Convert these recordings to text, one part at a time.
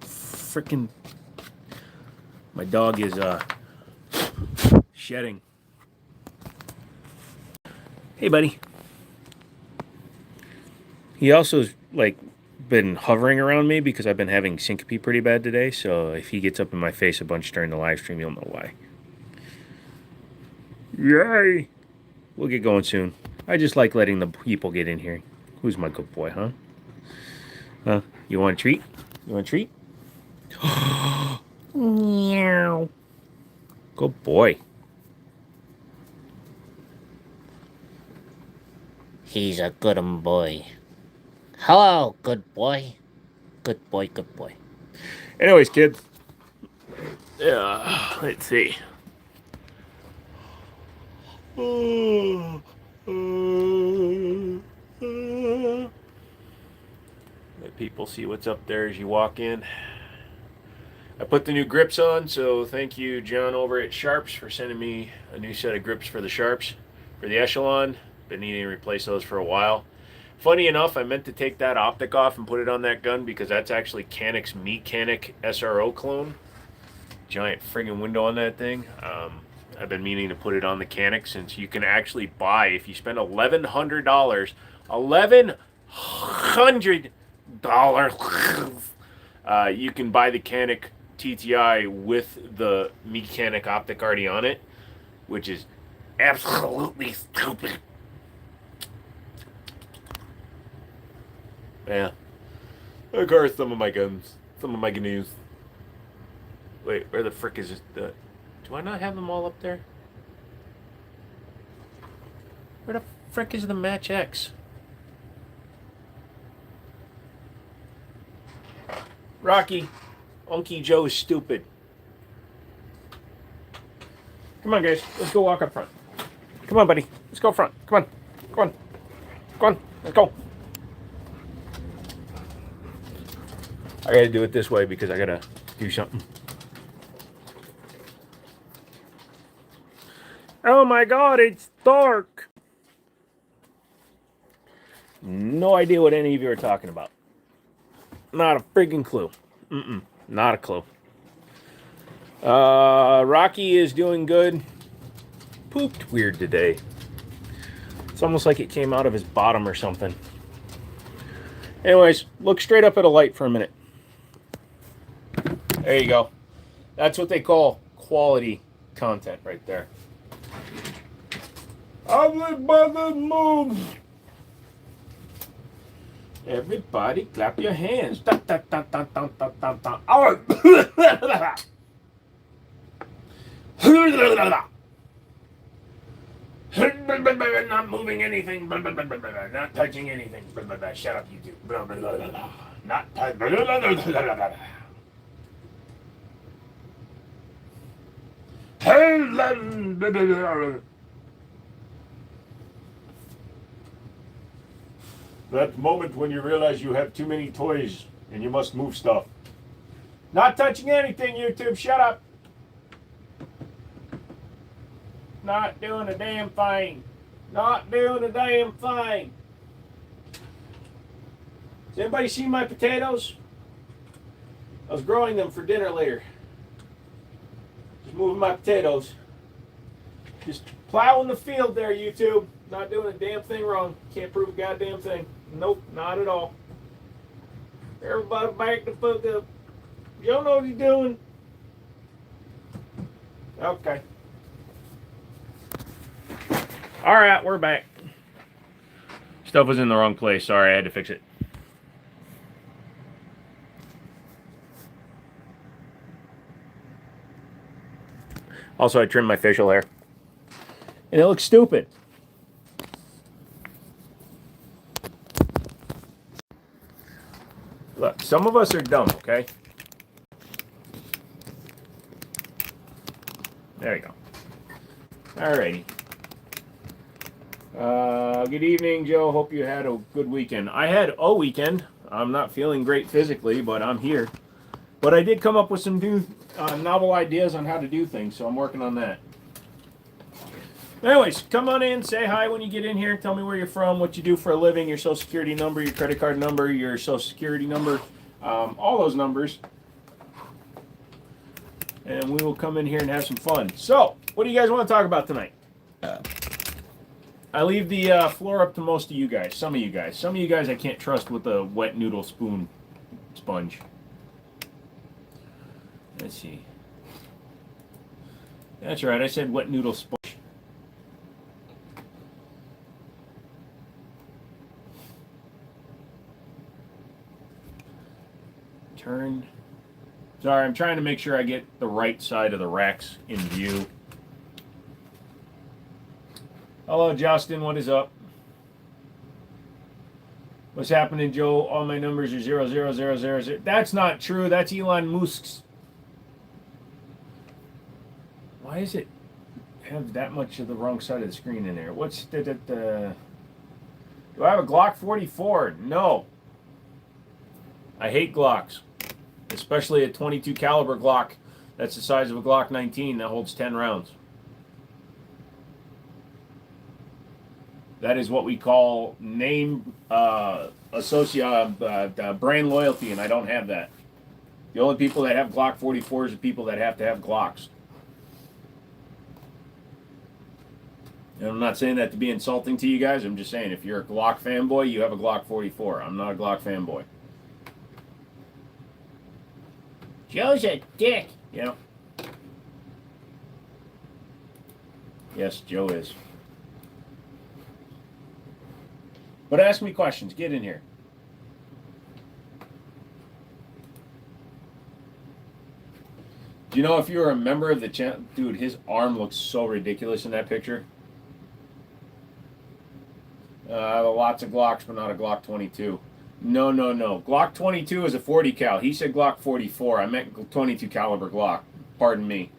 Freaking, my dog is shedding. Hey, buddy. He also's like been hovering around me because I've been having syncope pretty bad today. So if he gets up in my face a bunch during the live stream, you'll know why. Yay! We'll get going soon. I just like letting the people get in here. Who's my good boy, huh? Huh? You want a treat? You want a treat? Meow. Good boy. He's a good boy. Hello, good boy. Good boy, good boy. Anyways, kids. Yeah, let's see. Let people see what's up there as you walk in. I put the new grips on, so thank you, John, over at Sharps, for sending me a new set of grips for the Sharps, for the Echelon. Been needing to replace those for a while. Funny enough, I meant to take that optic off and put it on that gun because that's actually Canik's Mechanic SRO clone. Giant friggin' window on that thing. I've been meaning to put it on the Canik since you can actually buy, if you spend $1,100, $1,100, you can buy the Canik TTI with the Mechanic optic already on it, which is absolutely stupid. Yeah. Of course, some of my guns, some of my GNUs. Wait, where the frick is it? Do I not have them all up there? Where the frick is the Match X? Rocky, Unky Joe is stupid. Come on, guys. Let's go walk up front. Come on, buddy. Let's go up front. Come on. Come on. Come on. Let's go. I gotta do it this way because I gotta do something. Oh my god, it's dark. No idea what any of you are talking about. Not a friggin' clue. Not a clue. Rocky is doing good. Pooped weird today. It's almost like it came out of his bottom or something. Anyways, look straight up at a light for a minute. There you go. That's what they call quality content right there. Everybody move. Everybody clap your hands. Da, da, da, da, da, da, da, da. Oh. Not moving anything. Not touching anything. Shut up, YouTube. Not touching. That moment when you realize you have too many toys and you must move stuff. Not touching anything, YouTube. Shut up. Not doing a damn thing. Not doing a damn thing. Does anybody see my potatoes? I was growing them for dinner later. Just moving my potatoes. Just plowing the field there, YouTube. Not doing a damn thing wrong. Can't prove a goddamn thing. Nope, not at all. Everybody back the fuck up. You don't know what he's doing. Okay. Alright, we're back. Stuff was in the wrong place. Sorry, I had to fix it. Also, I trimmed my facial hair. And it looks stupid. Look, some of us are dumb, okay? There you go. Alrighty. Good evening, Joe. Hope you had a good weekend. I had a weekend. I'm not feeling great physically, but I'm here. But I did come up with some new novel ideas on how to do things, so I'm working on that. Anyways, come on in, say hi when you get in here. Tell me where you're from, what you do for a living, your social security number, your credit card number, your social security number. all those numbers. And we will come in here and have some fun. So, what do you guys want to talk about tonight? I leave the floor up to most of you guys. Some of you guys. Some of you guys I can't trust with a wet noodle spoon sponge. Let's see. That's right, I said wet noodle sponge. Turn. Sorry, I'm trying to make sure I get the right side of the racks in view. Hello, Justin. What is up? What's happening, Joe? All my numbers are 00000. That's not true. That's Elon Musk's. Why is it have that much of the wrong side of the screen in there? What's the Do I have a Glock 44? No. I hate Glocks, especially a 22 caliber Glock. That's the size of a Glock 19 that holds 10 rounds. That is what we call name brand loyalty, and I don't have that. The only people that have Glock 44s are people that have to have Glocks. And I'm not saying that to be insulting to you guys. I'm just saying if you're a Glock fanboy, you have a Glock 44. I'm not a Glock fanboy. Joe's a dick. Yeah. Yes, Joe is. But ask me questions. Get in here. Do you know if you're a member of the channel? Dude, his arm looks so ridiculous in that picture. I have lots of Glocks, but not a Glock 22. No. Glock 22 is a 40 cal. He said Glock 44. I meant 22 caliber Glock. Pardon me.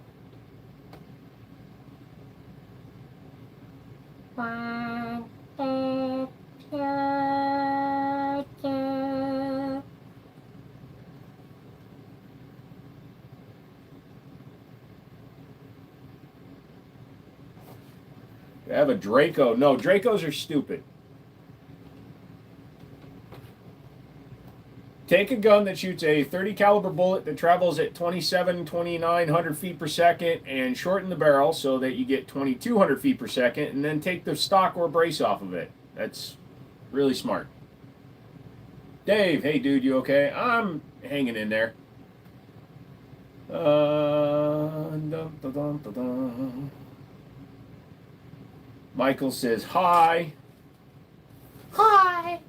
I have a Draco. No, Dracos are stupid. Take a gun that shoots a 30 caliber bullet that travels at 2,900 feet per second and shorten the barrel so that you get 2,200 feet per second, and then take the stock or brace off of it. That's really smart. Dave, hey dude, you okay? I'm hanging in there. Michael says hi. Hi.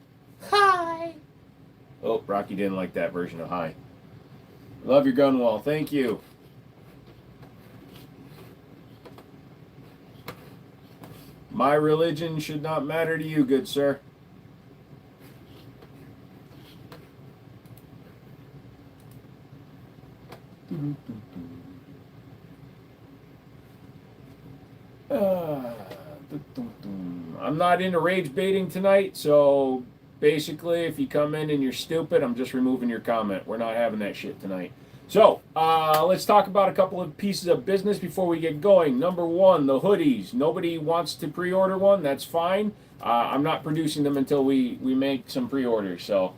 Hi. Oh, Rocky didn't like that version of hi. Love your gun wall. Thank you. My religion should not matter to you, good sir. I'm not into rage baiting tonight, so basically if you come in and you're stupid, I'm just removing your comment. We're not having that shit tonight. So let's talk about a couple of pieces of business before we get going. Number one, the hoodies. Nobody wants to pre-order one. That's fine. I'm not producing them until we make some pre-orders. So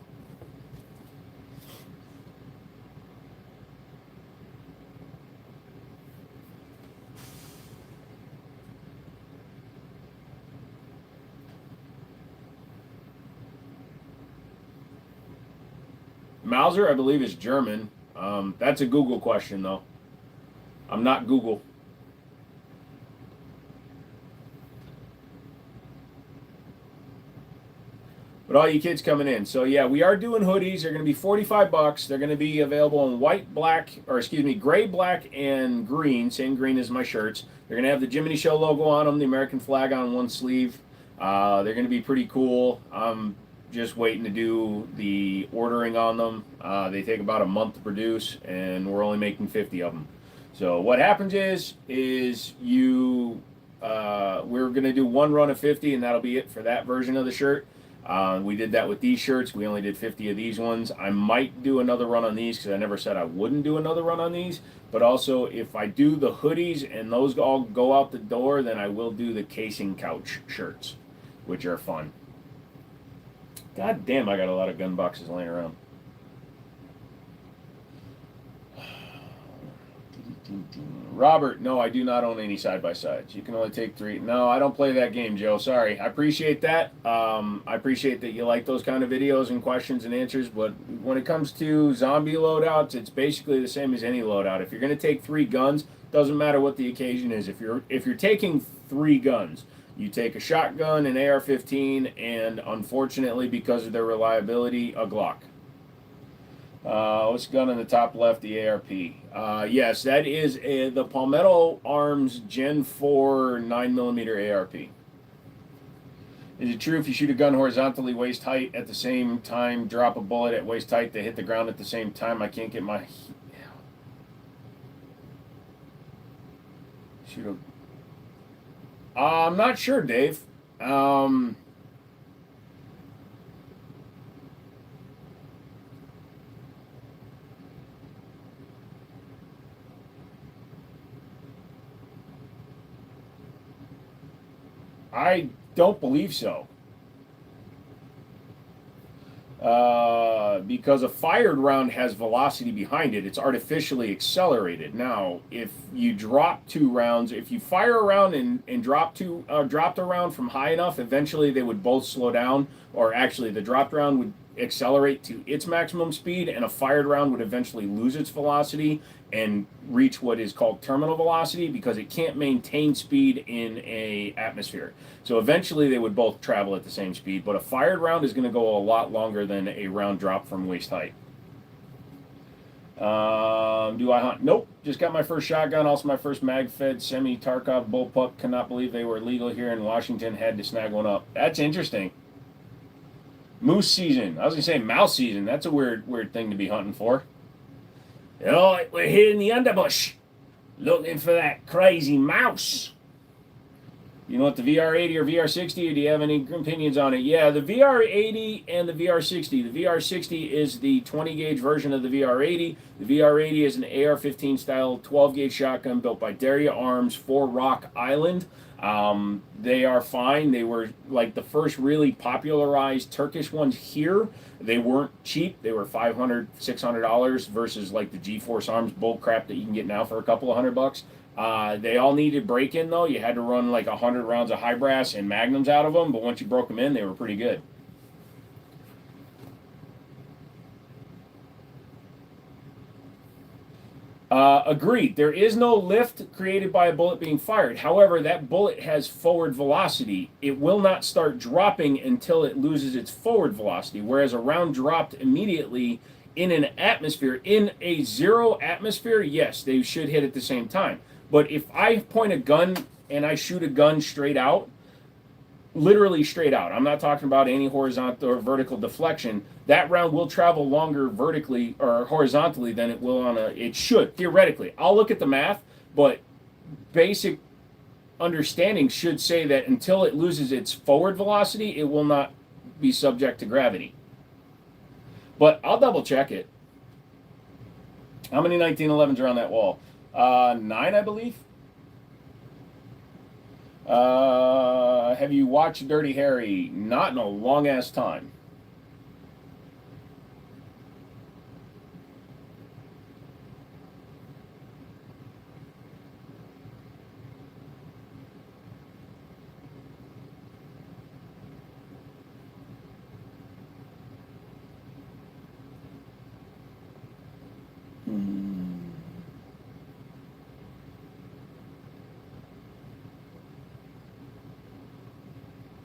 Mauser, I believe, is German. That's a Google question, though. I'm not Google. But all you kids coming in. So, yeah, we are doing hoodies. They're going to be $45. They're going to be available in white, black, or excuse me, gray, black, and green. Same green as my shirts. They're going to have the Jiminy Show logo on them, the American flag on one sleeve. They're going to be pretty cool. Just waiting to do the ordering on them. They take about a month to produce, and we're only making 50 of them. So what happens is you we're going to do one run of 50, and that'll be it for that version of the shirt. We did that with these shirts. We only did 50 of these ones. I might do another run on these because I never said I wouldn't do another run on these. But also, if I do the hoodies and those all go out the door, then I will do the casing couch shirts, which are fun. God damn, I got a lot of gun boxes laying around. Robert, no, I do not own any side-by-sides. You can only take 3. No, I don't play that game, Joe. Sorry. I appreciate that. I appreciate that you like those kind of videos and questions and answers, but when it comes to zombie loadouts, it's basically the same as any loadout. If you're going to take 3 guns, doesn't matter what the occasion is. If you're taking 3 guns, you take a shotgun, an AR-15, and unfortunately, because of their reliability, a Glock. What's the gun in the top left? The ARP. Yes, that is the Palmetto Arms Gen 4 9mm ARP. Is it true if you shoot a gun horizontally waist height at the same time, drop a bullet at waist height, they hit the ground at the same time? I can't get my... Shoot a... I'm not sure, Dave. I don't believe so. Because a fired round has velocity behind it. It's artificially accelerated. Now, if you drop 2 rounds, if you fire a round and dropped a round from high enough, eventually they would both slow down, or actually the dropped round would accelerate to its maximum speed, and a fired round would eventually lose its velocity and reach what is called terminal velocity because it can't maintain speed in a atmosphere. So eventually they would both travel at the same speed, but a fired round is going to go a lot longer than a round drop from waist height. Do I hunt? Nope. Just got my first shotgun, also my first mag-fed semi-Tarkov bullpup. Cannot believe they were legal here in Washington. Had to snag one up. That's interesting. Moose season. I was going to say mouse season. That's a weird thing to be hunting for. Oh, we're here in the underbush, looking for that crazy mouse. You know what, the VR80 or VR60, or do you have any opinions on it? Yeah, the VR80 and the VR60. The VR60 is the 20 gauge version of the VR80. The VR80 is an AR-15 style 12 gauge shotgun built by Daria Arms for Rock Island. They are fine. They were like the first really popularized Turkish ones here. They weren't cheap. They were $500, $600 versus like the G-Force Arms bull crap that you can get now for a couple of $100. They all needed break-in though. You had to run like 100 rounds of high brass and magnums out of them, but once you broke them in, they were pretty good. Agreed. There is no lift created by a bullet being fired. However, that bullet has forward velocity. It will not start dropping until it loses its forward velocity, whereas a round dropped immediately in an atmosphere, in a 0 atmosphere, yes, they should hit at the same time. But if I point a gun and I shoot a gun straight out, literally straight out, I'm not talking about any horizontal or vertical deflection, that round will travel longer vertically or horizontally than it will on a, it should, theoretically. I'll look at the math, but basic understanding should say that until it loses its forward velocity, it will not be subject to gravity. But I'll double check it. How many 1911s are on that wall? 9, I believe. Have you watched Dirty Harry? Not in a long ass time.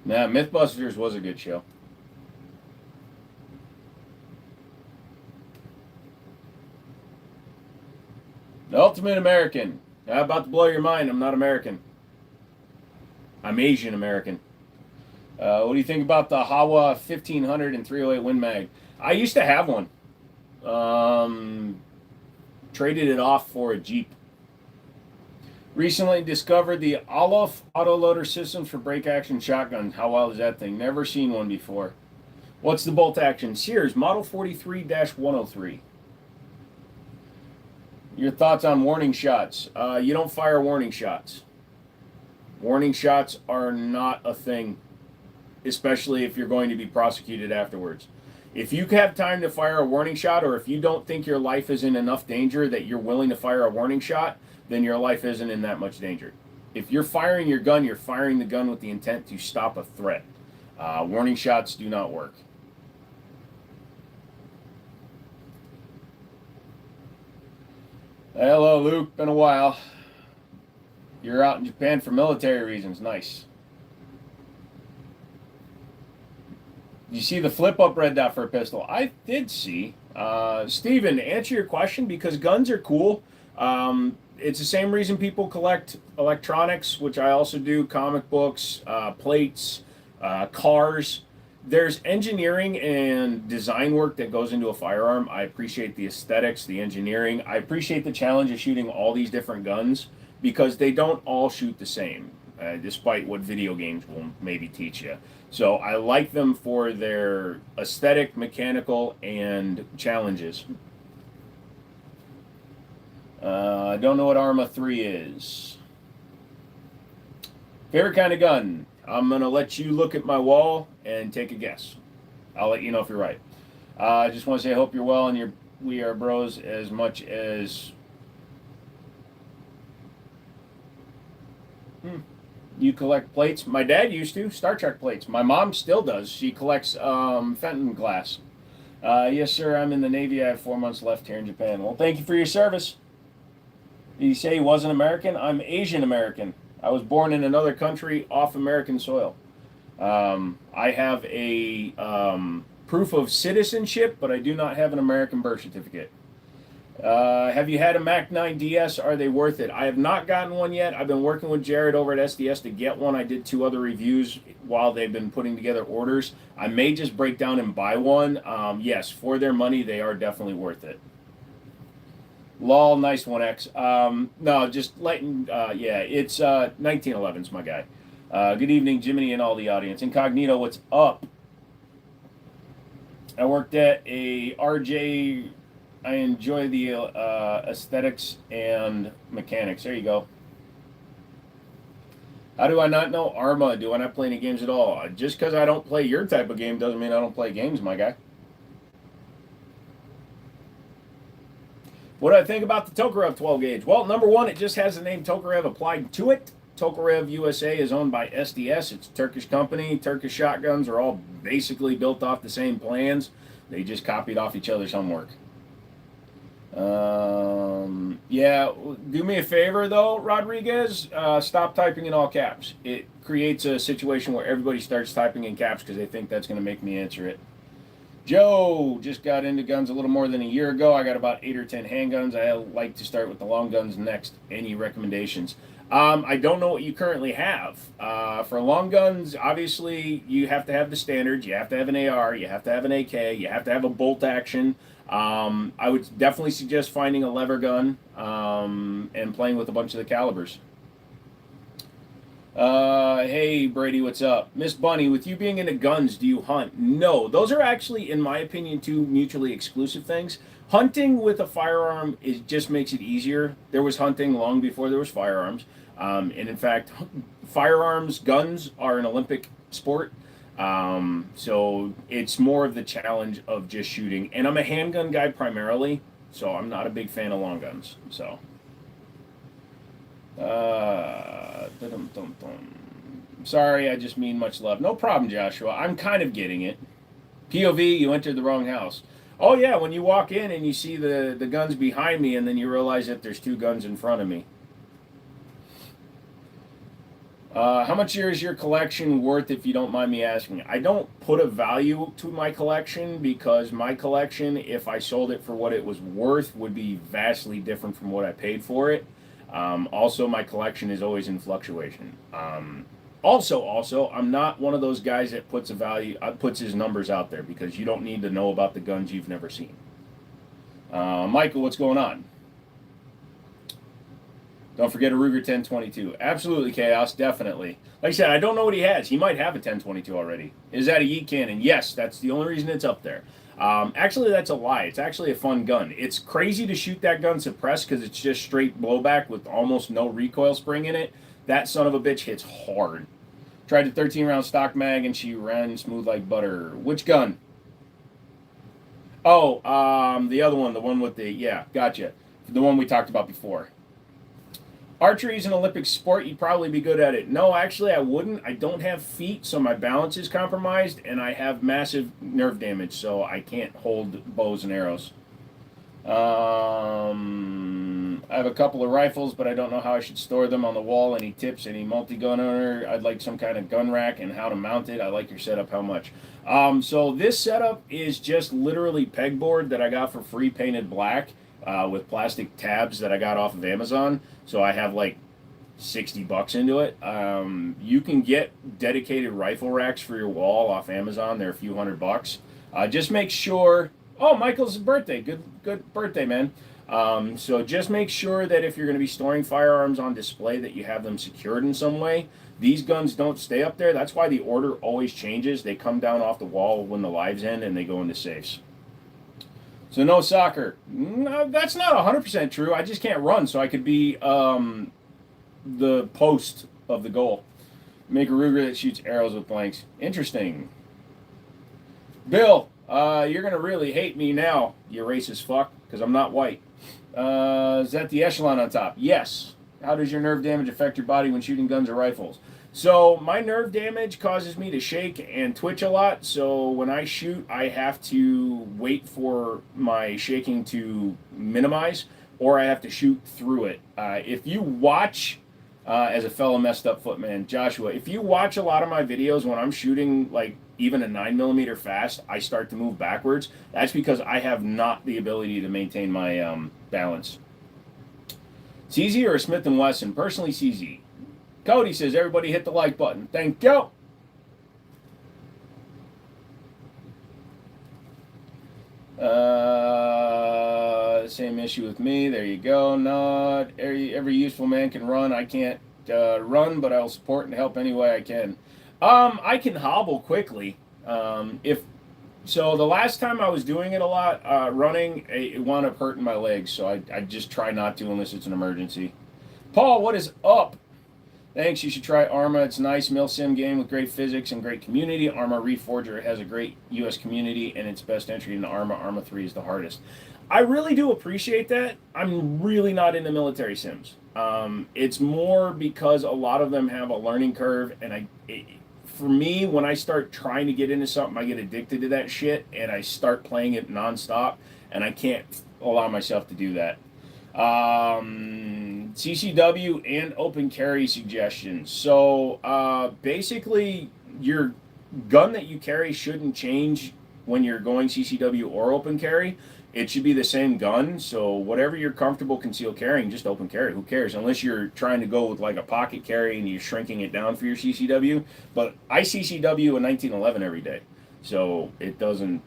Nah, Mythbusters was a good show. The Ultimate American. I'm about to blow your mind. I'm not American. I'm Asian American. What do you think about the Hawa 1500 and 308 Win Mag? I used to have one. Traded it off for a Jeep. Recently discovered the Olof autoloader systems for break action shotguns. How wild is that thing? Never seen one before. What's the bolt action? Sears Model 43-103. Your thoughts on warning shots? You don't fire warning shots. Warning shots are not a thing, especially if you're going to be prosecuted afterwards. If you have time to fire a warning shot, or if you don't think your life is in enough danger that you're willing to fire a warning shot, then your life isn't in that much danger. If you're firing your gun, you're firing the gun with the intent to stop a threat. Warning shots do not work. Hello, Luke. Been a while. You're out in Japan for military reasons. Nice. You see the flip up red dot for a pistol? I did see. Steven, answer your question, because guns are cool. It's the same reason people collect electronics, which I also do, comic books, plates, cars. There's engineering and design work that goes into a firearm. I appreciate the aesthetics, the engineering. I appreciate the challenge of shooting all these different guns, because they don't all shoot the same, despite what video games will maybe teach you. So I like them for their aesthetic, mechanical, and challenges. I don't know what Arma 3 is. Favorite kind of gun? I'm going to let you look at my wall and take a guess. I'll let you know if you're right. I just want to say I hope you're well, and we are bros as much as... You collect plates? My dad used to. Star Trek plates. My mom still does. She collects Fenton glass. Yes, sir. I'm in the Navy. I have 4 months left here in Japan. Well, thank you for your service. Did you say he wasn't American? I'm Asian American. I was born in another country off American soil. I have a proof of citizenship, but I do not have an American birth certificate. Have you had a Mac 9 DS? Are they worth it? I have not gotten one yet. I've been working with Jared over at SDS to get one. I did 2 other reviews while they've been putting together orders. I may just break down and buy one. Yes, for their money, they are definitely worth it. Lol, nice one, X. No, just letting, yeah, it's 1911's my guy. Good evening, Jiminy, and all the audience. Incognito, what's up? I worked at a RJ. I enjoy the aesthetics and mechanics. There you go. How do I not know Arma? Do I not play any games at all? Just because I don't play your type of game doesn't mean I don't play games, my guy. What do I think about the Tokarev 12 gauge? Well, number one, it just has the name Tokarev applied to it. Tokarev USA is owned by SDS. It's a Turkish company. Turkish shotguns are all basically built off the same plans. They just copied off each other's homework. Yeah, do me a favor though, Rodriguez. Stop typing in all caps. It creates a situation where everybody starts typing in caps because they think that's going to make me answer it. Joe just got into guns a little more than a year ago. I got about 8 or 10 handguns. I like to start with the long guns next. Any recommendations? I don't know what you currently have. For long guns, obviously, you have to have the standards. You have to have an AR. You have to have an AK. You have to have a bolt action. I would definitely suggest finding a lever gun and playing with a bunch of the calibers. Hey, Brady, what's up? Miss Bunny, with you being into guns, do you hunt? No, those are actually, in my opinion, 2 mutually exclusive things. Hunting with a firearm just makes it easier. There was hunting long before there was firearms. And in fact, firearms, guns are an Olympic sport. So it's more of the challenge of just shooting. And I'm a handgun guy primarily, so I'm not a big fan of long guns. So, sorry, I just mean much love. No problem, Joshua. I'm kind of getting it. POV, you entered the wrong house. Oh yeah, when you walk in and you see the guns behind me, and then you realize that there's 2 guns in front of me. How much is your collection worth, if you don't mind me asking? I don't put a value to my collection, because my collection, if I sold it for what it was worth, would be vastly different from what I paid for it. Also, my collection is always in fluctuation. Also, I'm not one of those guys that puts his numbers out there, because you don't need to know about the guns you've never seen. Michael, what's going on? Don't forget a Ruger 1022. Absolutely, Chaos, definitely. Like I said, I don't know what he has. He might have a 1022 already. Is that a yeet cannon? Yes, that's the only reason it's up there. Actually, that's a lie. It's actually a fun gun. It's crazy to shoot that gun suppressed, because it's just straight blowback with almost no recoil spring in it. That son of a bitch hits hard. Tried the 13-round stock mag, and she ran smooth like butter. Which gun? Oh, the other one, the one with the, yeah, gotcha. The one we talked about before. Archery is an Olympic sport. You'd probably be good at it. No, actually, I wouldn't. I don't have feet, so my balance is compromised, and I have massive nerve damage, so I can't hold bows and arrows. I have a couple of rifles, but I don't know how I should store them on the wall. Any tips? Any multi-gun owner? I'd like some kind of gun rack and how to mount it. I like your setup. How much? So this setup is just literally pegboard that I got for free, painted black, with plastic tabs that I got off of Amazon. So I have like $60 into it. You can get dedicated rifle racks for your wall off Amazon. They're a few $100. Just make sure. Oh, Michael's birthday. Good birthday, man. So just make sure that if you're going to be storing firearms on display, that you have them secured in some way. These guns don't stay up there. That's why the order always changes. They come down off the wall when the lives end, and they go into safes. So no soccer. No, that's not 100% true. I just can't run, so I could be the post of the goal. Make a Ruger that shoots arrows with blanks. Interesting. Bill, you're going to really hate me now, you racist fuck, because I'm not white. Is that the echelon on top? Yes. How does your nerve damage affect your body when shooting guns or rifles? So my nerve damage causes me to shake and twitch a lot. So when I shoot, I have to wait for my shaking to minimize, or I have to shoot through it. If you watch, as a fellow messed up footman, Joshua, if you watch a lot of my videos when I'm shooting like even a 9mm fast, I start to move backwards. That's because I have not the ability to maintain my balance. CZ or Smith & Wesson? Personally, CZ. Cody says, everybody hit the like button. Thank you. Same issue with me. There you go. Not every useful man can run. I can't run, but I'll support and help any way I can. I can hobble quickly. If so, the last time I was doing it a lot, running, it wound up hurting my legs. So I just try not to unless it's an emergency. Paul, what is up? Thanks. You should try Arma. It's a nice mil-sim game with great physics and great community. Arma Reforger has a great U.S. community, and its best entry into Arma. Arma 3 is the hardest. I really do appreciate that. I'm really not into military sims. It's more because a lot of them have a learning curve, and for me, when I start trying to get into something, I get addicted to that shit, and I start playing it nonstop, and I can't allow myself to do that. CCW and open carry suggestions. So basically, your gun that you carry shouldn't change when you're going CCW or open carry. It should be the same gun. So whatever you're comfortable concealed carrying, just open carry. Who cares? Unless you're trying to go with like a pocket carry and you're shrinking it down for your CCW. But I CCW a 1911 every day, so it doesn't,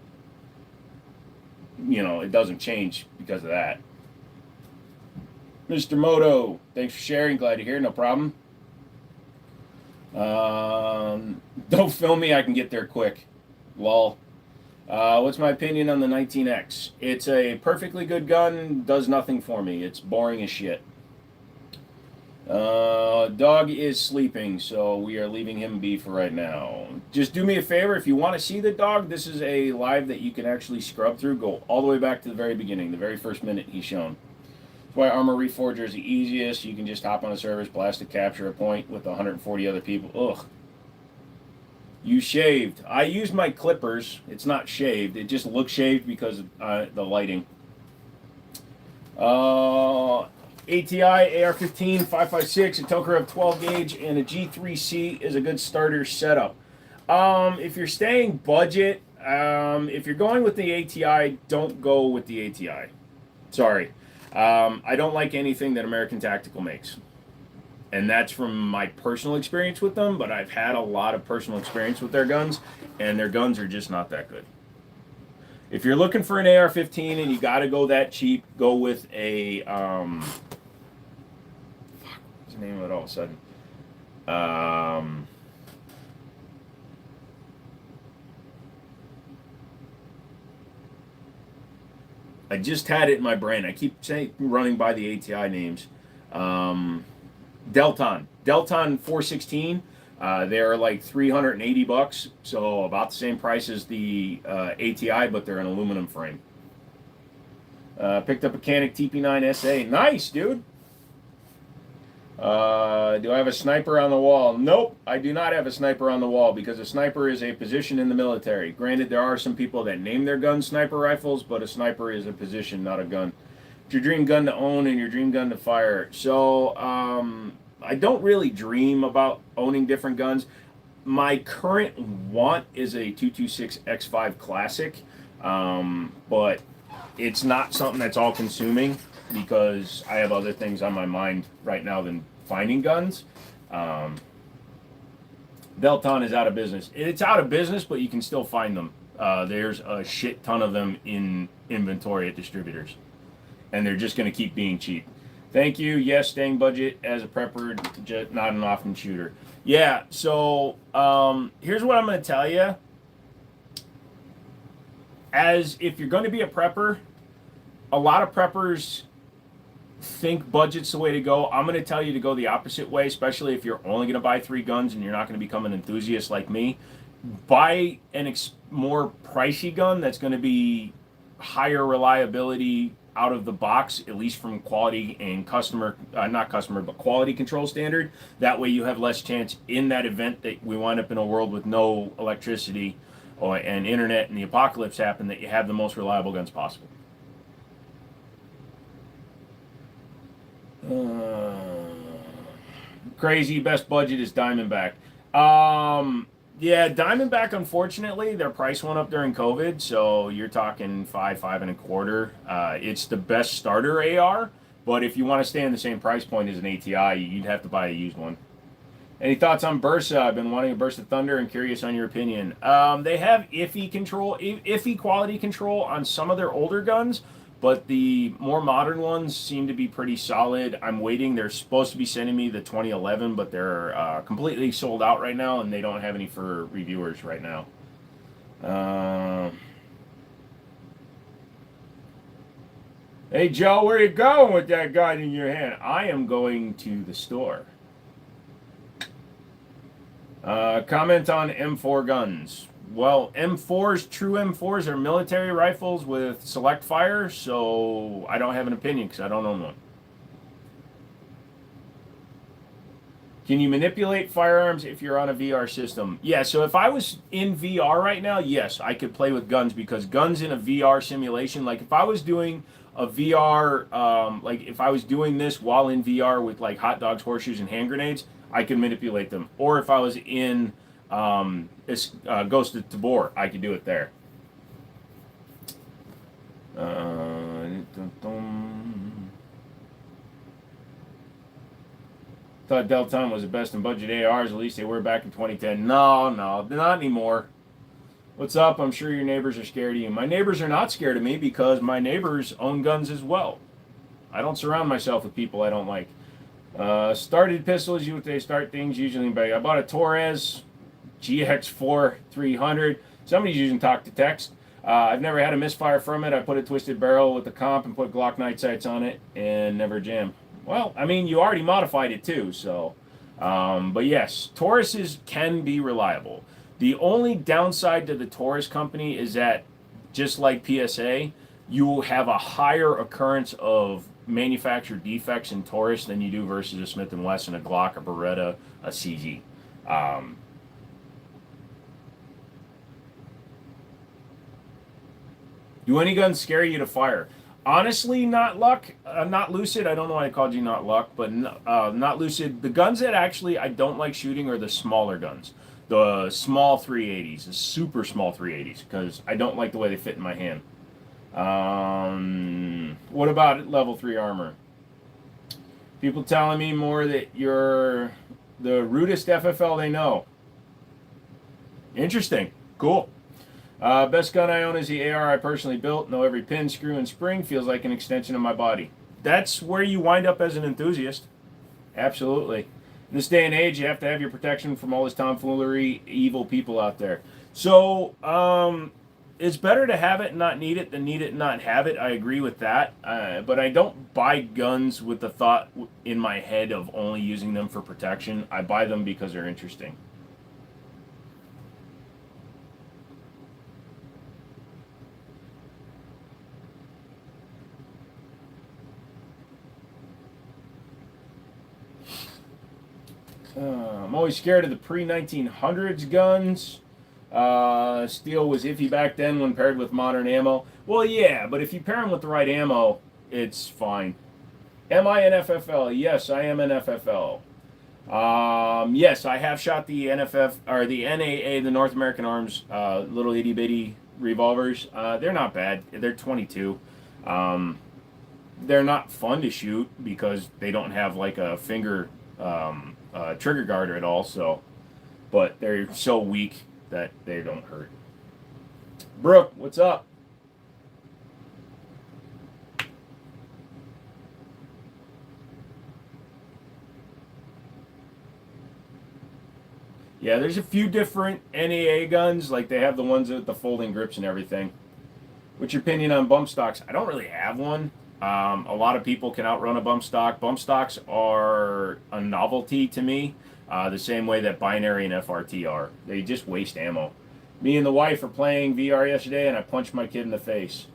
it doesn't change because of that. Mr. Moto, thanks for sharing. Glad to hear. No problem. Don't film me. I can get there quick. Lol. What's my opinion on the 19X? It's a perfectly good gun. Does nothing for me. It's boring as shit. Dog is sleeping, so we are leaving him be for right now. Just do me a favor. If you want to see the dog, this is a live that you can actually scrub through. Go all the way back to the very beginning, the very first minute he's shown. Why Arma Reforger is the easiest. You can just hop on a service, blast to capture a point with 140 other people. Ugh. You shaved. I used my clippers. It's not shaved. It just looks shaved because of the lighting. ATI, AR-15, 5.56, a Tokarev 12 gauge, and a G3C is a good starter setup. If you're staying budget, if you're going with the ATI, don't go with the ATI. Sorry. I don't like anything that American Tactical makes. And that's from my personal experience with them, but I've had a lot of personal experience with their guns, and their guns are just not that good. If you're looking for an AR-15 and you got to go that cheap, go with a, what's the name of it all of a sudden? I just had it in my brain. I keep running by the ATI names. Delton 416. They're like $380, so about the same price as the ATI, but they're an aluminum frame. Picked up a Canik TP9 SA. Nice, dude. Do I have a sniper on the wall? Nope, I do not have a sniper on the wall because a sniper is a position in the military. Granted, there are some people that name their guns sniper rifles, but a sniper is a position, not a gun. It's your dream gun to own and your dream gun to fire. So, I don't really dream about owning different guns. My current want is a 226 X5 Classic, but it's not something that's all consuming because I have other things on my mind right now than finding guns. Delton is out of business. It's out of business, but you can still find them. There's a shit ton of them in inventory at distributors, and they're just going to keep being cheap. Thank you. Yes, staying budget as a prepper, not an often shooter. Yeah, so here's what I'm going to tell you. As if you're going to be a prepper, a lot of preppers think budget's the way to go. I'm going to tell you to go the opposite way, especially if you're only going to buy 3 guns and you're not going to become an enthusiast like me. Buy an more pricey gun that's going to be higher reliability out of the box, at least from quality and quality control standard. That way you have less chance in that event that we wind up in a world with no electricity and internet and the apocalypse happen, that you have the most reliable guns possible. Crazy best budget is Diamondback. Yeah, Diamondback, unfortunately, their price went up during COVID, so you're talking five and a quarter. It's the best starter AR, but if you want to stay in the same price point as an ATI, you'd have to buy a used one. Any thoughts on Bursa? I've been wanting a Bursa Thunder and curious on your opinion. They have iffy quality control on some of their older guns, but the more modern ones seem to be pretty solid. I'm waiting. They're supposed to be sending me the 2011, but they're completely sold out right now, and they don't have any for reviewers right now. Hey, Joe, where are you going with that gun in your hand? I am going to the store. Comment on M4 guns. Well, true M4s are military rifles with select fire, so I don't have an opinion because I don't own one. Can you manipulate firearms if you're on a VR system? Yeah, so if I was in VR right now, yes, I could play with guns because guns in a VR simulation, like if I was doing a VR, like if I was doing this while in VR with like hot dogs, horseshoes, and hand grenades, I could manipulate them. Or if I was in Ghost of Tabor, I could do it there. Thought Delton was the best in budget ARs, at least they were back in 2010. No, not anymore. What's up? I'm sure your neighbors are scared of you. My neighbors are not scared of me because my neighbors own guns as well. I don't surround myself with people I don't like. Started pistols, they start things usually by. I bought a Torres GX4 300. Somebody's using talk to text. I've never had a misfire from it. I put a twisted barrel with the comp and put Glock night sights on it and never jammed. Well, I mean, you already modified it too, so. But yes, Tauruses can be reliable. The only downside to the Taurus company is that, just like PSA, you will have a higher occurrence of manufacturer defects in Taurus than you do versus a Smith & Wesson, a Glock, a Beretta, a CZ. Do any guns scare you to fire? Honestly, not Lucid. I don't know why I called you not Luck, but not Lucid. The guns that actually I don't like shooting are the smaller guns. The small 380s, the super small 380s, because I don't like the way they fit in my hand. What about level 3 armor? People telling me more that you're the rudest FFL they know. Interesting. Cool. Best gun I own is the AR I personally built. Know every pin, screw, and spring. Feels like an extension of my body. That's where you wind up as an enthusiast. Absolutely. In this day and age, you have to have your protection from all this tomfoolery, evil people out there. So, it's better to have it and not need it than need it and not have it. I agree with that. But I don't buy guns with the thought in my head of only using them for protection. I buy them because they're interesting. I'm always scared of the pre-1900s guns. Steel was iffy back then when paired with modern ammo. Well, yeah, but if you pair them with the right ammo, it's fine. Am I an FFL? Yes, I am an FFL. Yes, I have shot the NFF or the NAA, the North American Arms, little itty bitty revolvers. They're not bad. They're 22. Um, they're not fun to shoot because they don't have like a finger trigger guard at all. So, but they're so weak that they don't hurt. Brooke, what's up? Yeah, there's a few different NAA guns. Like they have the ones with the folding grips and everything. What's your opinion on bump stocks? I don't really have one. A lot of people can outrun a bump stock. Bump stocks are a novelty to me, the same way that binary and FRT are. They just waste ammo. Me and the wife are playing VR yesterday, and I punched my kid in the face.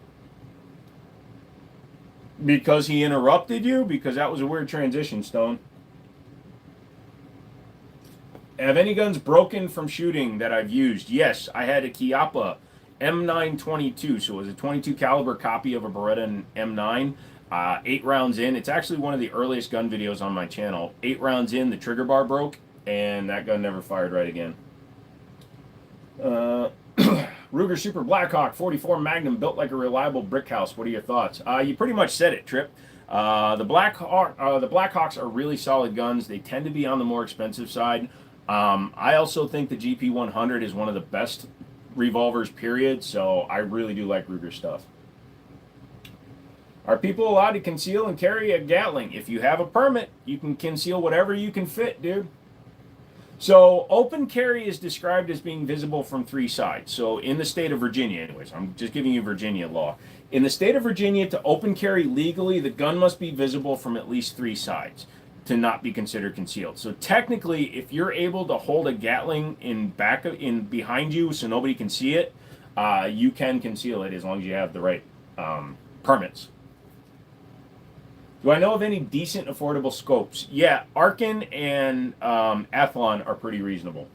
Because he interrupted you? Because that was a weird transition, Stone. Have any guns broken from shooting that I've used? Yes, I had a Chiappa M922, so it was a 22 caliber copy of a Beretta M9. 8 rounds in, it's actually one of the earliest gun videos on my channel. 8 rounds in, the trigger bar broke, and that gun never fired right again. Ruger Super Blackhawk 44 Magnum, built like a reliable brick house. What are your thoughts? You pretty much said it, Trip. The Blackhawks are really solid guns. They tend to be on the more expensive side. I also think the GP100 is one of the best revolvers, period. So I really do like Ruger stuff. Are people allowed to conceal and carry a Gatling? If you have a permit, you can conceal whatever you can fit, dude. So open carry is described as being visible from 3 sides. So in the state of Virginia, anyways, I'm just giving you Virginia law. In the state of Virginia, to open carry legally, the gun must be visible from at least 3 sides to not be considered concealed. So technically, if you're able to hold a Gatling in behind you so nobody can see it, you can conceal it as long as you have the right permits. Do I know of any decent, affordable scopes? Yeah, Arkin and Athlon are pretty reasonable.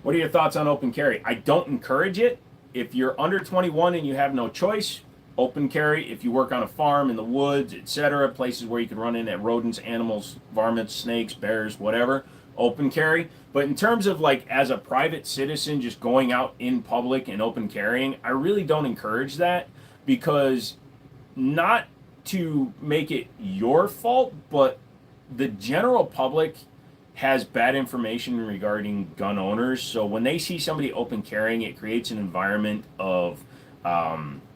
What are your thoughts on open carry? I don't encourage it. If you're under 21 and you have no choice, open carry. If you work on a farm, in the woods, etc., places where you can run in at rodents, animals, varmints, snakes, bears, whatever, open carry. But in terms of like as a private citizen just going out in public and open carrying, I really don't encourage that, because not to make it your fault, but the general public has bad information regarding gun owners. So when they see somebody open carrying, it creates an environment of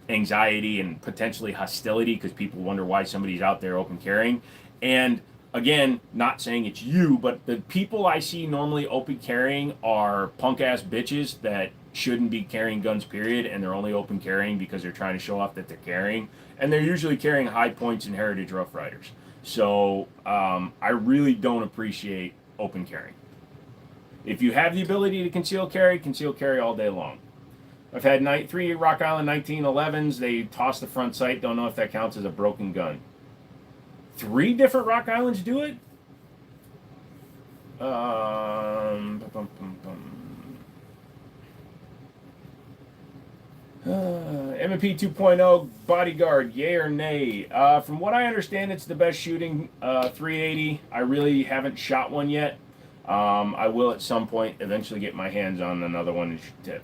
anxiety and potentially hostility, because people wonder why somebody's out there open carrying. And again, not saying it's you, but the people I see normally open carrying are punk ass bitches that shouldn't be carrying guns, period, and they're only open carrying because they're trying to show off that they're carrying. And they're usually carrying high points and heritage Rough Riders. So I really don't appreciate open carrying. If you have the ability to conceal carry all day long. I've had 3 Rock Island 1911s. They toss the front sight. Don't know if that counts as a broken gun. 3 different Rock Islands do it? M&P 2.0 Bodyguard, yay or nay? From what I understand, it's the best shooting 380. I really haven't shot one yet. I will at some point eventually get my hands on another one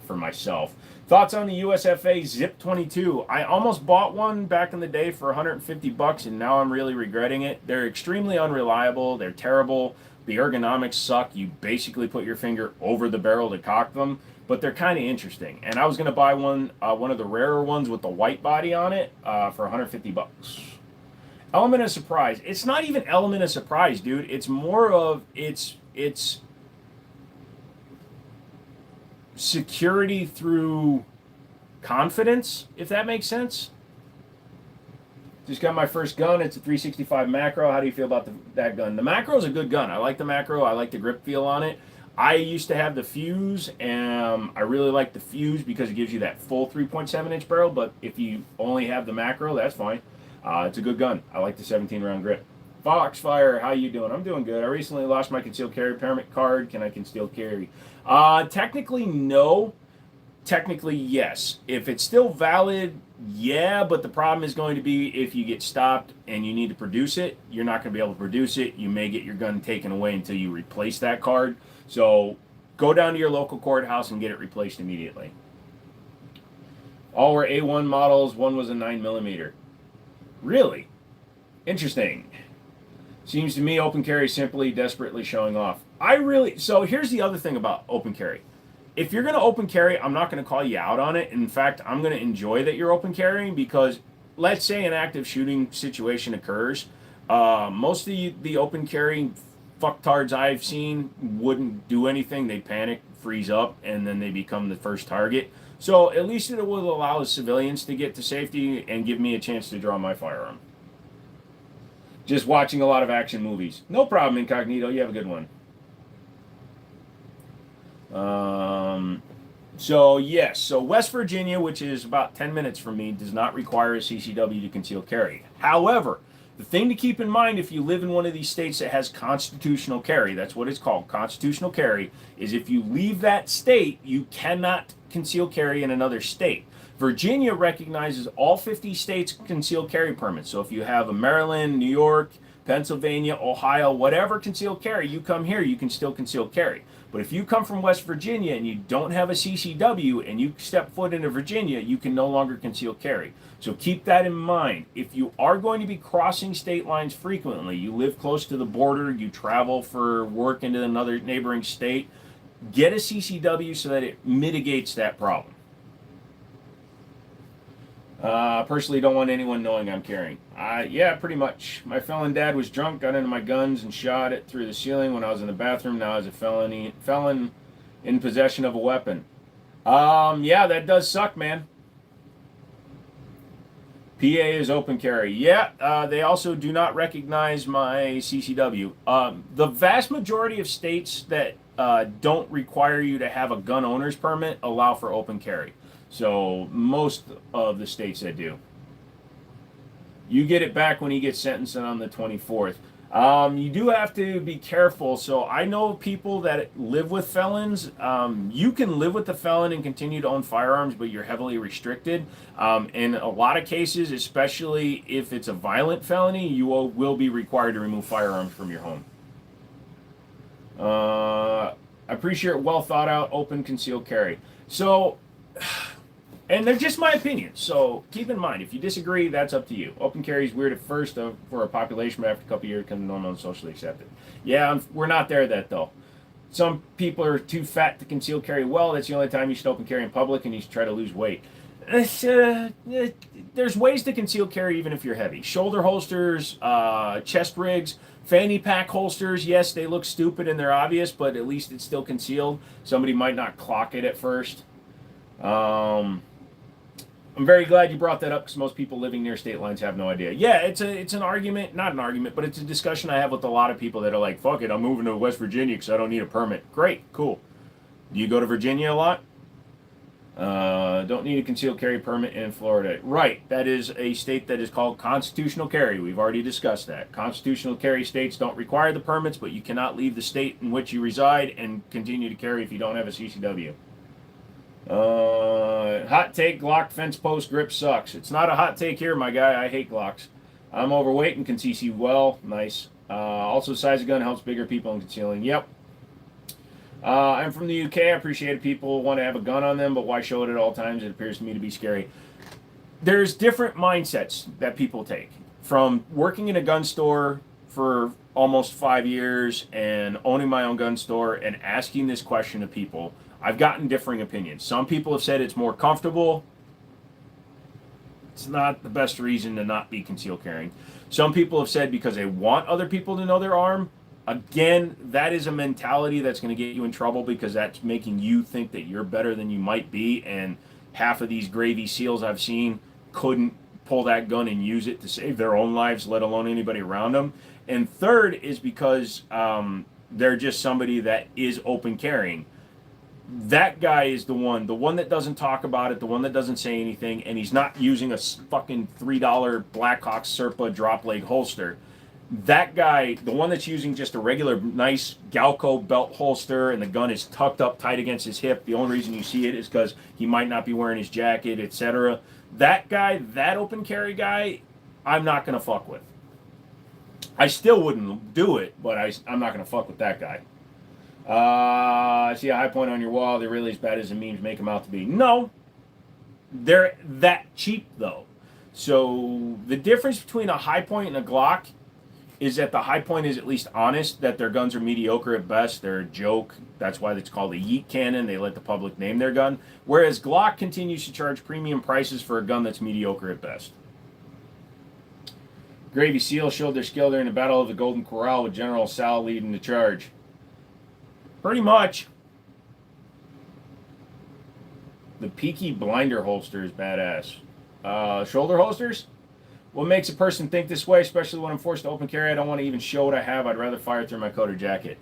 for myself. Thoughts on the USFA Zip 22? I almost bought one back in the day for $150, and now I'm really regretting it. They're extremely unreliable. They're terrible. The ergonomics suck. You basically put your finger over the barrel to cock them, but they're kind of interesting. And I was going to buy one of the rarer ones with the white body on it for $150. Element of surprise. It's not even element of surprise, dude. It's more of it's security through confidence, if that makes sense. Just got my first gun. It's a 365 macro. How do you feel about that gun? The macro is a good gun. I like the macro. I like the grip feel on it. I used to have the fuse, and I really like the fuse because it gives you that full 3.7-inch barrel, but if you only have the macro, that's fine. It's a good gun. I like the 17-round grip. Foxfire, how you doing? I'm doing good. I recently lost my concealed carry permit card. Can I conceal carry? Technically, no. Technically, yes. If it's still valid, yeah, but the problem is going to be if you get stopped and you need to produce it, you're not going to be able to produce it. You may get your gun taken away until you replace that card. So go down to your local courthouse and get it replaced immediately. All were A1 models, one was a 9mm. Really? Interesting. Seems to me open carry simply desperately showing off. So here's the other thing about open carry. If you're going to open carry, I'm not going to call you out on it. In fact, I'm going to enjoy that you're open carrying because let's say an active shooting situation occurs. Most of the open carrying fucktards I've seen wouldn't do anything. They panic, freeze up, and then they become the first target. So at least it will allow the civilians to get to safety and give me a chance to draw my firearm. Just watching a lot of action movies. No problem, Incognito. You have a good one. So West Virginia, which is about 10 minutes from me, does not require a CCW to conceal carry. However, the thing to keep in mind if you live in one of these states that has constitutional carry, that's what it's called, constitutional carry, is if you leave that state, you cannot conceal carry in another state. Virginia recognizes all 50 states concealed carry permits. So if you have a Maryland, New York, Pennsylvania, Ohio, whatever concealed carry, you come here, you can still conceal carry. But if you come from West Virginia and you don't have a CCW and you step foot into Virginia, you can no longer conceal carry. So keep that in mind. If you are going to be crossing state lines frequently, you live close to the border, you travel for work into another neighboring state, get a CCW so that it mitigates that problem. Personally don't want anyone knowing I'm carrying. Yeah, pretty much. My felon dad was drunk, got into my guns, and shot it through the ceiling when I was in the bathroom. Now as a felon in possession of a weapon. Yeah, that does suck, man. PA is open carry. Yeah, they also do not recognize my CCW. The vast majority of states that don't require you to have a gun owner's permit allow for open carry. So most of the states that do. You get it back when he gets sentenced on the 24th. You do have to be careful. So I know people that live with felons. You can live with the felon and continue to own firearms, but you're heavily restricted. In a lot of cases, especially if it's a violent felony, you will be required to remove firearms from your home. I appreciate well thought out, open, concealed carry. So... And they're just my opinions, so keep in mind, if you disagree, that's up to you. Open carry is weird at first for a population, but after a couple of years, it becomes normal and socially accepted. Yeah, we're not there yet, though. Some people are too fat to conceal carry well. That's the only time you should open carry in public, and you should try to lose weight. There's ways to conceal carry even if you're heavy. Shoulder holsters, chest rigs, fanny pack holsters, yes, they look stupid and they're obvious, but at least it's still concealed. Somebody might not clock it at first. I'm very glad you brought that up because most people living near state lines have no idea. Yeah, it's an argument, not an argument, but it's a discussion I have with a lot of people that are like, fuck it, I'm moving to West Virginia because I don't need a permit. Great, cool. Do you go to Virginia a lot? Don't need a concealed carry permit in Florida. Right, that is a state that is called constitutional carry. We've already discussed that. Constitutional carry states don't require the permits, but you cannot leave the state in which you reside and continue to carry if you don't have a CCW. Hot take, Glock fence post grip sucks. It's not a hot take here, my guy. I hate Glocks. I'm overweight and can CC well. Nice. Also, size of gun helps bigger people in concealing. Yep. I'm from the UK. I appreciate it. People want to have a gun on them, but why show it at all times? It appears to me to be scary. There's different mindsets that people take. From working in a gun store for almost 5 years and owning my own gun store and asking this question to people, I've gotten differing opinions. Some people have said it's more comfortable. It's not the best reason to not be concealed carrying. Some people have said because they want other people to know their arm. Again, that is a mentality that's going to get you in trouble because that's making you think that you're better than you might be. And half of these gravy seals I've seen couldn't pull that gun and use it to save their own lives, let alone anybody around them. And third is because they're just somebody that is open carrying. That guy is the one that doesn't talk about it, the one that doesn't say anything, and he's not using a fucking $3 Blackhawk Serpa drop leg holster. That guy, the one that's using just a regular nice Galco belt holster and the gun is tucked up tight against his hip, the only reason you see it is because he might not be wearing his jacket, etc. That guy, that open carry guy, I'm not going to fuck with. I still wouldn't do it, but I'm not going to fuck with that guy. I see a high point on your wall. They're really as bad as the memes make them out to be. No, they're that cheap though. So the difference between a high point and a Glock is that the high point is at least honest that their guns are mediocre at best. They're a joke. That's why it's called a yeet cannon. They let the public name their gun. Whereas Glock continues to charge premium prices for a gun that's mediocre at best. Gravy SEAL showed their skill during the Battle of the Golden Corral with General Sal leading the charge. Pretty much. The Peaky Blinder holster is badass. Shoulder holsters? What makes a person think this way, especially when I'm forced to open carry? I don't want to even show what I have. I'd rather fire through my coat or jacket.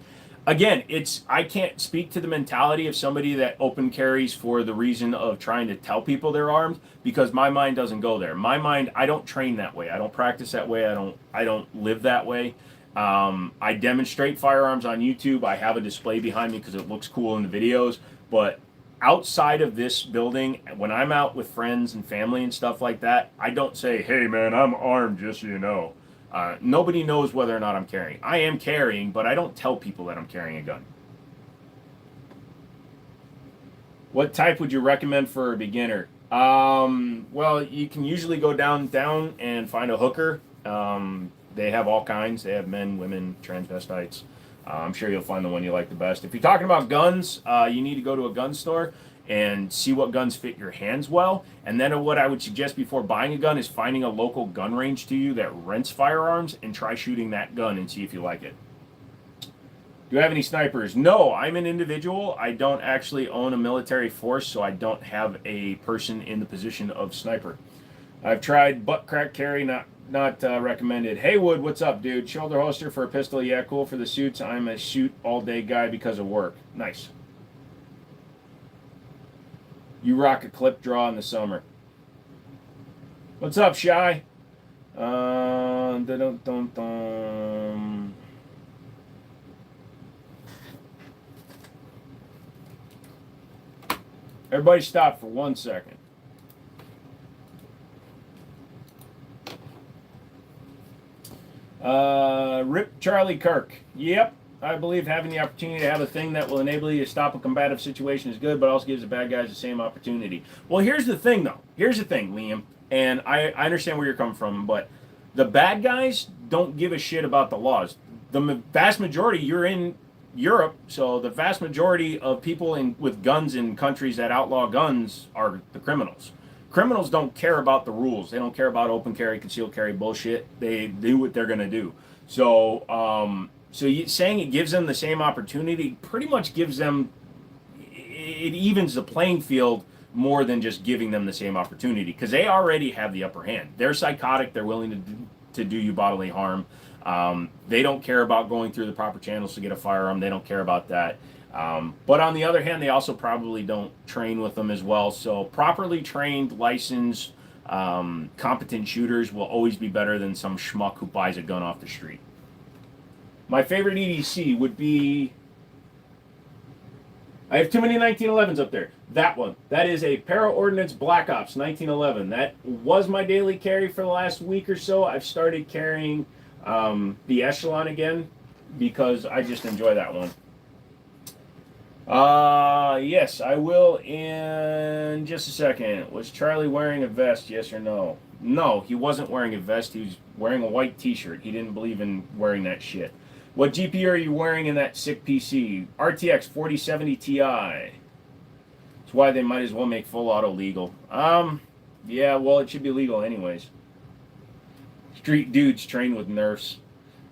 Again, I can't speak to the mentality of somebody that open carries for the reason of trying to tell people they're armed, because my mind doesn't go there. My mind, I don't train that way. I don't practice that way. I don't live that way. I demonstrate firearms on YouTube. I have a display behind me because it looks cool in the videos. But outside of this building, when I'm out with friends and family and stuff like that, I don't say, hey man, I'm armed, just so you know. Nobody knows whether or not I'm carrying. I am carrying, but I don't tell people that I'm carrying a gun. What type would you recommend for a beginner? Well, you can usually go down and find a hooker. They have all kinds. They have men, women, transvestites. I'm sure you'll find the one you like the best. If you're talking about guns, you need to go to a gun store and see what guns fit your hands well. And then what I would suggest before buying a gun is finding a local gun range to you that rents firearms and try shooting that gun and see if you like it. Do you have any snipers? No, I'm an individual. I don't actually own a military force, so I don't have a person in the position of sniper. I've tried butt crack carry, not recommended. Haywood, what's up, dude? Shoulder holster for a pistol, yeah, cool for the suits. I'm a shoot all day guy because of work. Nice. You rock a clip draw in the summer. What's up, Shy? Everybody stop for 1 second. Rip Charlie Kirk. Yep, I believe having the opportunity to have a thing that will enable you to stop a combative situation is good, but also gives the bad guys the same opportunity. Well, here's the thing, though. Here's the thing, Liam, and I understand where you're coming from, but the bad guys don't give a shit about the laws. The vast majority, you're in Europe, so the vast majority of people with guns in countries that outlaw guns are the criminals. Criminals don't care about the rules. They don't care about open carry, concealed carry bullshit. They do what they're going to do. So, saying it gives them the same opportunity pretty much gives them, it evens the playing field more than just giving them the same opportunity, because they already have the upper hand. They're psychotic. They're willing to do you bodily harm. They don't care about going through the proper channels to get a firearm. They don't care about that. But on the other hand, they also probably don't train with them as well. So properly trained, licensed, competent shooters will always be better than some schmuck who buys a gun off the street. My favorite EDC would be... I have too many 1911s up there. That one. That is a Para Ordnance Black Ops 1911. That was my daily carry for the last week or so. I've started carrying the Echelon again because I just enjoy that one. Yes, I will in just a second. Was Charlie wearing a vest, yes or no? No, he wasn't wearing a vest. He was wearing a white t-shirt. He didn't believe in wearing that shit. What GPU are you wearing in that sick PC? RTX 4070 Ti. That's why they might as well make full auto legal. Yeah, well, it should be legal anyways. Street dudes train with Nerfs.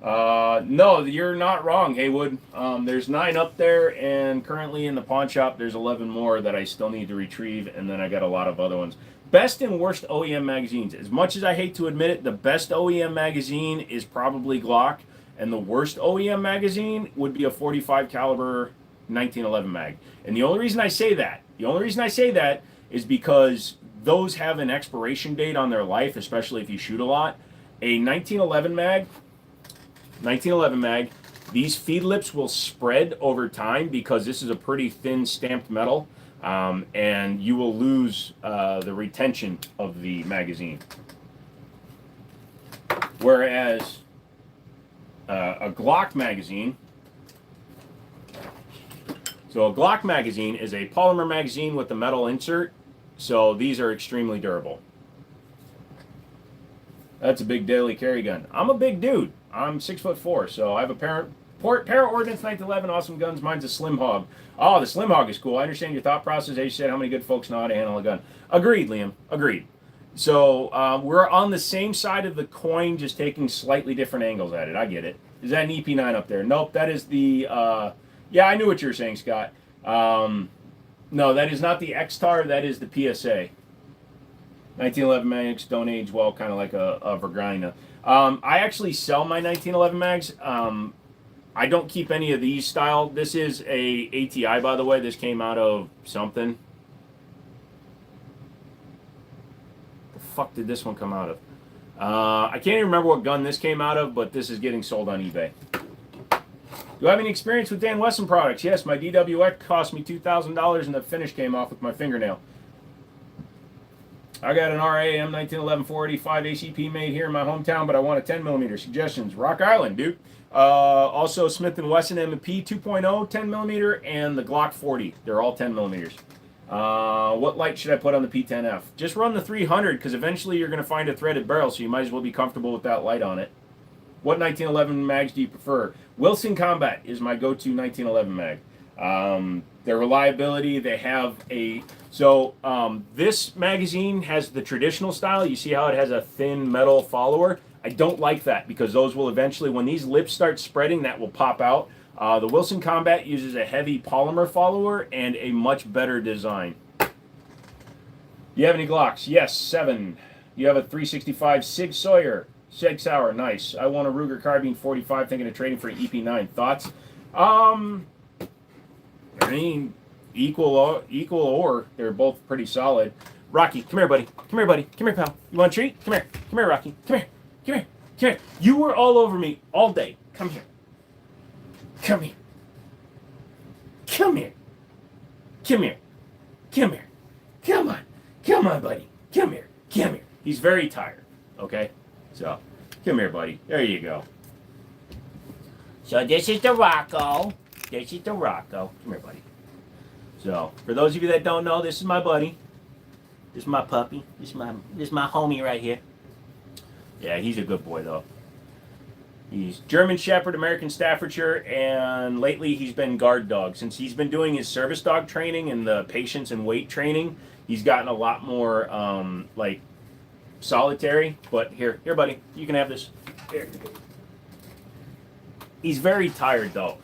No, you're not wrong, Haywood. There's 9 up there, and currently in the pawn shop there's 11 more that I still need to retrieve, and then I got a lot of other ones. Best and worst OEM magazines. As much as I hate to admit it, the best OEM magazine is probably Glock, and the worst OEM magazine would be a 45 caliber 1911 mag. And the only reason I say that is because those have an expiration date on their life, especially if you shoot a lot. A 1911 mag, 1911 mag. These feed lips will spread over time because this is a pretty thin stamped metal, and you will lose the retention of the magazine. Whereas a Glock magazine, so a Glock magazine is a polymer magazine with a metal insert, so these are extremely durable. That's a big daily carry gun. I'm a big dude. I'm 6'4", so I have a Para Ordnance 1911, awesome guns. Mine's a Slim Hog. Oh, the Slim Hog is cool. I understand your thought process. As you said, how many good folks know how to handle a gun. Agreed, Liam. Agreed. So we're on the same side of the coin, just taking slightly different angles at it. I get it. Is that an EP9 up there? Nope, that is the... yeah, I knew what you were saying, Scott. No, that is not the X-Tar. That is the PSA. 1911 mags don't age well, kind of like a Vergina. I actually sell my 1911 mags. I don't keep any of these style. This is a ATI, by the way. This came out of something. The fuck did this one come out of? I can't even remember what gun this came out of, but this is getting sold on eBay. Do I have any experience with Dan Wesson products? Yes, my DWX cost me $2,000 and the finish came off with my fingernail. I got an RAM 1911 485 ACP made here in my hometown, but I want a 10mm. Suggestions: Rock Island, dude. Also, Smith & Wesson M&P 2.0 10mm and the Glock 40. They're all 10mm. What light should I put on the P10F? Just run the 300 because eventually you're going to find a threaded barrel, so you might as well be comfortable with that light on it. What 1911 mags do you prefer? Wilson Combat is my go-to 1911 mag. Their reliability, they have a... So this magazine has the traditional style. You see how it has a thin metal follower? I don't like that because those will eventually, when these lips start spreading, that will pop out. The Wilson Combat uses a heavy polymer follower and a much better design. You have any Glocks? Yes, 7. You have a 365 Sig Sauer. Sig Sauer, nice. I want a Ruger Carbine 45, thinking of trading for an EP9. Thoughts? I mean, equal or they're both pretty solid. Rocky, come here, buddy. Come here, buddy. Come here, pal. You want a treat? Come here. Come here, Rocky. Come here. Come here. Come here. You were all over me all day. Come here. Come here. Come here. Come here. Come here. Come on. Come on, buddy. Come here. Come here. He's very tired. Okay? So, come here, buddy. There you go. So this is the Rocco. This is the Rocco. Come here, buddy. So, for those of you that don't know, this is my buddy. This is my puppy. This is my homie right here. Yeah, he's a good boy, though. He's German Shepherd, American Staffordshire, and lately he's been guard dog. Since he's been doing his service dog training and the patience and weight training, he's gotten a lot more, like, solitary. But here, buddy, you can have this. Here. He's very tired, though.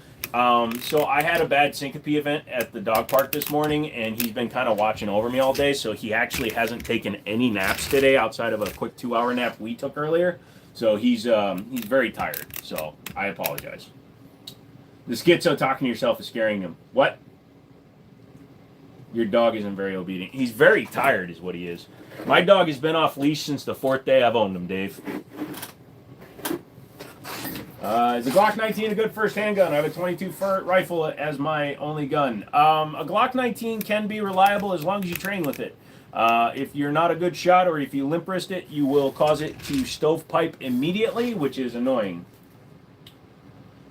So I had a bad syncope event at the dog park this morning, and he's been kind of watching over me all day, so he actually hasn't taken any naps today outside of a quick 2-hour nap we took earlier. So he's very tired, so I apologize. The schizo talking to yourself is scaring him. What? Your dog isn't very obedient. He's very tired is what he is. My dog has been off leash since the 4th day I've owned him, Dave. Is a Glock 19 a good first handgun? I have a 22 rifle as my only gun. A Glock 19 can be reliable as long as you train with it. If you're not a good shot or if you limp wrist it, you will cause it to stovepipe immediately, which is annoying.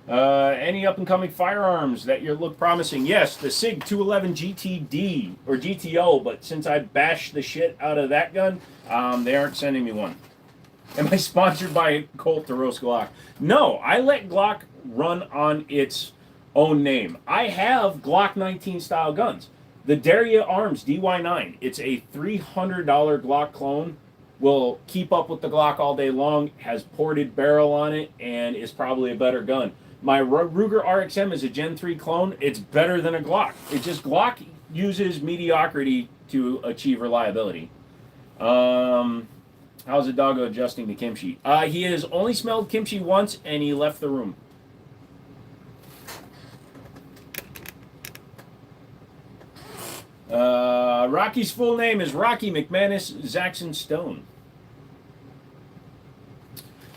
Any up-and-coming firearms that you look promising? Yes, the SIG 211 GTD or GTO, but since I bashed the shit out of that gun, they aren't sending me one. Am I sponsored by Colt to roast Glock? No, I let Glock run on its own name. I have Glock 19 style guns. The Daria Arms DY9. It's a $300 Glock clone. Will keep up with the Glock all day long. Has ported barrel on it and is probably a better gun. My Ruger RXM is a Gen 3 clone. It's better than a Glock. It's just Glock uses mediocrity to achieve reliability. How's the doggo adjusting to kimchi? He has only smelled kimchi once, and he left the room. Rocky's full name is Rocky McManus Zaxxon Stone.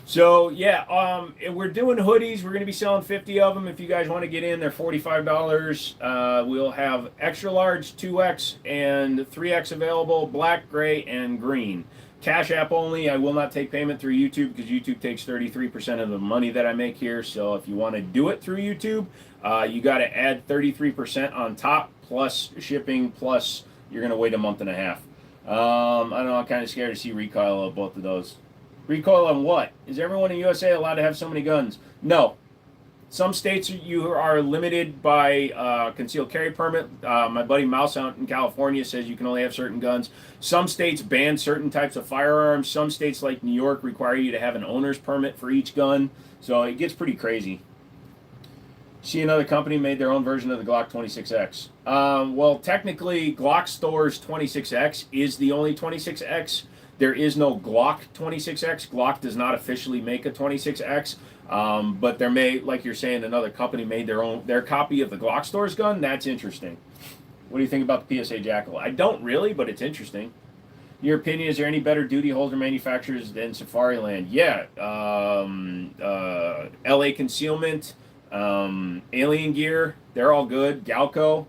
So yeah, we're doing hoodies. We're gonna be selling 50 of them. If you guys want to get in, they're $45. We'll have extra large, 2X, and 3X available, black, gray, and green. Cash App only. I will not take payment through YouTube because YouTube takes 33% of the money that I make here. So if you want to do it through YouTube, you got to add 33% on top plus shipping plus you're gonna wait a month and a half. I don't know. I'm kind of scared to see recoil of both of those. Recoil on what? Is everyone in USA allowed to have so many guns? No. Some states you are limited by concealed carry permit. My buddy Mouse out in California says you can only have certain guns. Some states ban certain types of firearms. Some states like New York require you to have an owner's permit for each gun. So it gets pretty crazy. See, another company made their own version of the Glock 26X. Well, technically, Glock Store's 26X is the only 26X. There is no Glock 26X. Glock does not officially make a 26X, but there may, like you're saying, another company made their copy of the Glock Store's gun. That's interesting. What do you think about the PSA Jackal? I don't really, but it's interesting. In your opinion, is there any better duty holder manufacturers than Safariland? Yeah, LA Concealment, Alien Gear, they're all good. Galco.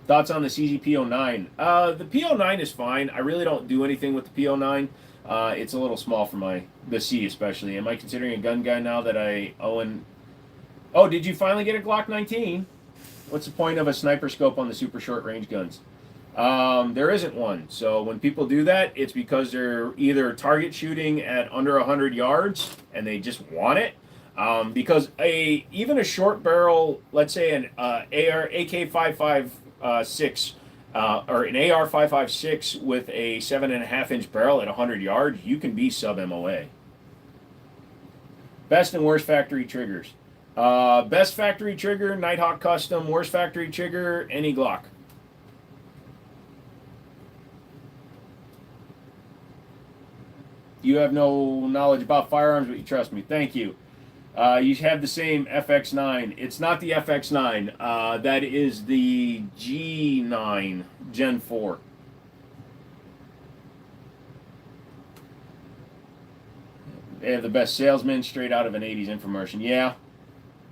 Thoughts on the CZ-P09? The P09 is fine. I really don't do anything with the P09. It's a little small for the C especially. Am I considering a gun guy now that I own? Oh, did you finally get a Glock 19? What's the point of a sniper scope on the super short range guns? There isn't one. So when people do that, it's because they're either target shooting at under 100 yards and they just want it. Because even a short barrel, let's say an AK-556 or an AR-556 with a 7.5-inch barrel at 100 yards, you can be sub-MOA. Best and worst factory triggers. Best factory trigger, Nighthawk Custom. Worst factory trigger, any Glock. You have no knowledge about firearms, but you trust me. Thank you. You have the same FX9. It's not the FX9. That is the G9 Gen 4. They have the best salesman straight out of an 80s infomercial. Yeah.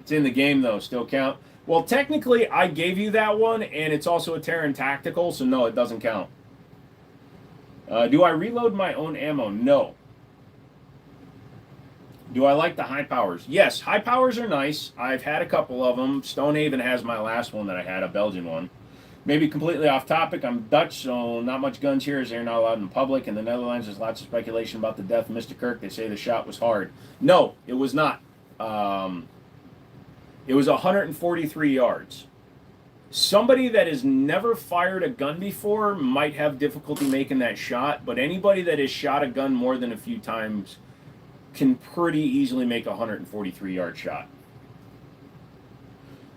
It's in the game, though. Still count. Well, technically, I gave you that one, and it's also a Terran Tactical, so no, it doesn't count. Do I reload my own ammo? No. Do I like the high powers? Yes, high powers are nice. I've had a couple of them. Stonehaven has my last one that I had, a Belgian one. Maybe completely off topic. I'm Dutch, so not much guns here as they're not allowed in public. In the Netherlands, there's lots of speculation about the death of Mr. Kirk. They say the shot was hard. No, it was not. It was 143 yards. Somebody that has never fired a gun before might have difficulty making that shot, but anybody that has shot a gun more than a few times can pretty easily make a 143-yard shot.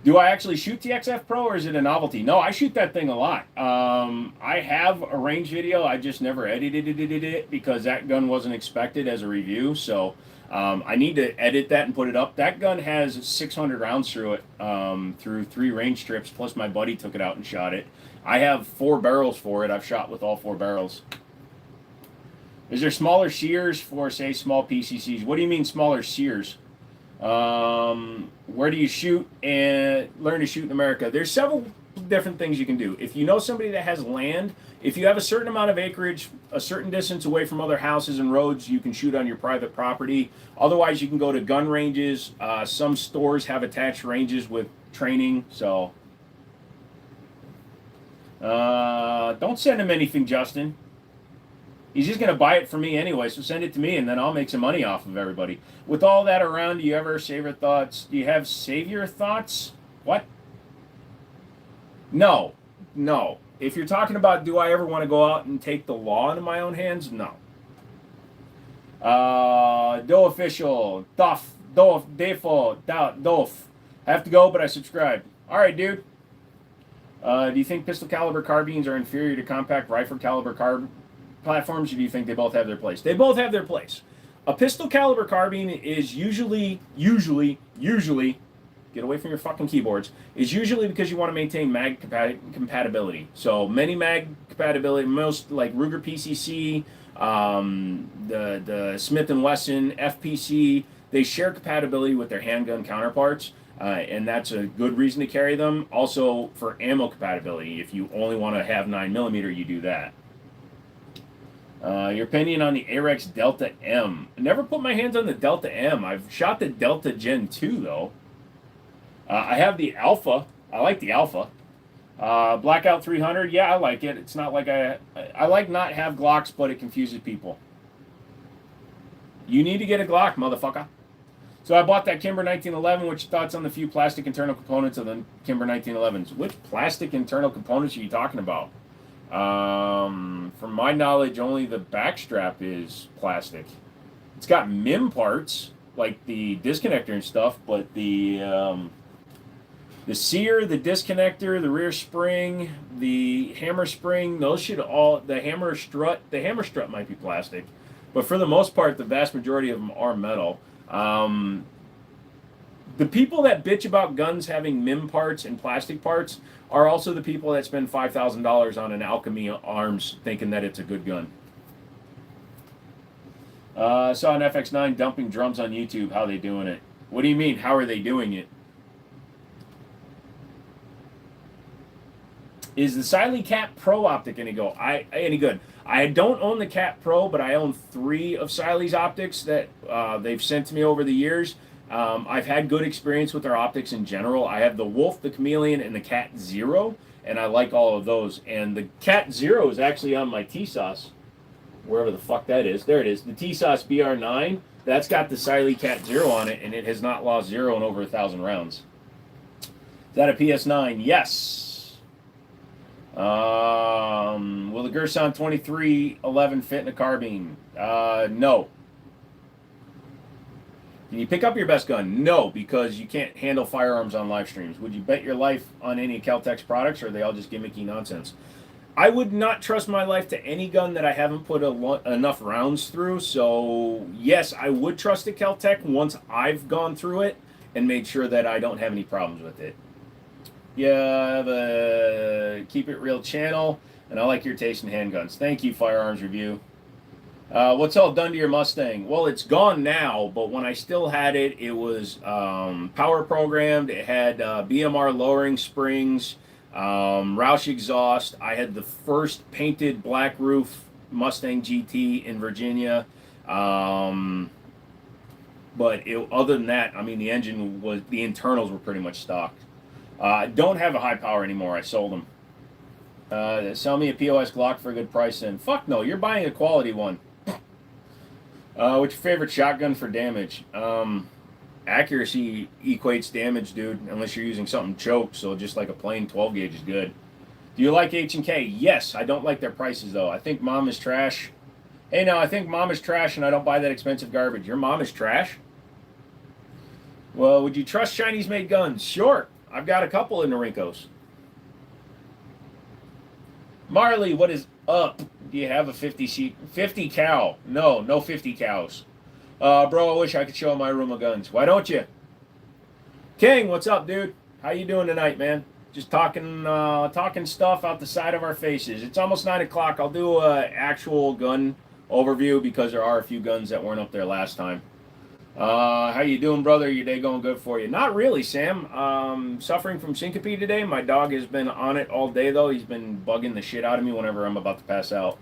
Do I actually shoot the XF Pro, or is it a novelty? No, I shoot that thing a lot. I have a range video. I just never edited it because that gun wasn't expected as a review. So I need to edit that and put it up. That gun has 600 rounds through it, through 3 range strips, plus my buddy took it out and shot it. I have 4 barrels for it. I've shot with all 4 barrels. Is there smaller sears for, say, small PCCs? What do you mean smaller sears? Where do you shoot and learn to shoot in America? There's several different things you can do. If you know somebody that has land, if you have a certain amount of acreage, a certain distance away from other houses and roads, you can shoot on your private property. Otherwise, you can go to gun ranges. Some stores have attached ranges with training, so don't send him anything, Justin. He's just going to buy it for me anyway, so send it to me, and then I'll make some money off of everybody. With all that around, do you ever save your thoughts? Do you have savior thoughts? What? No. No. If you're talking about do I ever want to go out and take the law into my own hands, no. Do official. Dof. Dof. Defo. Dof. I have to go, but I subscribe. All right, dude. Do you think pistol caliber carbines are inferior to compact rifle caliber platforms, or do you think they both have their place? They both have their place. A pistol caliber carbine is usually, get away from your fucking keyboards, is usually because you want to maintain mag compatibility. So many mag compatibility, most like Ruger PCC, The Smith & Wesson, FPC, they share compatibility with their handgun counterparts, and that's a good reason to carry them. Also, for ammo compatibility, if you only want to have 9mm, you do that. Your opinion on the Arex Delta M. I never put my hands on the Delta M. I've shot the Delta Gen 2, though. I have the Alpha. I like the Alpha. Blackout 300, yeah, I like it. It's not like I like not have Glocks, but it confuses people. You need to get a Glock, motherfucker. So I bought that Kimber 1911. What's your thoughts on the few plastic internal components of the Kimber 1911s? Which plastic internal components are you talking about? From my knowledge, only the backstrap is plastic. It's got MIM parts, like the disconnector and stuff, but the sear, the disconnector, the rear spring, the hammer spring, those should all, the hammer strut might be plastic, but for the most part, the vast majority of them are metal. The people that bitch about guns having MIM parts and plastic parts are also the people that spend $5,000 on an Alchemy Arms thinking that it's a good gun. Saw an FX9 dumping drums on YouTube. How they doing it? What do you mean? How are they doing it? Is the Siley Cat Pro optic any good? I don't own the Cat Pro, but I own 3 of Siley's optics that they've sent to me over the years. I've had good experience with their optics in general. I have the Wolf, the Chameleon, and the Cat Zero, and I like all of those. And the Cat Zero is actually on my TSOS, wherever the fuck that is. There it is. The TSOS BR9, that's got the Siley Cat Zero on it, and it has not lost zero in over 1,000 rounds. Is that a PS9? Yes. Will the Gerson 2311 fit in a carbine? No. Can you pick up your best gun? No, because you can't handle firearms on live streams. Would you bet your life on any Kel-Tec's products, or are they all just gimmicky nonsense? I would not trust my life to any gun that I haven't put enough rounds through. So, yes, I would trust a Kel-Tec once I've gone through it and made sure that I don't have any problems with it. You have a Keep It Real channel, and I like your taste in handguns. Thank you, Firearms Review. What's all done to your Mustang? Well, it's gone now, but when I still had it, it was power programmed. It had BMR lowering springs, Roush exhaust. I had the first painted black roof Mustang GT in Virginia. But other than that, I mean, the internals were pretty much stock. I don't have a high power anymore. I sold them. Sell me a POS Glock for a good price, and fuck no, you're buying a quality one. What's your favorite shotgun for damage? Accuracy equates damage, dude, unless you're using something choked, so just like a plain 12 gauge is good. Do you like H&K? Yes, I don't like their prices, though. I think mom is trash. Hey, now, I think mom is trash, and I don't buy that expensive garbage. Your mom is trash? Well, would you trust Chinese-made guns? Sure. I've got a couple in the Rincos. Marley, what is up? Do you have a 50 cow? No 50 cows. Bro, I wish I could show my room of guns. Why don't you? King, what's up, dude? How you doing tonight, man? Just talking stuff out the side of our faces. It's almost 9 o'clock. I'll do a actual gun overview because there are a few guns that weren't up there last time. How you doing, brother? Your day going good for you? Not really, Sam. Suffering from syncope today. My dog has been on it all day, though. He's been bugging the shit out of me whenever I'm about to pass out.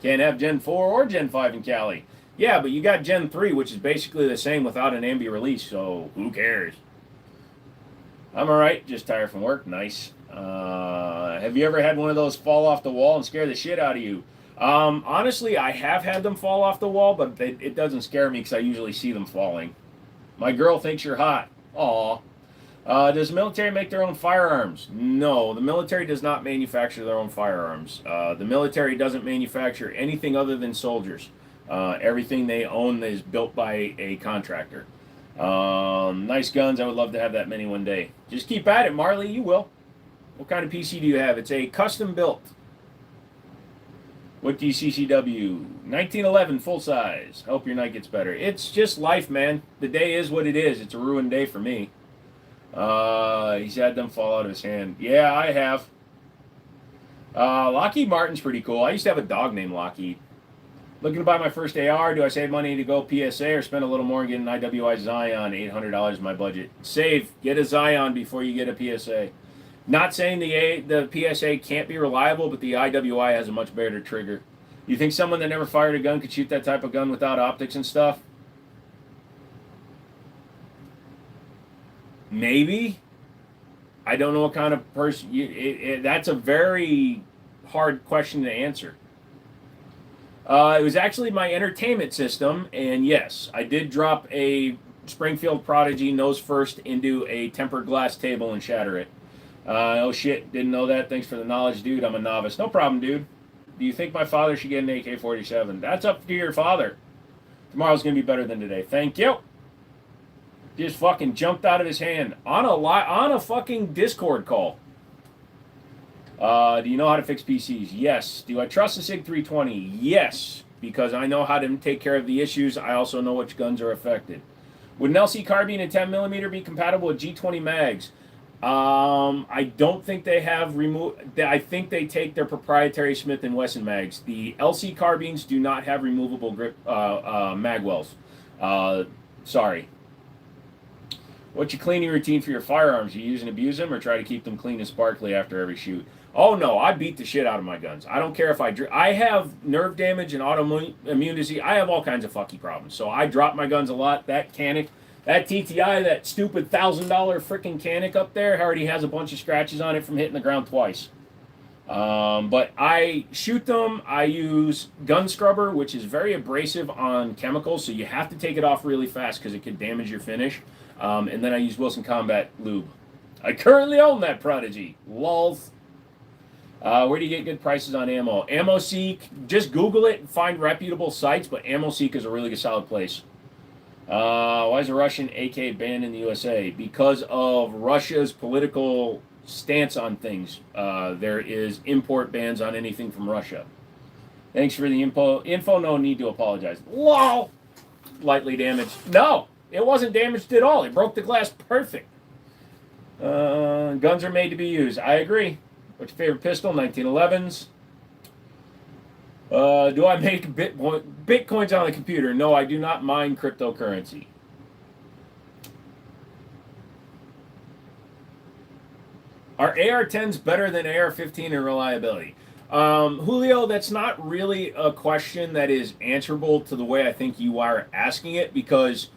Can't have Gen 4 or Gen 5 in Cali. Yeah, but you got Gen 3, which is basically the same without an ambi release, so who cares? I'm alright, just tired from work. Nice. Have you ever had one of those fall off the wall and scare the shit out of you? Honestly, I have had them fall off the wall, but it doesn't scare me because I usually see them falling. My girl thinks you're hot. Aw. Does the military make their own firearms? No, the military does not manufacture their own firearms. The military doesn't manufacture anything other than soldiers. Everything they own is built by a contractor. Nice guns. I would love to have that many one day. Just keep at it, Marley. You will. What kind of PC do you have? It's a custom built. What do you CCW? 1911 full size. Hope your night gets better. It's just life, man. The day is what it is. It's a ruined day for me. He's had them fall out of his hand. Yeah, I have. Lockheed Martin's pretty cool. I used to have a dog named Lockheed. Looking to buy my first AR. Do I save money to go PSA or spend a little more and get an IWI Zion? $800 my budget. Save. Get a Zion before you get a PSA. Not saying the PSA can't be reliable, but the IWI has a much better trigger. You think someone that never fired a gun could shoot that type of gun without optics and stuff? Maybe. I don't know what kind of person. That's a very hard question to answer. It was actually my entertainment system, and yes, I did drop a Springfield Prodigy nose first into a tempered glass table and shatter it. Oh shit, didn't know that. Thanks for the knowledge, dude. I'm a novice. No problem, dude. Do you think my father should get an AK-47? That's up to your father. Tomorrow's gonna be better than today. Thank you. Just fucking jumped out of his hand on a fucking Discord call. Do you know how to fix PCs? Yes. Do I trust the SIG 320? Yes, because I know how to take care of the issues. I also know which guns are affected. Would an LC carbine and 10mm be compatible with G20 mags? I don't think they have removed. I think they take their proprietary Smith & Wesson mags. The LC carbines do not have removable grip mag wells. Sorry. What's your cleaning routine for your firearms? You use and abuse them or try to keep them clean and sparkly after every shoot? Oh no, I beat the shit out of my guns. I don't care if I have nerve damage and autoimmune disease. I have all kinds of fucky problems. So I drop my guns a lot. That Canic, that TTI, that stupid $1,000 freaking Canic up there already has a bunch of scratches on it from hitting the ground twice. But I shoot them. I use gun scrubber, which is very abrasive on chemicals, so you have to take it off really fast because it could damage your finish. And then I use Wilson Combat lube. I currently own that Prodigy. Lols. Where do you get good prices on ammo? AmmoSeek, just Google it and find reputable sites, but AmmoSeek is a really good solid place. Why is a Russian AK banned in the USA? Because of Russia's political stance on things. There is import bans on anything from Russia. Thanks for the info. No need to apologize. LOL! Lightly damaged. No! It wasn't damaged at all. It broke the glass perfect. Guns are made to be used. I agree. What's your favorite pistol? 1911s. Do I make bitcoins on the computer? No, I do not mine cryptocurrency. Are AR-10s better than AR-15 in reliability? Julio, that's not really a question that is answerable to the way I think you are asking it, because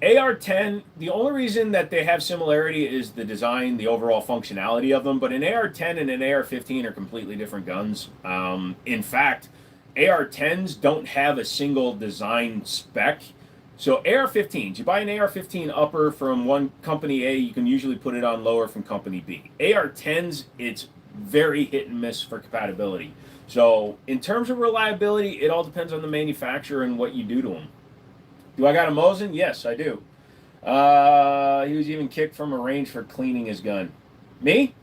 AR-10, the only reason that they have similarity is the design, the overall functionality of them, but an AR-10 and an AR-15 are completely different guns. In fact, AR-10s don't have a single design spec. So AR-15s, you buy an AR-15 upper from one company A, you can usually put it on lower from company B. AR-10s, it's very hit and miss for compatibility. So in terms of reliability, it all depends on the manufacturer and what you do to them. Do I got a Mosin? Yes, I do. He was even kicked from a range for cleaning his gun. Me?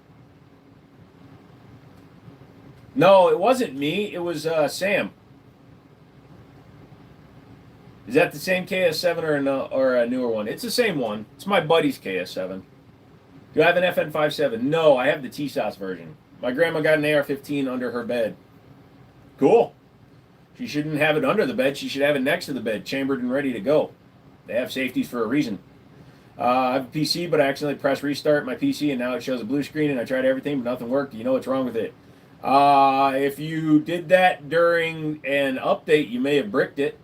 No, it wasn't me. It was Sam. Is that the same KS7 or a newer one? It's the same one. It's my buddy's KS7. Do I have an FN57? No, I have the TSOS version. My grandma got an AR-15 under her bed. Cool. She shouldn't have it under the bed. She should have it next to the bed, chambered and ready to go. They have safeties for a reason. I have a PC, but I accidentally pressed restart my PC, and now it shows a blue screen, and I tried everything, but nothing worked. You know what's wrong with it? If you did that during an update, you may have bricked it.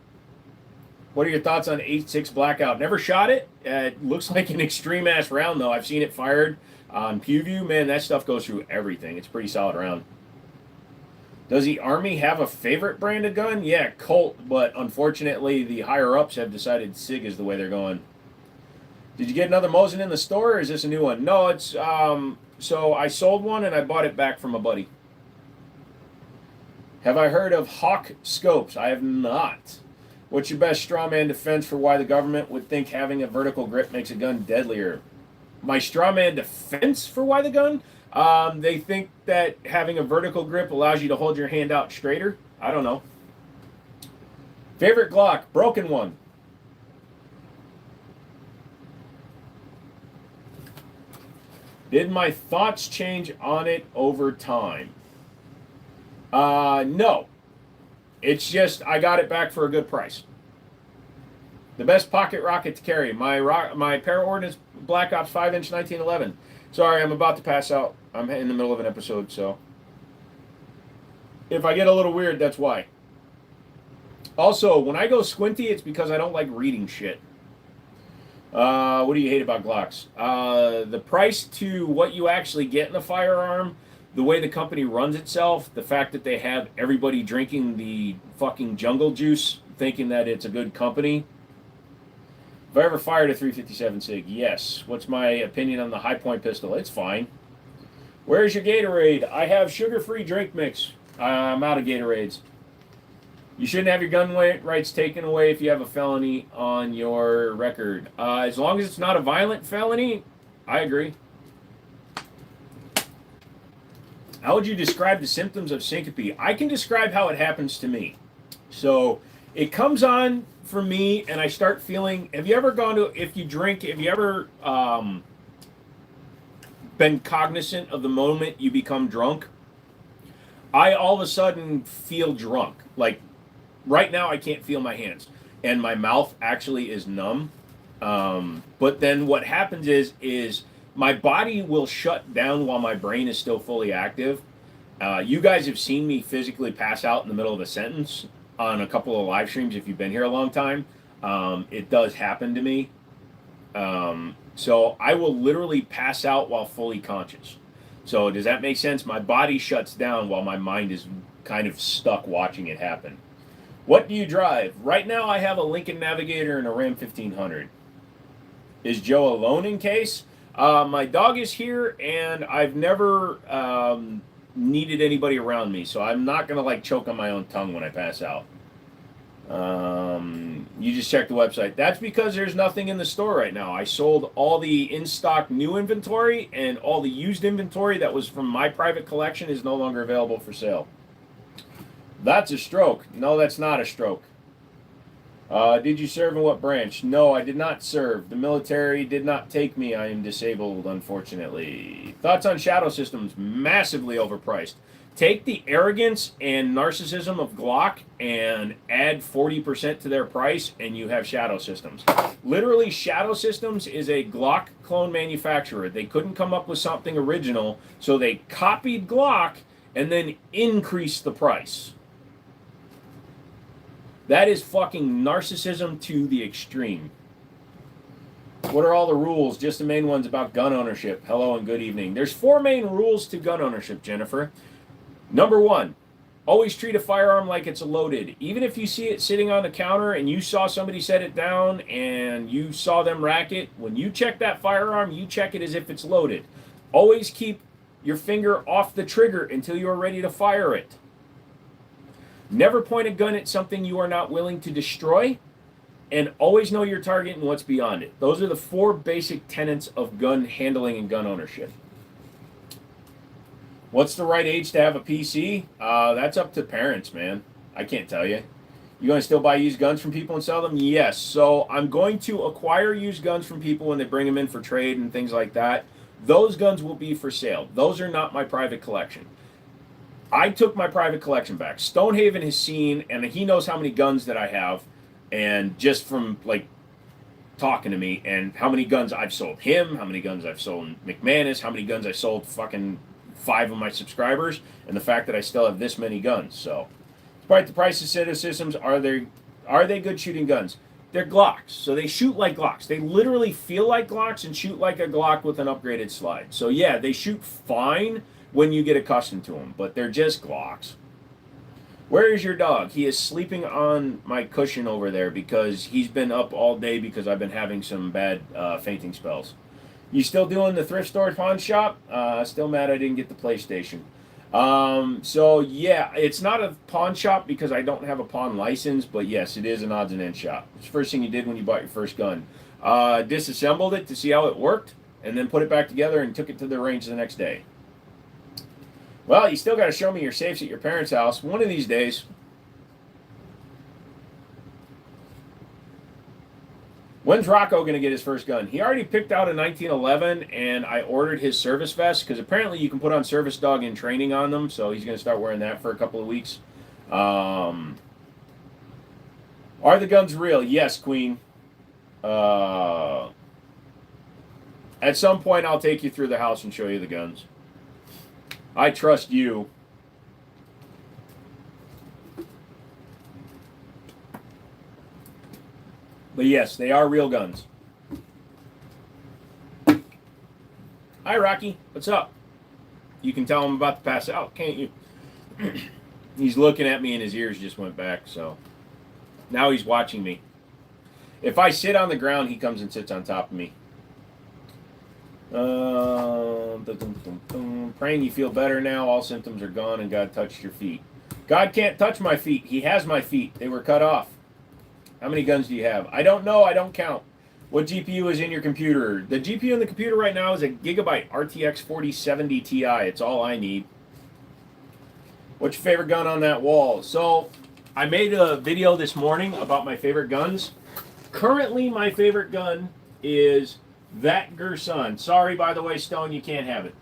What are your thoughts on 8.6 Blackout? Never shot it. It looks like an extreme-ass round, though. I've seen it fired on PewView. Man, that stuff goes through everything. It's a pretty solid round. Does the Army have a favorite brand of gun? Yeah, Colt, but unfortunately the higher-ups have decided SIG is the way they're going. Did you get another Mosin in the store, or is this a new one? No, it's, so I sold one and I bought it back from a buddy. Have I heard of Hawk Scopes? I have not. What's your best strawman defense for why the government would think having a vertical grip makes a gun deadlier? My strawman defense for why the gun? They think that having a vertical grip allows you to hold your hand out straighter. I don't know. Favorite Glock? Broken one. Did my thoughts change on it over time? No. It's just I got it back for a good price. The best pocket rocket to carry. My Para Ordnance Black Ops 5-inch 1911. Sorry, I'm about to pass out. I'm in the middle of an episode, so if I get a little weird, that's why. Also, when I go squinty, it's because I don't like reading shit. What do you hate about Glocks? The price to what you actually get in a firearm, the way the company runs itself, the fact that they have everybody drinking the fucking jungle juice, thinking that it's a good company. If I ever fired a 357 SIG, yes. What's my opinion on the high point pistol? It's fine. Where's your Gatorade? I have sugar-free drink mix. I'm out of Gatorades. You shouldn't have your gun rights taken away if you have a felony on your record. As long as it's not a violent felony, I agree. How would you describe the symptoms of syncope? I can describe how it happens to me. So it comes on for me, and I start feeling. Have you ever gone to? If you drink, have you ever been cognizant of the moment you become drunk? I all of a sudden feel drunk. Like right now, I can't feel my hands, and my mouth actually is numb. But then what happens is my body will shut down while my brain is still fully active. You guys have seen me physically pass out in the middle of a sentence on a couple of live streams if you've been here a long time. It does happen to me. So I will literally pass out while fully conscious. So does that make sense? My body shuts down while my mind is kind of stuck watching it happen. What do you drive? Right now I have a Lincoln Navigator and a Ram 1500. Is Joe alone in case? My dog is here, and I've never needed anybody around me, so I'm not going to like choke on my own tongue when I pass out. You just check the website. That's because there's nothing in the store right now. I sold all the in-stock new inventory, and all the used inventory that was from my private collection is no longer available for sale. That's a stroke. No, that's not a stroke. Did you serve in what branch? No, I did not serve. The military did not take me. I am disabled, unfortunately. Thoughts on shadow systems? Massively overpriced. Take the arrogance and narcissism of Glock and add 40% to their price, and you have shadow systems. Literally, shadow systems is a Glock clone manufacturer. They couldn't come up with something original, so they copied Glock and then increased the price. That is fucking narcissism to the extreme. What are all the rules? Just the main ones about gun ownership. Hello and good evening. There's 4 main rules to gun ownership, Jennifer. Number 1, always treat a firearm like it's loaded. Even if you see it sitting on the counter and you saw somebody set it down and you saw them rack it, when you check that firearm, you check it as if it's loaded. Always keep your finger off the trigger until you are ready to fire it. Never point a gun at something you are not willing to destroy, and always know your target and what's beyond it. Those are the 4 basic tenets of gun handling and gun ownership. What's the right age to have a PC? That's up to parents, man. I can't tell you. You going to still buy used guns from people and sell them? Yes. So I'm going to acquire used guns from people when they bring them in for trade and things like that. Those guns will be for sale. Those are not my private collection. I took my private collection back. Stonehaven has seen, and he knows how many guns that I have, and just from like talking to me, and how many guns I've sold him, how many guns I've sold McManus, how many guns I sold fucking 5 of my subscribers, and the fact that I still have this many guns. So, despite the price of shadow systems, are they good shooting guns? They're Glocks, so they shoot like Glocks. They literally feel like Glocks and shoot like a Glock with an upgraded slide. So yeah, they shoot fine when you get accustomed to them, but they're just Glocks. Where is your dog? He is sleeping on my cushion over there because he's been up all day because I've been having some bad fainting spells. You still doing the thrift store pawn shop? Still mad I didn't get the PlayStation. So yeah, it's not a pawn shop because I don't have a pawn license, but yes, it is an odds and ends shop. It's the first thing you did when you bought your first gun. Disassembled it to see how it worked, and then put it back together and took it to the range the next day. Well, you still got to show me your safes at your parents' house one of these days. When's Rocco going to get his first gun? He already picked out a 1911, and I ordered his service vest, because apparently you can put on service dog in training on them, so he's going to start wearing that for a couple of weeks. Are the guns real? Yes, Queen. At some point, I'll take you through the house and show you the guns. I trust you. But yes, they are real guns. Hi, Rocky. What's up? You can tell I'm about to pass out, can't you? He's looking at me and his ears just went back, so now he's watching me. If I sit on the ground, he comes and sits on top of me. Praying you feel better now. All symptoms are gone and God touched your feet. God can't touch my feet. He has my feet. They were cut off. How many guns do you have? I don't know. I don't count. What GPU is in your computer? The GPU in the computer right now is a Gigabyte RTX 4070 Ti. It's all I need. What's your favorite gun on that wall? So, I made a video this morning about my favorite guns. Currently, my favorite gun is that Gerson. Sorry, by the way, Stone, you can't have it.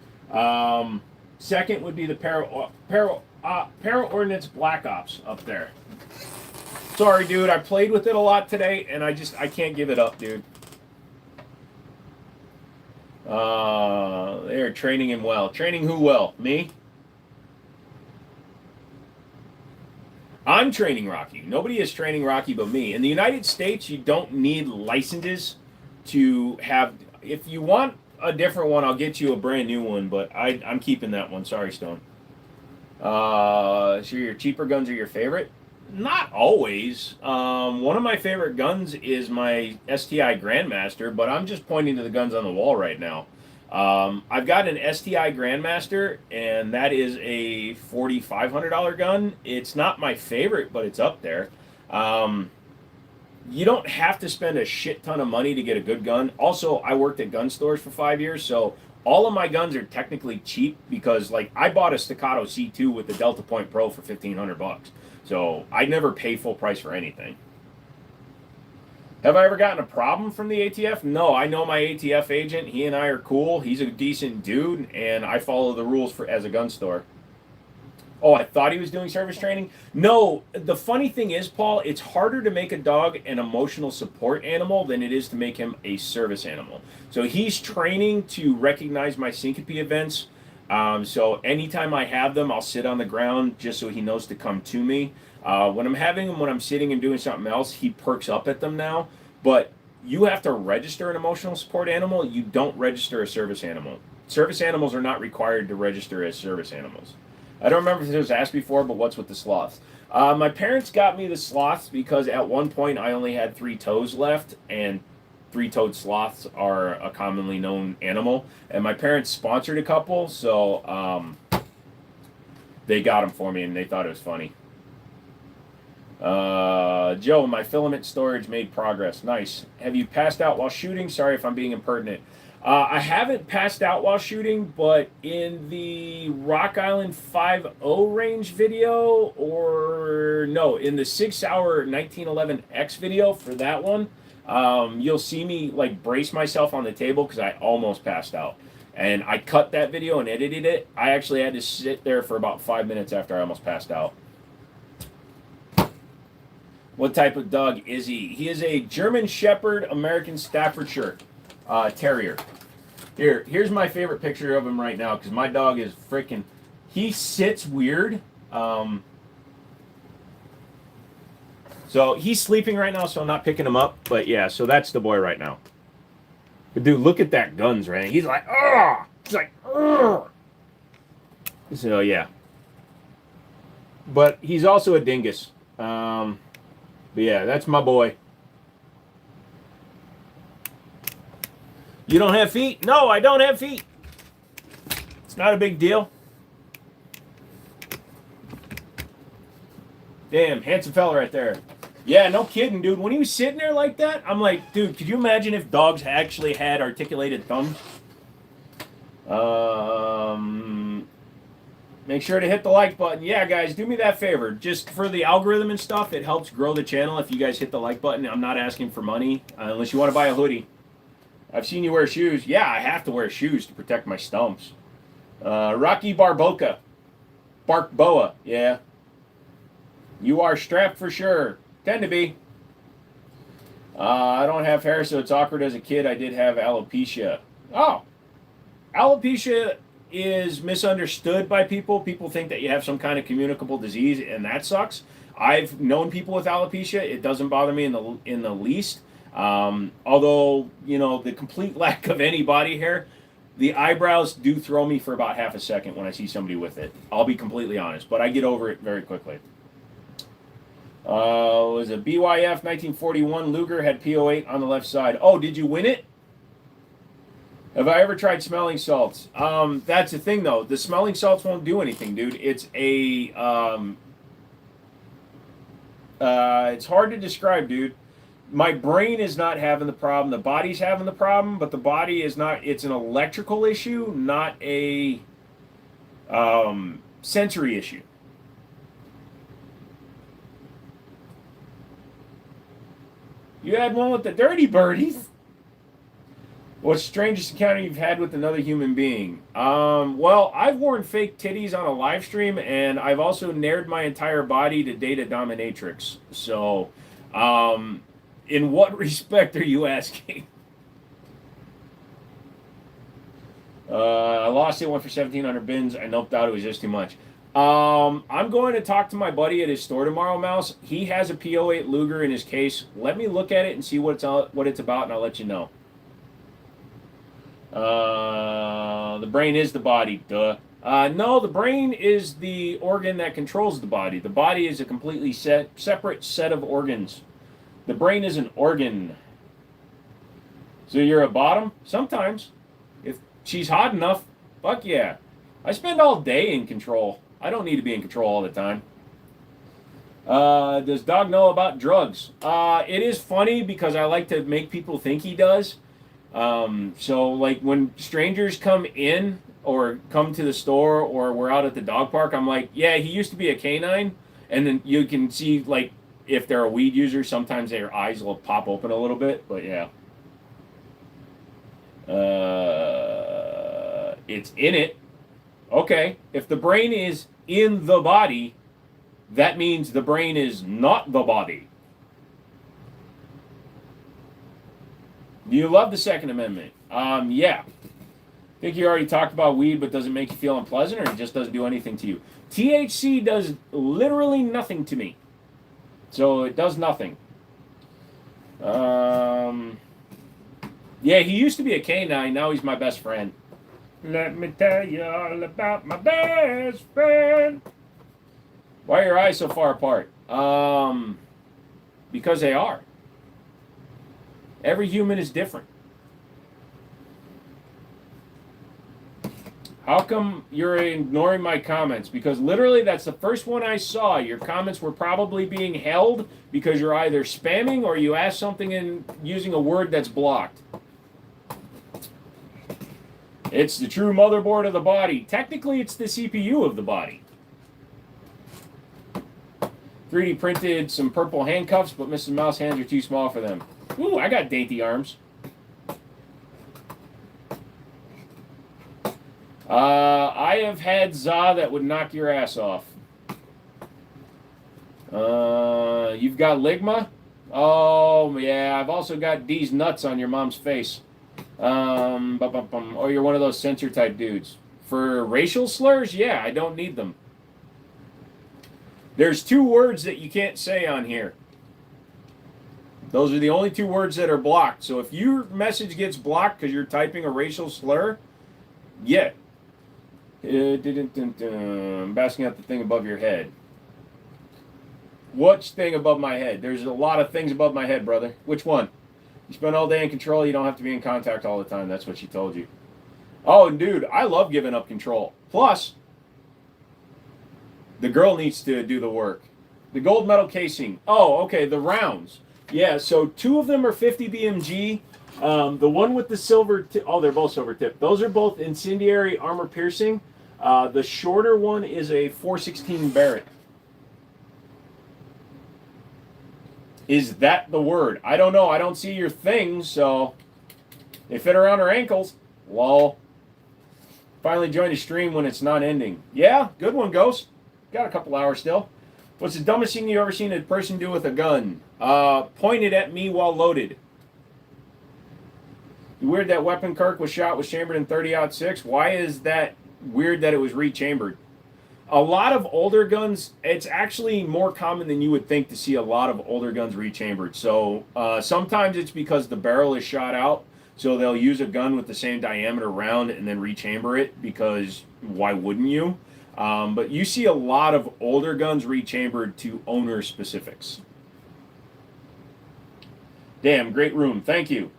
Second would be the Para Ordnance Black Ops up there. Sorry, dude. I played with it a lot today, and I can't give it up, dude. They're training him well. Training who well? Me? I'm training Rocky. Nobody is training Rocky but me. In the United States, you don't need licenses to have. If you want a different one, I'll get you a brand new one, but I'm keeping that one. Sorry, Stone. So your cheaper guns are your favorite? Not always. One of my favorite guns is my STI Grandmaster, but I'm just pointing to the guns on the wall right now. I've got an STI Grandmaster, and that is a $4,500 gun. It's not my favorite, but it's up there. You don't have to spend a shit ton of money to get a good gun. Also, I worked at gun stores for 5 years, so all of my guns are technically cheap because, like, I bought a Staccato C2 with the Delta Point Pro for $1,500. So I never pay full price for anything. Have I ever gotten a problem from the ATF? No, I know my ATF agent. He and I are cool. He's a decent dude, and I follow the rules as a gun store. Oh, I thought he was doing service training? No, the funny thing is, Paul, it's harder to make a dog an emotional support animal than it is to make him a service animal. So he's training to recognize my syncope events. So anytime I have them, I'll sit on the ground just so he knows to come to me. When I'm having him, when I'm sitting and doing something else, he perks up at them now. But you have to register an emotional support animal. You don't register a service animal. Service animals are not required to register as service animals. I don't remember if it was asked before, but what's with the sloths? My parents got me the sloths because at one point I only had 3 toes left, and 3-toed sloths are a commonly known animal. And my parents sponsored a couple, so they got them for me, and they thought it was funny. Joe, my filament storage made progress. Nice. Have you passed out while shooting? Sorry if I'm being impertinent. I haven't passed out while shooting, but in the Rock Island 5.0 range video, or no, in the 6-hour 1911X video for that one, you'll see me like brace myself on the table because I almost passed out. And I cut that video and edited it. I actually had to sit there for about 5 minutes after I almost passed out. What type of dog is he? He is a German Shepherd American Staffordshire Terrier. Here's my favorite picture of him right now because my dog is freaking. He sits weird. So he's sleeping right now, so I'm not picking him up. But yeah, so that's the boy right now. But dude, look at that guns, right? He's like, ugh! He's like, ugh! So yeah. But he's also a dingus. But yeah, that's my boy. You don't have feet? No, I don't have feet. It's not a big deal. Damn, handsome fella right there. Yeah, no kidding, dude. When he was sitting there like that, I'm like, dude, could you imagine if dogs actually had articulated thumbs? Make sure to hit the like button. Yeah, guys, do me that favor. Just for the algorithm and stuff, it helps grow the channel if you guys hit the like button. I'm not asking for money unless you want to buy a hoodie. I've seen you wear shoes. Yeah, I have to wear shoes to protect my stumps. Rocky Barboca. Bark Boa, yeah. You are strapped for sure. Tend to be. I don't have hair, so it's awkward as a kid. I did have alopecia. Oh, alopecia is misunderstood by people. People think that you have some kind of communicable disease, and that sucks. I've known people with alopecia. It doesn't bother me in the least. Although the complete lack of any body hair, the eyebrows do throw me for about half a second when I see somebody with it. I'll be completely honest, but I get over it very quickly. It was a BYF 1941 Luger, had PO8 on the left side. Oh, did you win it? Have I ever tried smelling salts? That's the thing, though. The smelling salts won't do anything, dude. It's it's hard to describe, dude. My brain is not having the problem. The body's having the problem, but the body is not. It's an electrical issue, not a sensory issue. You had one with the dirty birdies. What's the strangest encounter you've had with another human being? Well, I've worn fake titties on a live stream, and I've also nared my entire body to date a dominatrix. So, in what respect are you asking? I lost it, went for 1,700 bins. I noped out, it was just too much. I'm going to talk to my buddy at his store tomorrow, Mouse. He has a PO8 Luger in his case. Let me look at it and see what it's about, and I'll let you know. The brain is the body, duh. No, the brain is the organ that controls the body. The body is a completely separate set of organs. The brain is an organ. So you're a bottom? Sometimes. If she's hot enough, fuck yeah. I spend all day in control. I don't need to be in control all the time. Does Dog know about drugs? It is funny because I like to make people think he does. So like when strangers come in or come to the store or we're out at the dog park, I'm like, yeah, he used to be a canine. And then you can see like if they're a weed user, sometimes their eyes will pop open a little bit, but yeah. It's in it. Okay. If the brain is in the body, that means the brain is not the body. Do you love the Second Amendment? Yeah. I think you already talked about weed, but does it make you feel unpleasant, or it just doesn't do anything to you? THC does literally nothing to me. So it does nothing. Yeah, he used to be a canine. Now he's my best friend. Let me tell you all about my best friend. Why are your eyes so far apart? Because they are. Every human is different. How come you're ignoring my comments? Because literally that's the first one I saw. Your comments were probably being held because you're either spamming or you asked something in using a word that's blocked. It's the true motherboard of the body. Technically, it's the CPU of the body. 3D printed some purple handcuffs, but Mrs. Mouse hands are too small for them. Ooh, I got dainty arms. I have had za that would knock your ass off. You've got ligma? Oh, yeah. I've also got D's nuts on your mom's face. Or you're one of those censor type dudes. For racial slurs, yeah, I don't need them. There's 2 words that you can't say on here. Those are the only 2 words that are blocked. So if your message gets blocked because you're typing a racial slur, yeah. I'm basking out the thing above your head. Which thing above my head? There's a lot of things above my head, brother. Which one? You spend all day in control, you don't have to be in contact all the time. That's what she told you. Oh, dude, I love giving up control. Plus, the girl needs to do the work. The gold metal casing. Oh, okay, the rounds. Yeah, so 2 of them are 50 BMG. The one with the silver tip, oh, they're both silver tip. Those are both incendiary armor piercing. The shorter one is a 416 Barrett. Is that the word? I don't know. I don't see your things, so they fit around her ankles. Lol. Finally joined a stream when it's not ending. Yeah, good one, Ghost. Got a couple hours still. What's the dumbest thing you ever seen a person do with a gun? Pointed at me while loaded. Weird that weapon Kirk was shot was chambered in 30-06. Why is that weird that it was rechambered? A lot of older guns, it's actually more common than you would think to see a lot of older guns rechambered. So sometimes it's because the barrel is shot out. So they'll use a gun with the same diameter round and then rechamber it because why wouldn't you? But you see a lot of older guns rechambered to owner specifics. Damn, great room. Thank you.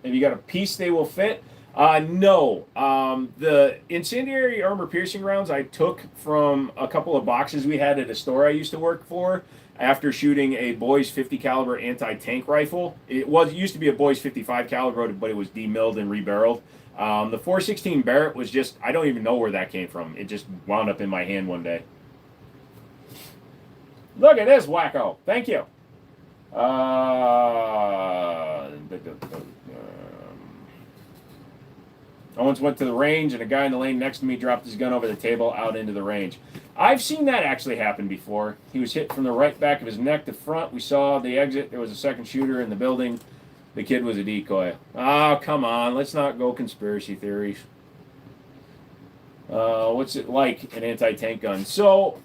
Have you got a piece they will fit? No. The incendiary armor piercing rounds I took from a couple of boxes we had at a store I used to work for after shooting a Boys 50 caliber anti-tank rifle. It used to be a Boys 55 caliber, but it was demilled and rebarreled. The 416 Barrett was just, I don't even know where that came from. It just wound up in my hand one day. Look at this wacko. Thank you. I once went to the range and a guy in the lane next to me dropped his gun over the table out into the range. I've seen that actually happen before. He was hit from the right back of his neck to front. We saw the exit. There was a second shooter in the building. The kid was a decoy. Oh, come on. Let's not go conspiracy theories. What's it like, an anti-tank gun? So,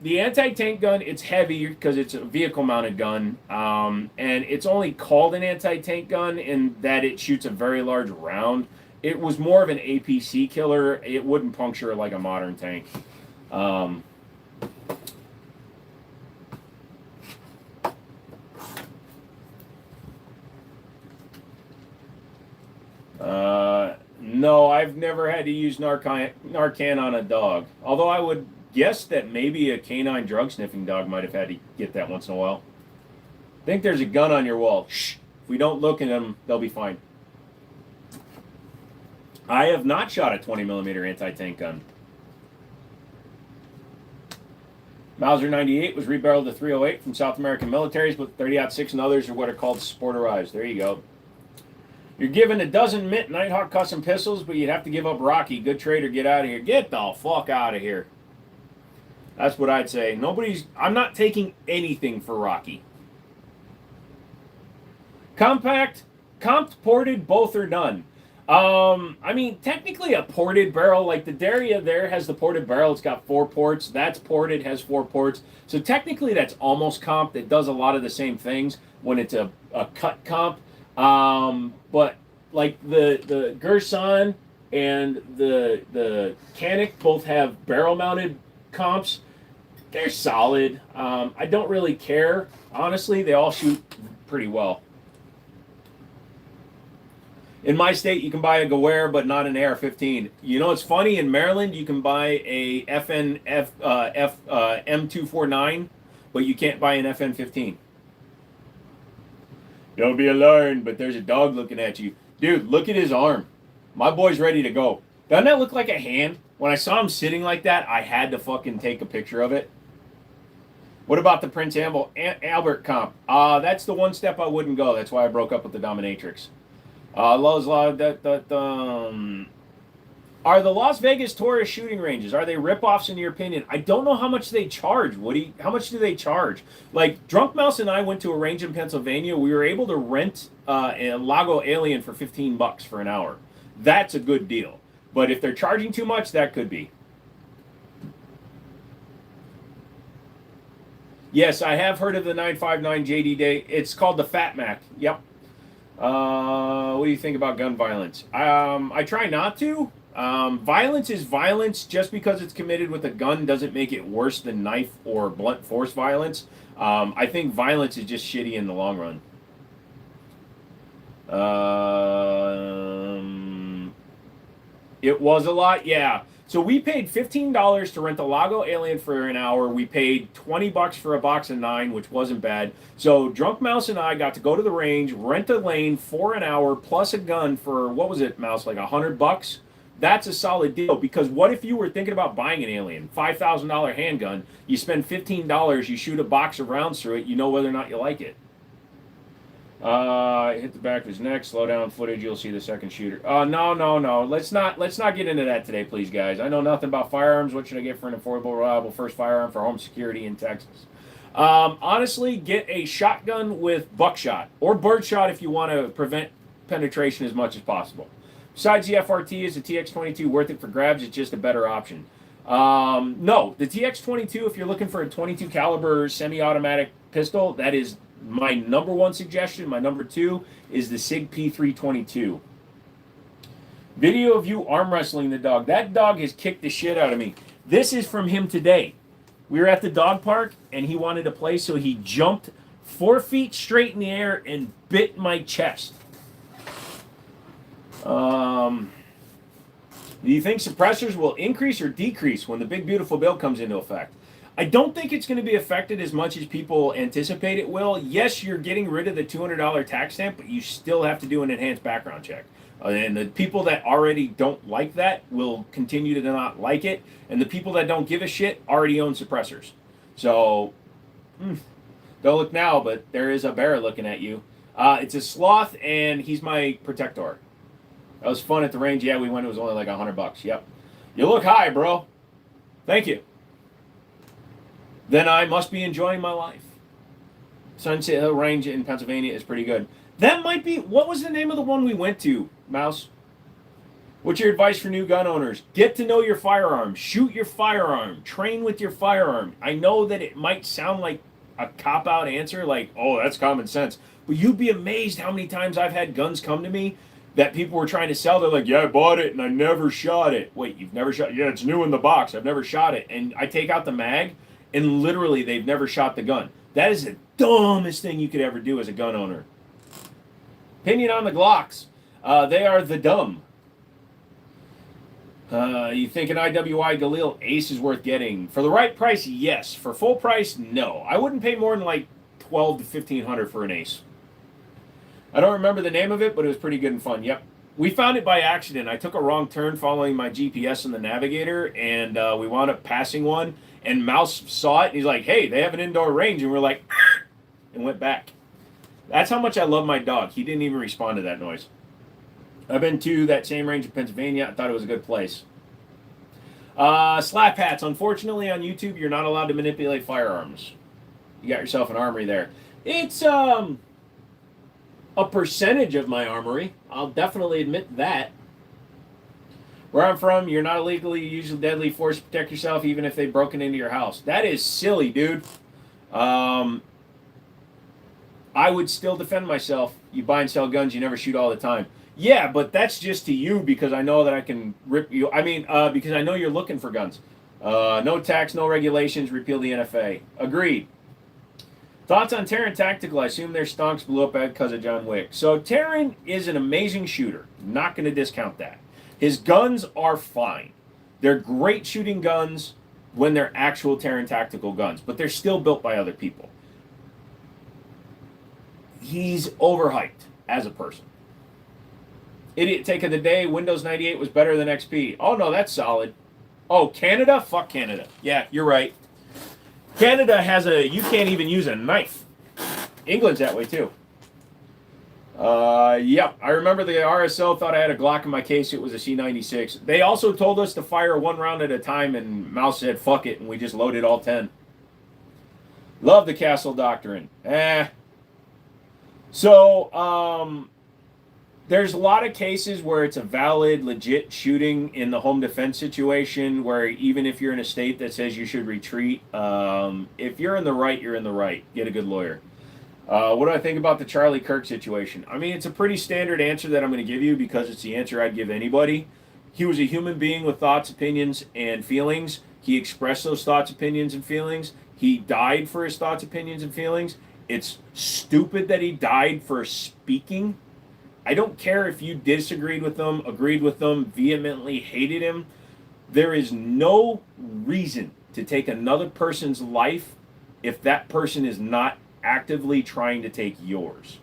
the anti-tank gun, it's heavy because it's a vehicle-mounted gun, and it's only called an anti-tank gun in that it shoots a very large round. It was more of an APC killer. It wouldn't puncture like a modern tank. No, I've never had to use Narcan on a dog. Although I would guess that maybe a canine drug sniffing dog might have had to get that once in a while. I think there's a gun on your wall. Shh. If we don't look at them, they'll be fine. I have not shot a 20 millimeter anti-tank gun. Mauser 98 was rebarreled to 308 from South American militaries, but 30-06 and others are what are called sporterized. There you go. You're given a dozen Mint Nighthawk custom pistols, but you'd have to give up Rocky. Good trade or get out of here. Get the fuck out of here. That's what I'd say. I'm not taking anything for Rocky. Compact, comped, ported, both are done. I mean, technically a ported barrel, like the Daria there has the ported barrel. It's got 4 ports. That's ported, has 4 ports. So technically that's almost comped. It does a lot of the same things when it's a cut comp. But like the Gerson and the Canic both have barrel mounted comps. They're solid. I don't really care. Honestly, they all shoot pretty well. In my state, you can buy a Gewere, but not an AR-15. You know, it's funny. In Maryland, you can buy a M249, but you can't buy an FN-15. Don't be alarmed, but there's a dog looking at you. Dude, look at his arm. My boy's ready to go. Doesn't that look like a hand? When I saw him sitting like that, I had to fucking take a picture of it. What about the Prince Albert comp? That's the one step I wouldn't go. That's why I broke up with the Dominatrix. Are the Las Vegas tourist shooting ranges, are they ripoffs in your opinion? I don't know how much they charge, Woody. How much do they charge? Like, Drunk Mouse and I went to a range in Pennsylvania. We were able to rent a Lago Alien for $15 for an hour. That's a good deal. But if they're charging too much, that could be. Yes, I have heard of the 959 JD Day. It's called the Fat Mac. Yep. What do you think about gun violence? I try not to. Violence is violence. Just because it's committed with a gun doesn't make it worse than knife or blunt force violence. I think violence is just shitty in the long run. It was a lot, yeah. So we paid $15 to rent a Lago Alien for an hour. We paid $20 for a box of 9, which wasn't bad. So Drunk Mouse and I got to go to the range, rent a lane for an hour, plus a gun for, what was it, Mouse, like $100? That's a solid deal, because what if you were thinking about buying an Alien, $5,000 handgun, you spend $15, you shoot a box of rounds through it, you know whether or not you like it. Hit the back of his neck. Slow down footage. You'll see the second shooter. No. Let's not get into that today, please, guys. I know nothing about firearms. What should I get for an affordable, reliable first firearm for home security in Texas? Honestly, get a shotgun with buckshot or birdshot if you want to prevent penetration as much as possible. Besides the FRT, is the TX22 worth it for grabs? It's just a better option. No, the TX22, if you're looking for a 22 caliber semi-automatic pistol, that is my number one suggestion. My number two is the SIG P322. Video of you arm wrestling the dog. That dog has kicked the shit out of me. This is from him today. We were at the dog park and he wanted to play, so he jumped 4 feet straight in the air and bit my chest. Do you think suppressors will increase or decrease when the big beautiful bill comes into effect? I don't think it's going to be affected as much as people anticipate it will. Yes, you're getting rid of the $200 tax stamp, but you still have to do an enhanced background check. And the people that already don't like that will continue to not like it. And the people that don't give a shit already own suppressors. So, don't look now, but there is a bear looking at you. It's a sloth, and he's my protector. That was fun at the range. Yeah, we went. It was only like $100. Yep. You look high, bro. Thank you. Then I must be enjoying my life. Sunset Hill Range in Pennsylvania is pretty good. That might be, what was the name of the one we went to, Mouse? What's your advice for new gun owners? Get to know your firearm. Shoot your firearm. Train with your firearm. I know that it might sound like a cop-out answer, like, oh, that's common sense. But you'd be amazed how many times I've had guns come to me that people were trying to sell. They're like, yeah, I bought it and I never shot it. Wait, you've never shot it? Yeah, it's new in the box. I've never shot it. And I take out the mag, and literally they've never shot the gun. That is the dumbest thing you could ever do as a gun owner. Opinion on the Glocks. They are the dumb. You think an IWI Galil Ace is worth getting? For the right price, yes. For full price, no. I wouldn't pay more than like $1,200 to $1,500 for an Ace. I don't remember the name of it, but it was pretty good and fun. Yep. We found it by accident. I took a wrong turn following my GPS in the Navigator, and we wound up passing one. And Mouse saw it, and he's like, hey, they have an indoor range. And we're like, and went back. That's how much I love my dog. He didn't even respond to that noise. I've been to that same range in Pennsylvania. I thought it was a good place. Slap hats. Unfortunately, on YouTube, you're not allowed to manipulate firearms. You got yourself an armory there. It's a percentage of my armory. I'll definitely admit that. Where I'm from, you're not illegally use deadly force to protect yourself, even if they've broken into your house. That is silly, dude. I would still defend myself. You buy and sell guns, you never shoot all the time. Yeah, but that's just to you because I know that I can rip you. I mean, because I know you're looking for guns. No tax, no regulations, repeal the NFA. Agreed. Thoughts on Terran Tactical? I assume their stonks blew up because of John Wick. So Terran is an amazing shooter. Not going to discount that. His guns are fine. They're great shooting guns when they're actual Terran Tactical guns, but they're still built by other people. He's overhyped as a person. Idiot take of the day, Windows 98 was better than XP. Oh, no, that's solid. Oh, Canada? Fuck Canada. Yeah, you're right. Canada has you can't even use a knife. England's that way, too. Yep. I remember the RSO thought I had a Glock in my case. It was a C96. They also told us to fire one round at a time, and Mouse said, fuck it, and we just loaded all 10. Love the Castle Doctrine. So, there's a lot of cases where it's a valid, legit shooting in the home defense situation where even if you're in a state that says you should retreat, if you're in the right, you're in the right. Get a good lawyer. What do I think about the Charlie Kirk situation? I mean, it's a pretty standard answer that I'm going to give you because it's the answer I'd give anybody. He was a human being with thoughts, opinions, and feelings. He expressed those thoughts, opinions, and feelings. He died for his thoughts, opinions, and feelings. It's stupid that he died for speaking. I don't care if you disagreed with them, agreed with them, vehemently hated him. There is no reason to take another person's life if that person is not actively trying to take yours.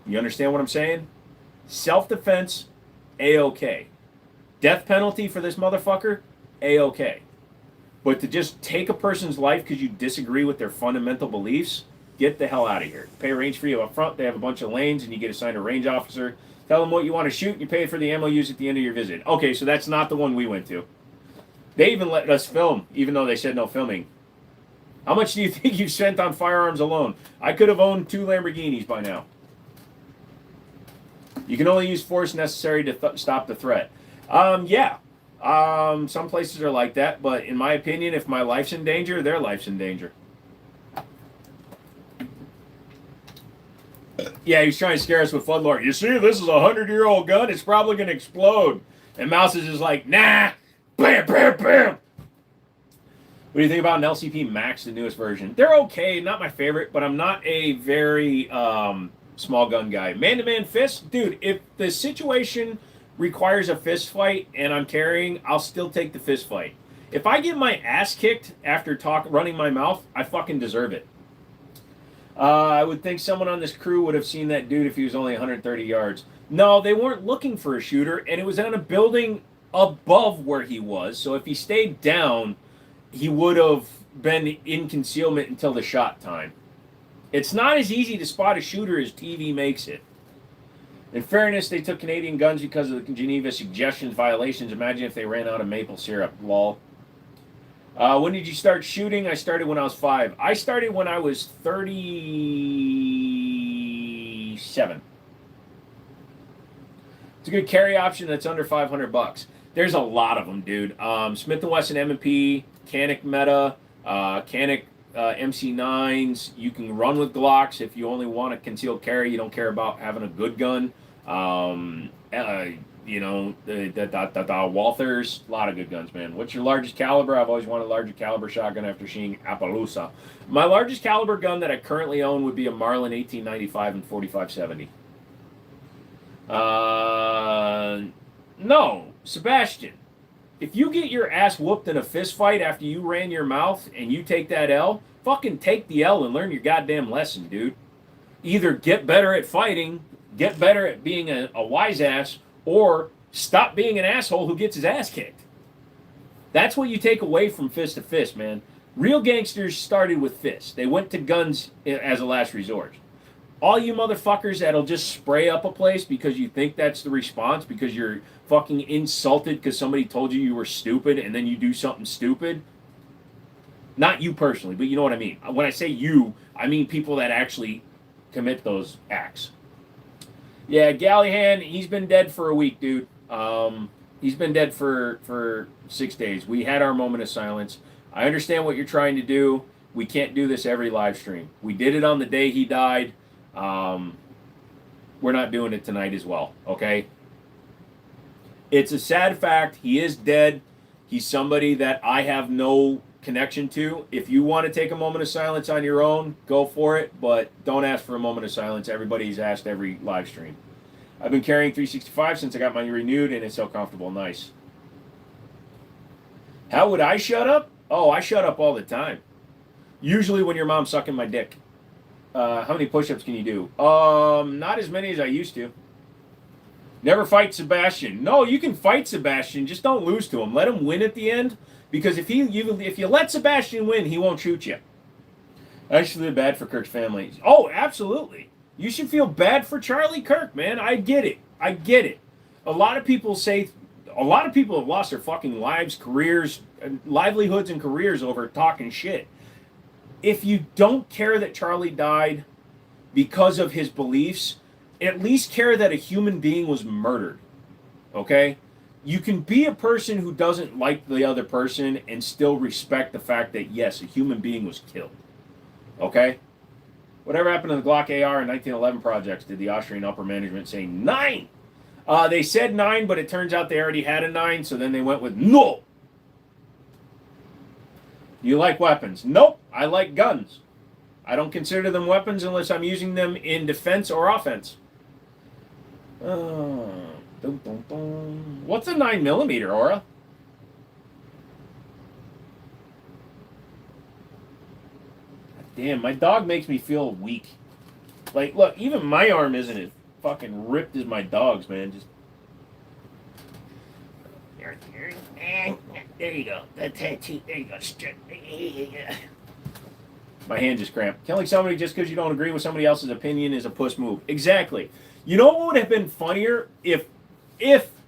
You understand what I'm saying? Self-defense, A-okay. Death penalty for this motherfucker, A-okay. But to just take a person's life because you disagree with their fundamental beliefs, Get the hell out of here. Pay a range fee up front. They have a bunch of lanes, and you get assigned a range officer. Tell them what you want to shoot, and you pay for the ammo used at the end of your visit. Okay, so that's not the one we went to. They even let us film, even though they said no filming. How much do you think you've spent on firearms alone? I could have owned 2 Lamborghinis by now. You can only use force necessary to stop the threat. Yeah. Some places are like that, but in my opinion, if my life's in danger, their life's in danger. Yeah, he's trying to scare us with Floodlord. You see, this is a 100-year-old gun. It's probably going to explode. And Mouse is just like, nah. Bam, bam, bam. What do you think about an LCP Max, the newest version? They're okay. Not my favorite, but I'm not a very small gun guy. Man-to-man fist? Dude, if the situation requires a fist fight and I'm carrying, I'll still take the fist fight. If I get my ass kicked after running my mouth, I fucking deserve it. I would think someone on this crew would have seen that dude if he was only 130 yards. No, they weren't looking for a shooter, and it was on a building above where he was. So if he stayed down, he would have been in concealment until the shot time. It's not as easy to spot a shooter as TV makes it. In fairness, they took Canadian guns because of the Geneva Suggestions violations. Imagine if they ran out of maple syrup. Lol. When did you start shooting? I started when I was 5. I started when I was 37. It's a good carry option that's under $500. There's a lot of them, dude. Smith & Wesson M&P, Canic Meta, Canic MC9s. You can run with Glocks if you only want a concealed carry. You don't care about having a good gun. You know, the Walthers, a lot of good guns, man. What's your largest caliber? I've always wanted a larger caliber shotgun after seeing Appaloosa. My largest caliber gun that I currently own would be a Marlin 1895 and 4570. No, Sebastian. If you get your ass whooped in a fist fight after you ran your mouth and you take that L, fucking take the L and learn your goddamn lesson, dude. Either get better at fighting, get better at being a wise ass, or stop being an asshole who gets his ass kicked. That's what you take away from fist to fist, man. Real gangsters started with fists. They went to guns as a last resort. All you motherfuckers that'll just spray up a place because you think that's the response, because you're fucking insulted because somebody told you were stupid and then you do something stupid. Not you personally, but you know what I mean. When I say you, I mean people that actually commit those acts. Yeah, Gallihan, he's been dead for a week, dude. He's been dead for 6 days. We had our moment of silence. I understand what you're trying to do. We can't do this every live stream. We did it on the day he died. We're not doing it tonight as well, okay? It's a sad fact. He is dead. He's somebody that I have no connection to. If you want to take a moment of silence on your own, go for it, but don't ask for a moment of silence. Everybody's asked every live stream. I've been carrying 365 since I got mine renewed, and it's so comfortable. Nice. How would I shut up? Oh, I shut up all the time. Usually when your mom's sucking my dick. How many push-ups can you do? Not as many as I used to. Never fight Sebastian. No, you can fight Sebastian. Just don't lose to him. Let him win at the end. Because if you let Sebastian win, he won't shoot you. I should feel bad for Kirk's family. Oh, absolutely. You should feel bad for Charlie Kirk, man. I get it. I get it. A lot of people have lost their fucking lives, careers, livelihoods and careers over talking shit. If you don't care that Charlie died because of his beliefs, at least care that a human being was murdered. Okay? You can be a person who doesn't like the other person and still respect the fact that, yes, a human being was killed. Okay? Whatever happened to the Glock AR and 1911 projects? Did the Austrian upper management say 9? They said 9, but it turns out they already had a 9, so then they went with no. You like weapons? Nope, I like guns. I don't consider them weapons unless I'm using them in defense or offense. What's a 9mm, Aura? Damn, my dog makes me feel weak. Like, look, even my arm isn't as fucking ripped as my dog's, man. Just there you go. That's it. There you go. My hand just cramped. Killing somebody just because you don't agree with somebody else's opinion is a puss move. Exactly. You know what would have been funnier if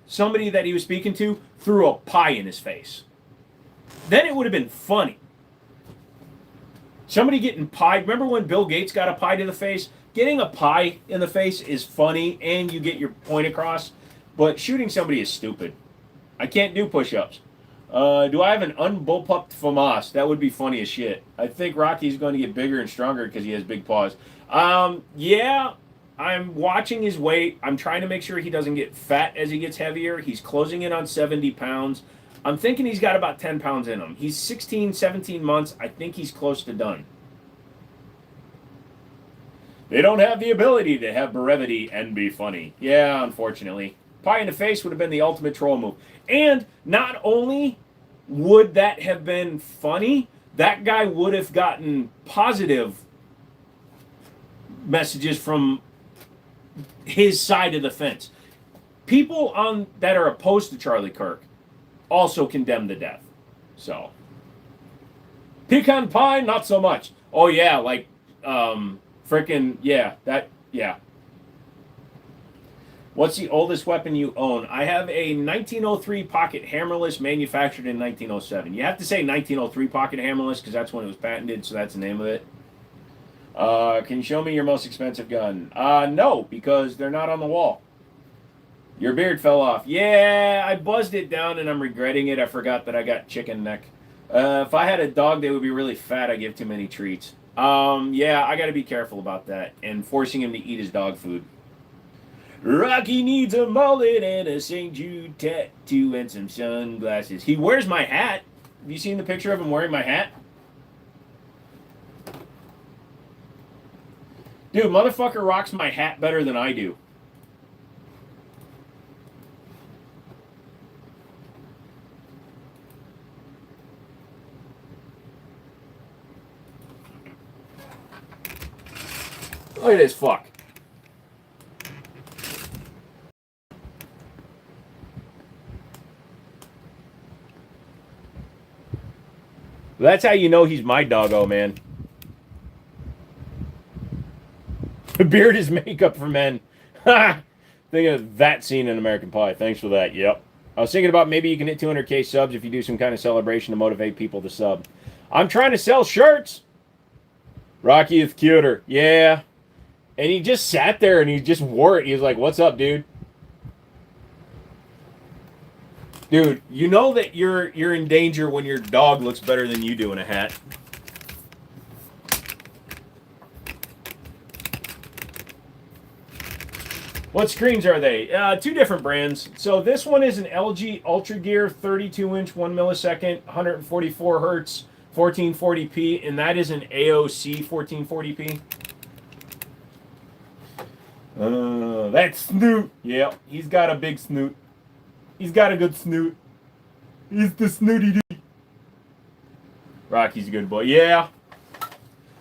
somebody that he was speaking to threw a pie in his face. Then it would have been funny. Somebody getting pied. Remember when Bill Gates got a pie to the face? Getting a pie in the face is funny and you get your point across. But shooting somebody is stupid. I can't do push-ups. Do I have an unbullpupped FAMAS? That would be funny as shit. I think Rocky's going to get bigger and stronger because he has big paws. Yeah, I'm watching his weight. I'm trying to make sure he doesn't get fat as he gets heavier. He's closing in on 70 pounds. I'm thinking he's got about 10 pounds in him. He's 16, 17 months. I think he's close to done. They don't have the ability to have brevity and be funny. Yeah, unfortunately. Pie in the face would have been the ultimate troll move. And not only would that have been funny, that guy would have gotten positive messages from his side of the fence. People that are opposed to Charlie Kirk also condemn to death. So, pecan pie, not so much. Oh yeah, like frickin' yeah. What's the oldest weapon you own? I have a 1903 pocket hammerless manufactured in 1907. You have to say 1903 pocket hammerless because that's when it was patented, so that's the name of it. Can you show me your most expensive gun? No, because they're not on the wall. Your beard fell off. Yeah, I buzzed it down and I'm regretting it. I forgot that I got chicken neck. If I had a dog, they would be really fat. I give too many treats. Yeah, I got to be careful about that and forcing him to eat his dog food. Rocky needs a mullet and a St. Jude tattoo and some sunglasses. He wears my hat. Have you seen the picture of him wearing my hat? Dude, motherfucker rocks my hat better than I do. Look at this fuck. That's how you know he's my doggo, man. The beard is makeup for men. Ha! Thinking of that scene in American Pie. Thanks for that. Yep. I was thinking about maybe you can hit 200K subs if you do some kind of celebration to motivate people to sub. I'm trying to sell shirts. Rocky is cuter. Yeah. And he just sat there and he just wore it. He was like, what's up, dude? Dude, you know that you're in danger when your dog looks better than you do in a hat. What screens are they? Two different brands. So this one is an LG Ultra Gear 32-inch, 1 millisecond, 144 hertz, 1440p, and that is an AOC 1440p. That's Snoot. Yeah, he's got a big snoot. He's got a good snoot. He's the snooty dude. Rocky's a good boy. Yeah.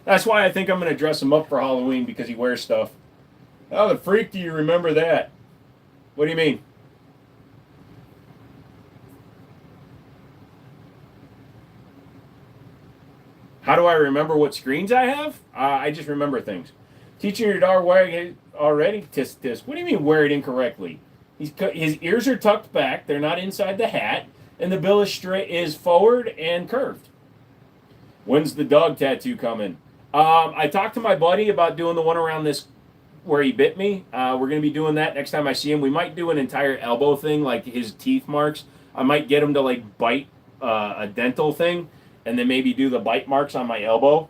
That's why I think I'm going to dress him up for Halloween because he wears stuff. How the freak do you remember that? What do you mean? How do I remember what screens I have? I just remember things. Teaching your dog wearing it already? Tisk, tisk. What do you mean wear it incorrectly? His ears are tucked back. They're not inside the hat. And the bill is forward and curved. When's the dog tattoo coming? I talked to my buddy about doing the one around this where he bit me. We're going to be doing that next time I see him. We might do an entire elbow thing, like his teeth marks. I might get him to like bite a dental thing and then maybe do the bite marks on my elbow.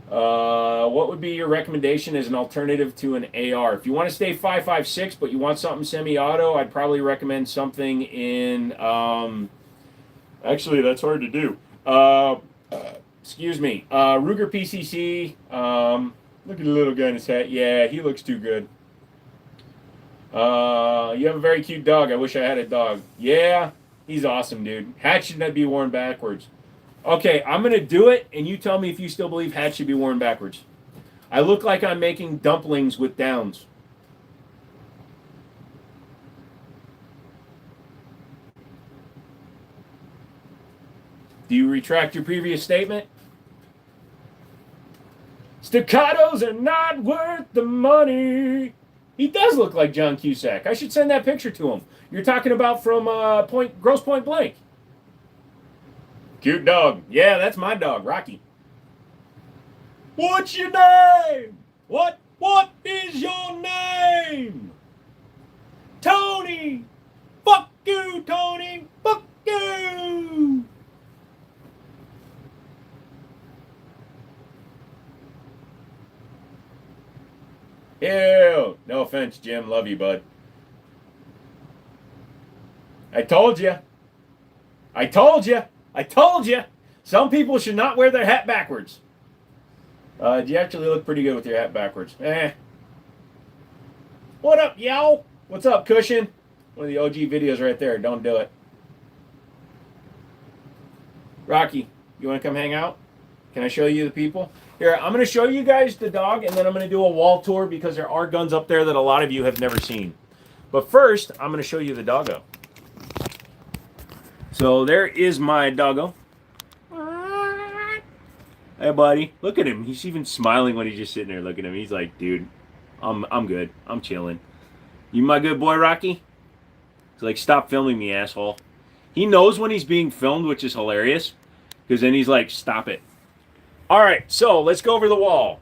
What would be your recommendation as an alternative to an AR? If you want to stay 5.56, but you want something semi-auto, I'd probably recommend something in. Actually, that's hard to do. Excuse me. Ruger PCC. Look at the little guy in his hat. Yeah, he looks too good. You have a very cute dog. I wish I had a dog. Yeah, he's awesome, dude. Hat should be worn backwards. Okay, I'm going to do it, and you tell me if you still believe hats should be worn backwards. I look like I'm making dumplings with downs. Do you retract your previous statement? Staccatos are not worth the money. He does look like John Cusack. I should send that picture to him. You're talking about from Grosse Point Blank. Cute dog. Yeah, that's my dog, Rocky. What's your name? What is your name? Tony. Fuck you, Tony. Fuck you. Ew. No offense, Jim. Love you, bud. I told you. I told you. I told you. Some people should not wear their hat backwards. You actually look pretty good with your hat backwards. What up, yo? What's up, Cushion? One of the OG videos right there. Don't do it. Rocky, you want to come hang out? Can I show you the people? Here, I'm going to show you guys the dog, and then I'm going to do a wall tour because there are guns up there that a lot of you have never seen. But first, I'm going to show you the doggo. So there is my doggo. Hey, buddy. Look at him. He's even smiling when he's just sitting there looking at him. He's like, dude, I'm good. I'm chilling. You my good boy, Rocky? He's like, stop filming me, asshole. He knows when he's being filmed, which is hilarious. Because then he's like, stop it. All right, so let's go over the wall.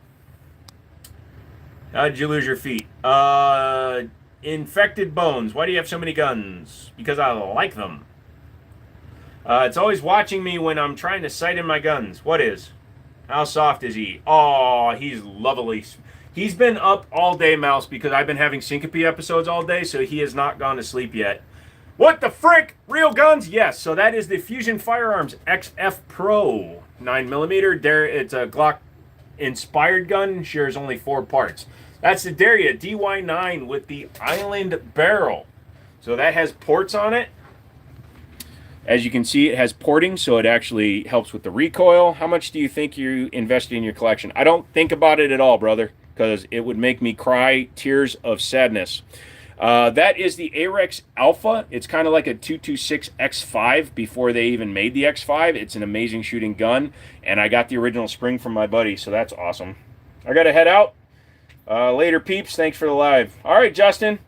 How did you lose your feet? Infected bones. Why do you have so many guns? Because I like them. It's always watching me when I'm trying to sight in my guns. What is? How soft is he? Oh, he's lovely. He's been up all day, Mouse, because I've been having syncope episodes all day, so he has not gone to sleep yet. What the frick? Real guns? Yes. So that is the Fusion Firearms XF Pro 9mm. It's a Glock inspired gun. Shares only 4 parts. That's the Daria DY9 with the island barrel. So that has ports on it. As you can see, it has porting, so it actually helps with the recoil. How much do you think you invested in your collection? I don't think about it at all, brother, because it would make me cry tears of sadness. That is the Arex Alpha. It's kind of like a 226 X5 before they even made the X5. It's an amazing shooting gun, and I got the original spring from my buddy, so that's awesome. I got to head out. Later, peeps. Thanks for the live. All right, Justin.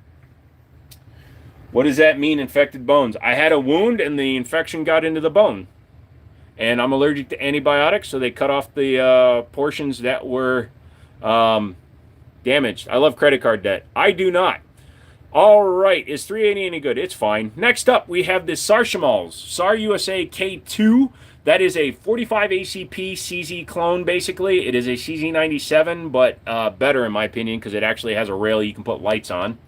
What does that mean, infected bones? I had a wound, and the infection got into the bone. And I'm allergic to antibiotics, so they cut off the portions that were damaged. I love credit card debt. I do not. All right, is 380 any good? It's fine. Next up, we have the Sarshamals. SAR USA K2. That is a 45 ACP CZ clone, basically. It is a CZ97, but better in my opinion, because it actually has a rail you can put lights on.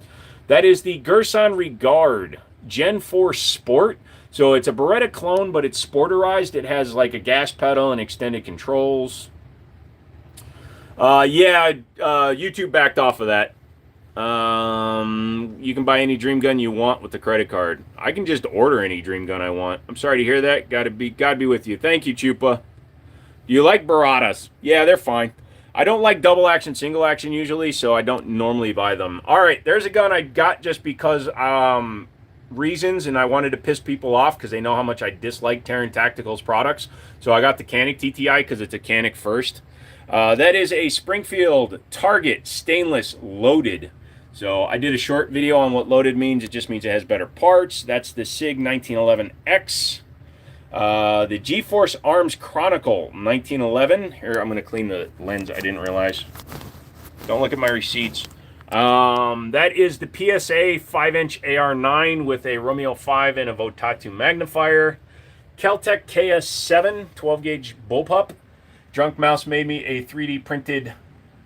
That is the Gerson Regard Gen 4 Sport. So it's a Beretta clone, but it's sporterized. It has like a gas pedal and extended controls. YouTube backed off of that. You can buy any dream gun you want with the credit card. I can just order any dream gun I want. I'm sorry to hear that. God be with you. Thank you, Chupa. Do you like Baratas? Yeah, they're fine. I don't like double action, single action usually, so I don't normally buy them. All right, there's a gun I got just because reasons, and I wanted to piss people off because they know how much I dislike Terran Tactical's products. So I got the Canic TTI because it's a Canic first. That is a Springfield Target stainless loaded. So I did a short video on what loaded means. It just means it has better parts. That's the SIG 1911X. The GeForce Arms Chronicle 1911. Here, I'm going to clean the lens. I didn't realize. Don't look at my receipts. That is the PSA 5-inch AR9 with a Romeo 5 and a Votatu magnifier. Keltec KS7 12-gauge bullpup. Drunk Mouse made me a 3D printed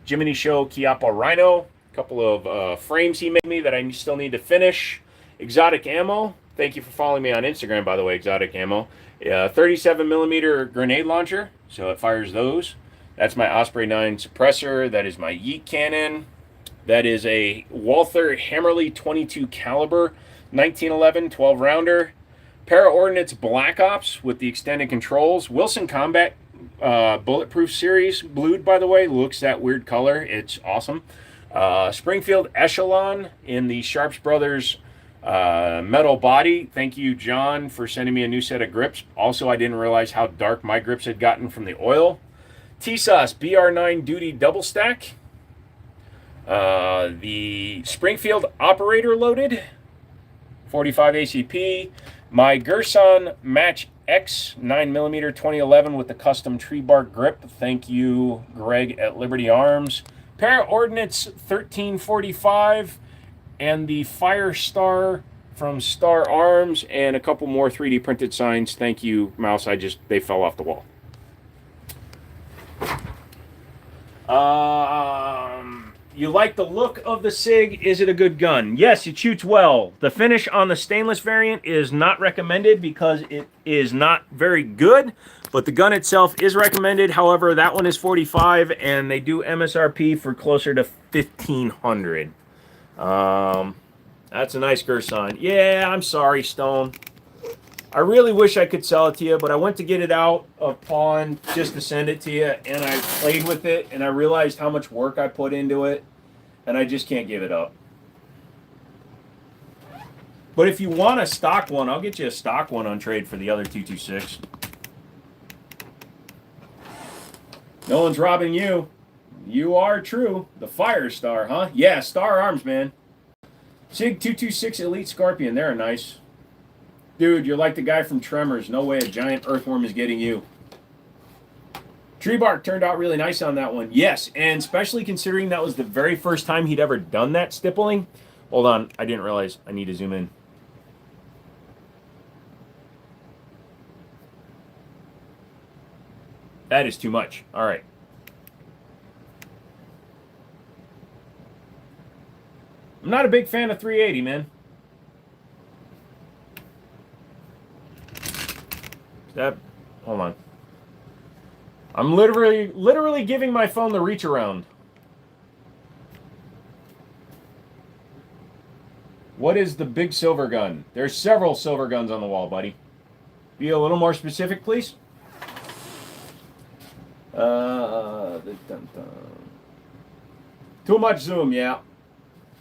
Jiminy Show Chiappa Rhino. A couple of frames he made me that I still need to finish. Exotic ammo. Thank you for following me on Instagram, by the way, Exotic ammo. 37mm grenade launcher, so it fires those. That's my Osprey 9 suppressor. That is my Yeet cannon. That is a Walther Hammerly 22 caliber 1911 12 rounder. Para Ordnance Black Ops with the extended controls. Wilson Combat Bulletproof series, blued by the way, looks that weird color. It's awesome. Springfield Echelon in the Sharps Brothers metal body. Thank you, John, for sending me a new set of grips. Also, I didn't realize how dark my grips had gotten from the oil. T-Sauce BR9 Duty Double Stack. The Springfield Operator Loaded. 45 ACP. My Gerson Match X 9mm 2011 with the custom tree bark grip. Thank you, Greg at Liberty Arms. Para Ordnance 1345 and the Fire Star from Star Arms and a couple more 3D printed signs. Thank you, Mouse. They fell off the wall. You like the look of the SIG? Is it a good gun? Yes, it shoots well. The finish on the stainless variant is not recommended because it is not very good, but the gun itself is recommended. However, that one is 45 and they do MSRP for closer to 1500. That's a nice Gerson. Yeah, I'm sorry, Stone. I really wish I could sell it to you, but I went to get it out of pawn just to send it to you, and I played with it, and I realized how much work I put into it, and I just can't give it up. But if you want a stock one, I'll get you a stock one on trade for the other 226. No one's robbing you. You are true. The Fire Star, huh? Yeah, Star Arms, man. SIG 226 Elite Scorpion, they're nice. Dude, you're like the guy from Tremors. No way a giant earthworm is getting you. Tree bark turned out really nice on that one. Yes, and especially considering that was the very first time he'd ever done that stippling. Hold on, I didn't realize I need to zoom in. That is too much. All right. I'm not a big fan of 380, man. Hold on. I'm literally giving my phone the reach around. What is the big silver gun? There's several silver guns on the wall, buddy. Be a little more specific, please. Too much zoom, yeah.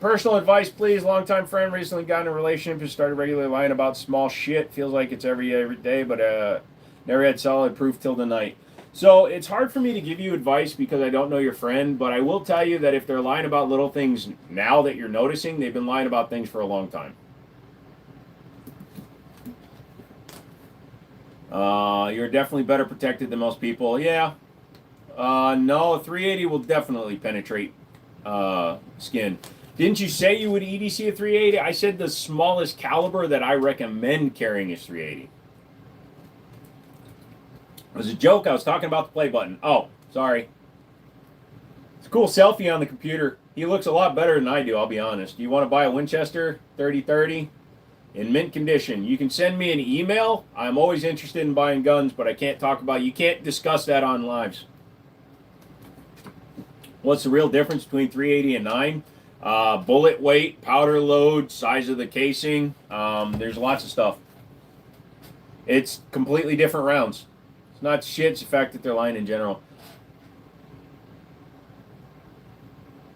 Personal advice, please. Longtime friend, recently got in a relationship who started regularly lying about small shit. Feels like it's every day, but never had solid proof till tonight. So it's hard for me to give you advice because I don't know your friend, but I will tell you that if they're lying about little things now that you're noticing, they've been lying about things for a long time. You're definitely better protected than most people. Yeah. No, 380 will definitely penetrate skin. Didn't you say you would EDC a 380? I said the smallest caliber that I recommend carrying is 380. It was a joke. I was talking about the play button. Oh, sorry. It's a cool selfie on the computer. He looks a lot better than I do, I'll be honest. Do you want to buy a Winchester 3030 in mint condition? You can send me an email. I'm always interested in buying guns, but I can't talk about. You can't discuss that on lives. What's the real difference between 380 and 9? Bullet weight, powder load, size of the casing. There's lots of stuff. It's completely different rounds. It's not shit, it's the fact that they're lying in general.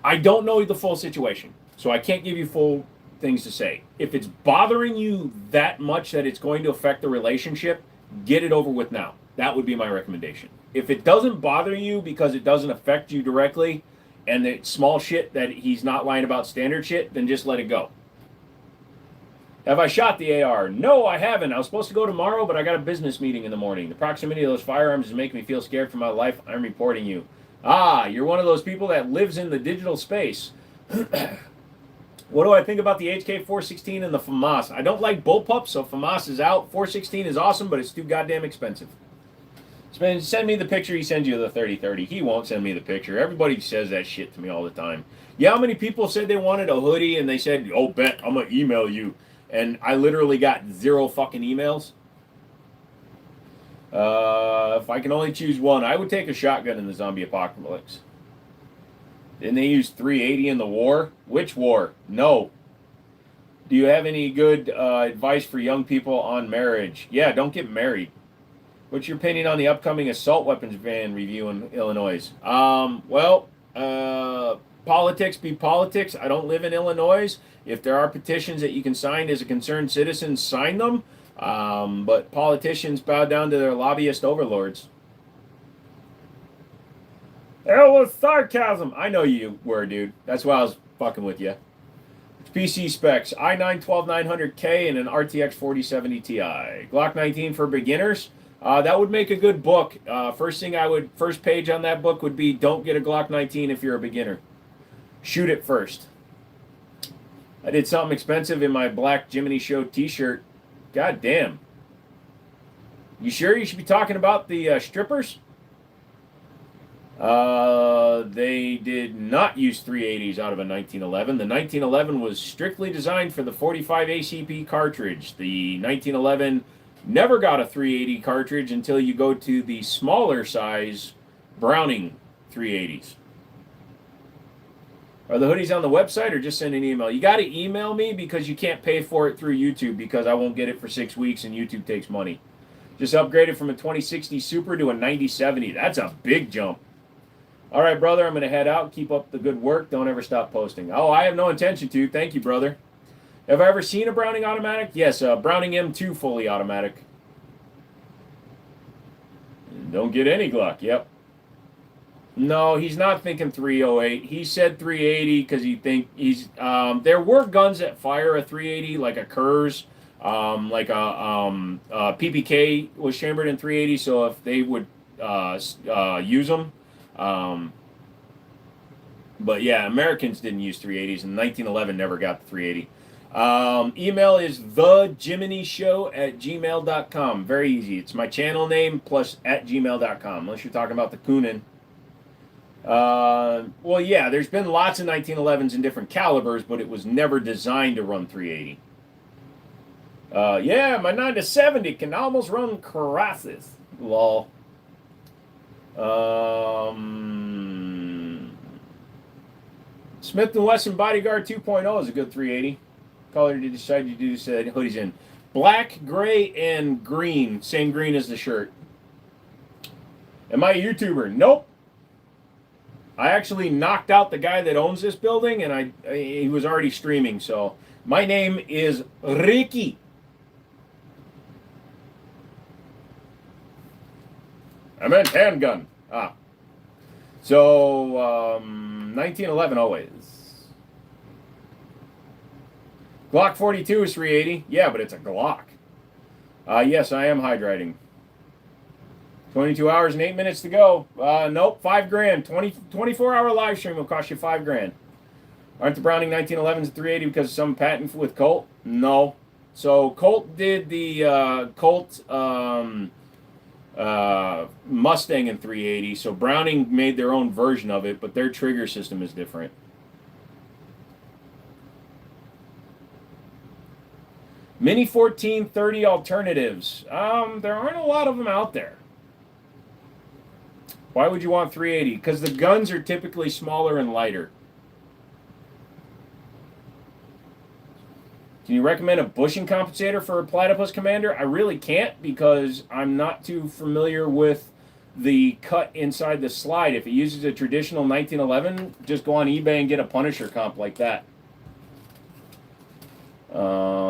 I don't know the full situation, so I can't give you full things to say. If it's bothering you that much that it's going to affect the relationship, get it over with now. That would be my recommendation. If it doesn't bother you because it doesn't affect you directly, and it's small shit that he's not lying about standard shit, then just let it go. Have I shot the AR? No, I haven't. I was supposed to go tomorrow, but I got a business meeting in the morning. The proximity of those firearms is making me feel scared for my life. I'm reporting you. Ah, you're one of those people that lives in the digital space. What do I think about the HK416 and the FAMAS? I don't like bullpup, so FAMAS is out. 416 is awesome, but it's too goddamn expensive. Send me the picture. He sends you the 3030. He won't send me the picture. Everybody says that shit to me all the time. Yeah, how many people said they wanted a hoodie and they said, oh, bet, I'm going to email you. And I literally got 0 fucking emails. If I can only choose one, I would take a shotgun in the zombie apocalypse. Didn't they use 380 in the war? Which war? No. Do you have any good advice for young people on marriage? Yeah, don't get married. What's your opinion on the upcoming assault weapons ban review in Illinois? Politics be politics. I don't live in Illinois. If there are petitions that you can sign as a concerned citizen, sign them. But politicians bow down to their lobbyist overlords. It was sarcasm. I know you were, dude. That's why I was fucking with you. PC specs: i9 12900K and an RTX 4070 Ti. Glock 19 for beginners. That would make a good book. First page on that book would be don't get a Glock 19 if you're a beginner. Shoot it first. I did something expensive in my black Jiminy Show t-shirt. God damn. You sure you should be talking about the strippers? They did not use 380s out of a 1911. The 1911 was strictly designed for the 45 ACP cartridge. The 1911 never got a 380 cartridge until you go to the smaller size Browning 380s. Are the hoodies on the website or just send an email? You got to email me because you can't pay for it through YouTube because I won't get it for 6 weeks and YouTube takes money. Just upgraded from a 2060 Super to a 9070. That's a big jump. All right, brother, I'm going to head out. Keep up the good work. Don't ever stop posting. Oh, I have no intention to. Thank you, brother. Have I ever seen a Browning automatic? Yes, Browning M2 fully automatic. Don't get any Glock. Yep. No, he's not thinking 308. He said 380 because there were guns that fire a 380, like a Kurz, like a PPK was chambered in 380. So if they would use them, but yeah, Americans didn't use 380s, and 1911 never got the 380. Email is thejiminyshow@gmail.com. Very easy. It's my channel name plus @gmail.com. Unless you're talking about the Kunin. Well, yeah, there's been lots of 1911s in different calibers, but it was never designed to run 380. Yeah, my 9-70 can almost run Karassus. Lol. Smith & Wesson Bodyguard 2.0 is a good 380. Color did you decide to do said hoodies in? Black, gray, and green. Same green as the shirt. Am I a YouTuber? Nope. I actually knocked out the guy that owns this building, and he was already streaming. So my name is Ricky. I meant handgun. So 1911 always. Glock 42 is 380. Yeah, but it's a Glock. Yes, I am hydrating. 22 hours and 8 minutes to go. Nope, $5,000. 24-hour live stream will cost you $5,000. Aren't the Browning 1911s 380 because of some patent with Colt? No. So Colt did the Colt Mustang in 380. So Browning made their own version of it, but their trigger system is different. Mini 1430 alternatives. There aren't a lot of them out there. Why would you want 380? Because the guns are typically smaller and lighter. Can you recommend a bushing compensator for a Platypus Commander? I really can't because I'm not too familiar with the cut inside the slide. If it uses a traditional 1911, just go on eBay and get a Punisher comp like that.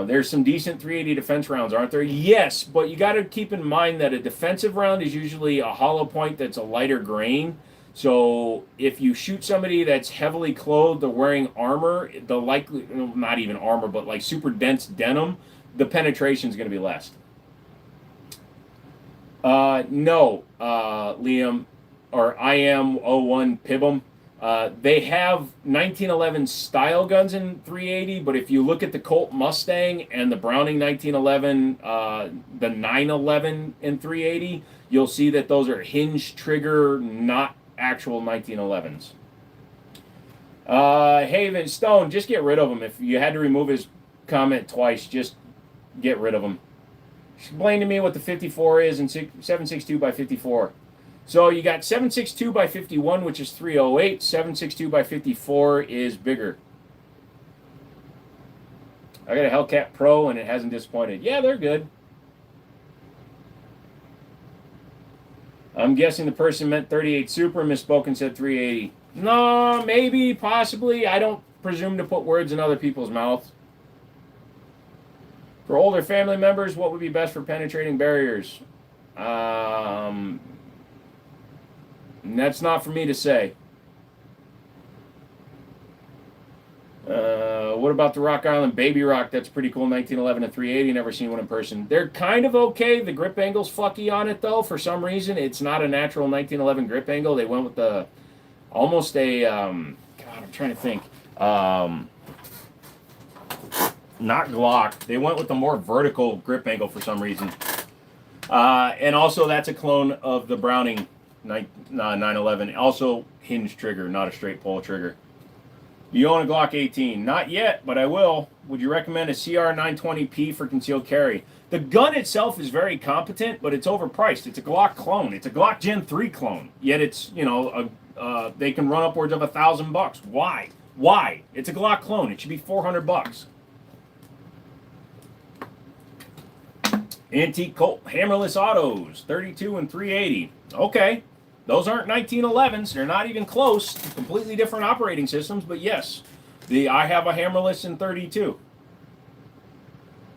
There's some decent 380 defense rounds, aren't there? Yes, but you got to keep in mind that a defensive round is usually a hollow point that's a lighter grain. So if you shoot somebody that's heavily clothed or wearing armor, not even armor, but like super dense denim, the penetration is going to be less. No, Liam, or IM01 Pibum. They have 1911 style guns in 380, but if you look at the Colt Mustang and the Browning 1911, the 911 in 380, you'll see that those are hinge trigger, not actual 1911s. Haven Stone, just get rid of him. If you had to remove his comment twice, just get rid of him. Explain to me what the 54 is in 762 by 54. So you got 762 by 51, which is 308. 762 by 54 is bigger. I got a Hellcat Pro and it hasn't disappointed. Yeah, they're good. I'm guessing the person meant 38 Super, misspoke and said 380. No, maybe, possibly. I don't presume to put words in other people's mouths. For older family members, what would be best for penetrating barriers? And that's not for me to say. What about the Rock Island Baby Rock? That's pretty cool. 1911 and 380. Never seen one in person. They're kind of okay. The grip angle's fucky on it though. For some reason, it's not a natural 1911 grip angle. They went with the almost a God. I'm trying to think. Not Glock. They went with the more vertical grip angle for some reason. And also, that's a clone of the Browning 911. Also, hinge trigger, not a straight pull trigger. You own a Glock 18? Not yet, but I will. Would you recommend a CR 920P for concealed carry? The gun itself is very competent, but it's overpriced. It's a Glock clone. It's a Glock Gen 3 clone. Yet it's, you know, they can run upwards of $1,000. Why? Why? It's a Glock clone. It should be $400. Antique Colt hammerless autos, 32 and 380. Okay. Those aren't 1911s. They're not even close. Completely different operating systems, but yes, I have a hammerless in 32.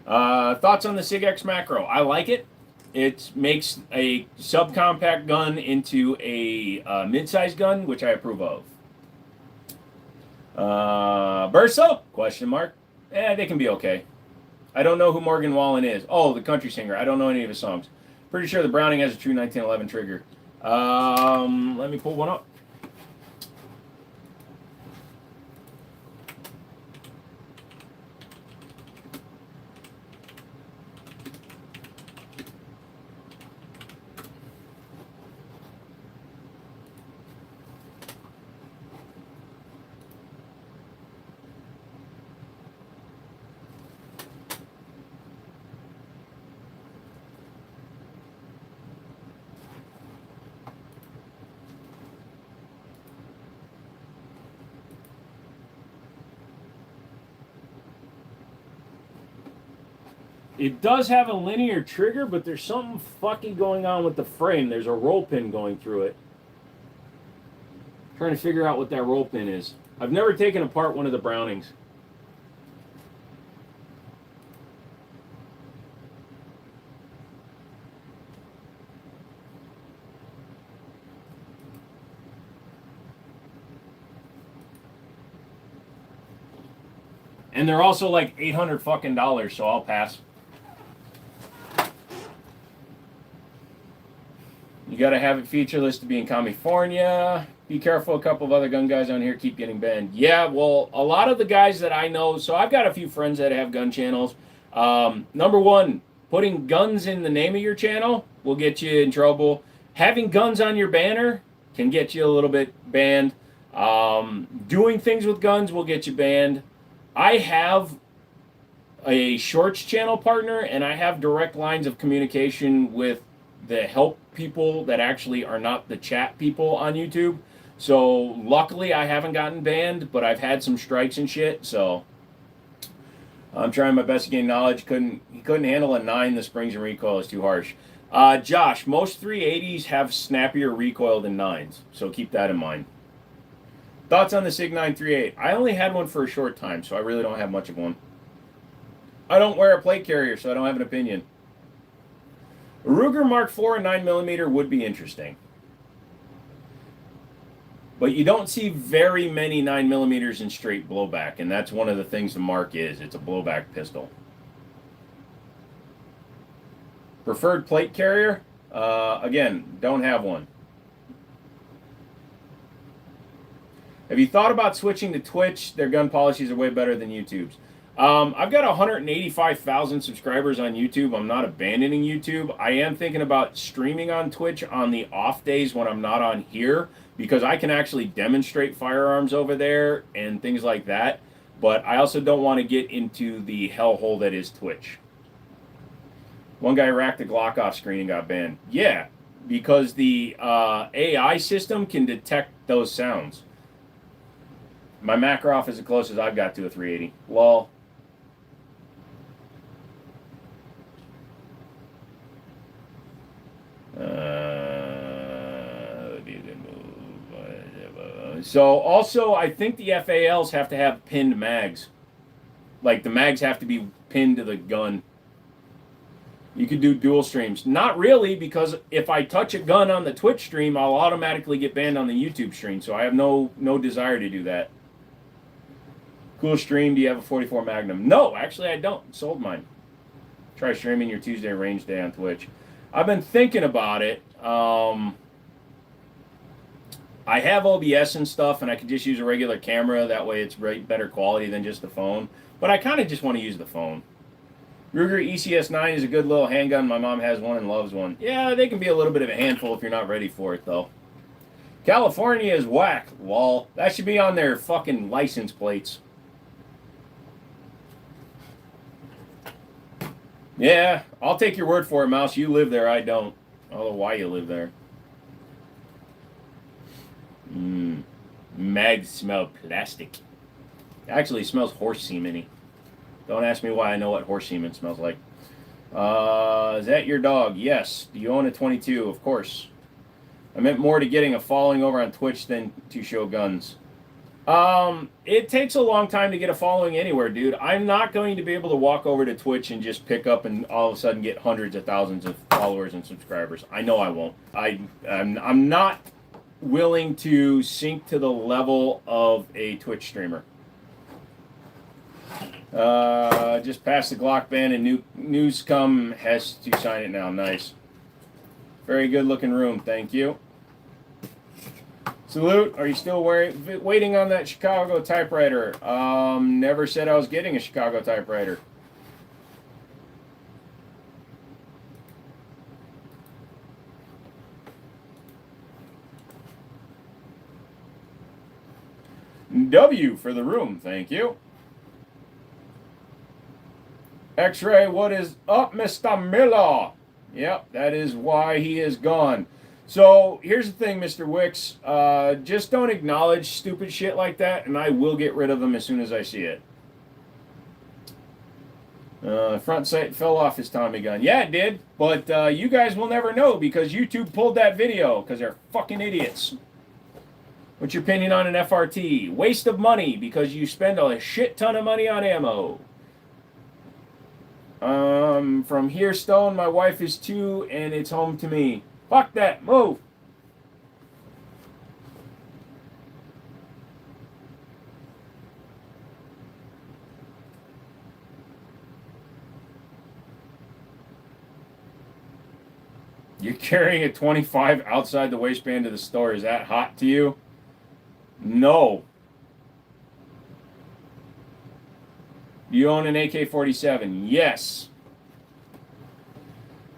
Thoughts on the SIG-X macro? I like it. It makes a subcompact gun into a mid-size gun, which I approve of. Burso? Question mark. They can be okay. I don't know who Morgan Wallen is. Oh, the country singer. I don't know any of his songs. Pretty sure the Browning has a true 1911 trigger. Let me pull one up. It does have a linear trigger, but there's something fucky going on with the frame. There's a roll pin going through it. I'm trying to figure out what that roll pin is. I've never taken apart one of the Brownings. And they're also like $800 fucking dollars, so I'll pass. You gotta have it featureless to be in California. Be careful, a couple of other gun guys on here keep getting banned. Yeah, well, a lot of the guys that I know, so I've got a few friends that have gun channels. Number one, putting guns in the name of your channel will get you in trouble. Having guns on your banner can get you a little bit banned. Doing things with guns will get you banned. I have a shorts channel partner, and I have direct lines of communication with the help people that actually are not the chat people on YouTube. So luckily I haven't gotten banned, but I've had some strikes and shit. So I'm trying my best to gain knowledge. He couldn't handle a 9. The springs and recoil is too harsh. Josh, most 380s have snappier recoil than 9s, so keep that in mind. Thoughts on the SIG 938? I only had one for a short time, so I really don't have much of one. I don't wear a plate carrier, so I don't have an opinion. A Ruger Mark IV 9mm would be interesting. But you don't see very many 9mm in straight blowback, and that's one of the things the Mark is. It's a blowback pistol. Preferred plate carrier? Again, don't have one. Have you thought about switching to Twitch? Their gun policies are way better than YouTube's. I've got 185,000 subscribers on YouTube. I'm not abandoning YouTube. I am thinking about streaming on Twitch on the off days when I'm not on here, because I can actually demonstrate firearms over there and things like that. But I also don't want to get into the hellhole that is Twitch. One guy racked a Glock off screen and got banned. Yeah, because the AI system can detect those sounds. My Makarov is the closest I've got to a 380. Lol. So also, I think the FALs have to have pinned mags. Like the mags have to be pinned to the gun. You could do dual streams. Not really, because if I touch a gun on the Twitch stream, I'll automatically get banned on the YouTube stream. So I have no desire to do that. Cool stream. Do you have a 44 Magnum? No, actually I don't. Sold mine. Try streaming your Tuesday range day on Twitch. I've been thinking about it. I have OBS and stuff, and I could just use a regular camera. That way it's better quality than just the phone. But I kind of just want to use the phone. Ruger ECS9 is a good little handgun. My mom has one and loves one. Yeah, they can be a little bit of a handful if you're not ready for it, though. California is whack. Lol. That should be on their fucking license plates. Yeah, I'll take your word for it, Mouse. You live there, I don't. I don't know why you live there. Mags smell plastic. Actually, it smells horse semen-y. Don't ask me why I know what horse semen smells like. Is that your dog? Yes. Do you own a 22? Of course. I meant more to getting a following over on Twitch than to show guns. It takes a long time to get a following anywhere, dude. I'm not going to be able to walk over to Twitch and just pick up and all of a sudden get hundreds of thousands of followers and subscribers. I know I won't. I'm not willing to sink to the level of a Twitch streamer. Just passed the Glock ban and Newscom has to sign it now. Nice. Very good looking room. Thank you. Salute. Are you still waiting on that Chicago typewriter? Never said I was getting a Chicago typewriter. W for the room. Thank you. X-Ray, what is up, Mr. Miller? Yep, that is why he is gone. So, here's the thing, Mr. Wicks. Just don't acknowledge stupid shit like that, and I will get rid of them as soon as I see it. Front sight fell off his Tommy gun. Yeah, it did, but you guys will never know because YouTube pulled that video because they're fucking idiots. What's your opinion on an FRT? Waste of money because you spend a shit ton of money on ammo. From here, Stone, my wife is 2, and it's home to me. Fuck that, move. You're carrying a 25 outside the waistband of the store. Is that hot to you? No. Do you own an AK-47? Yes.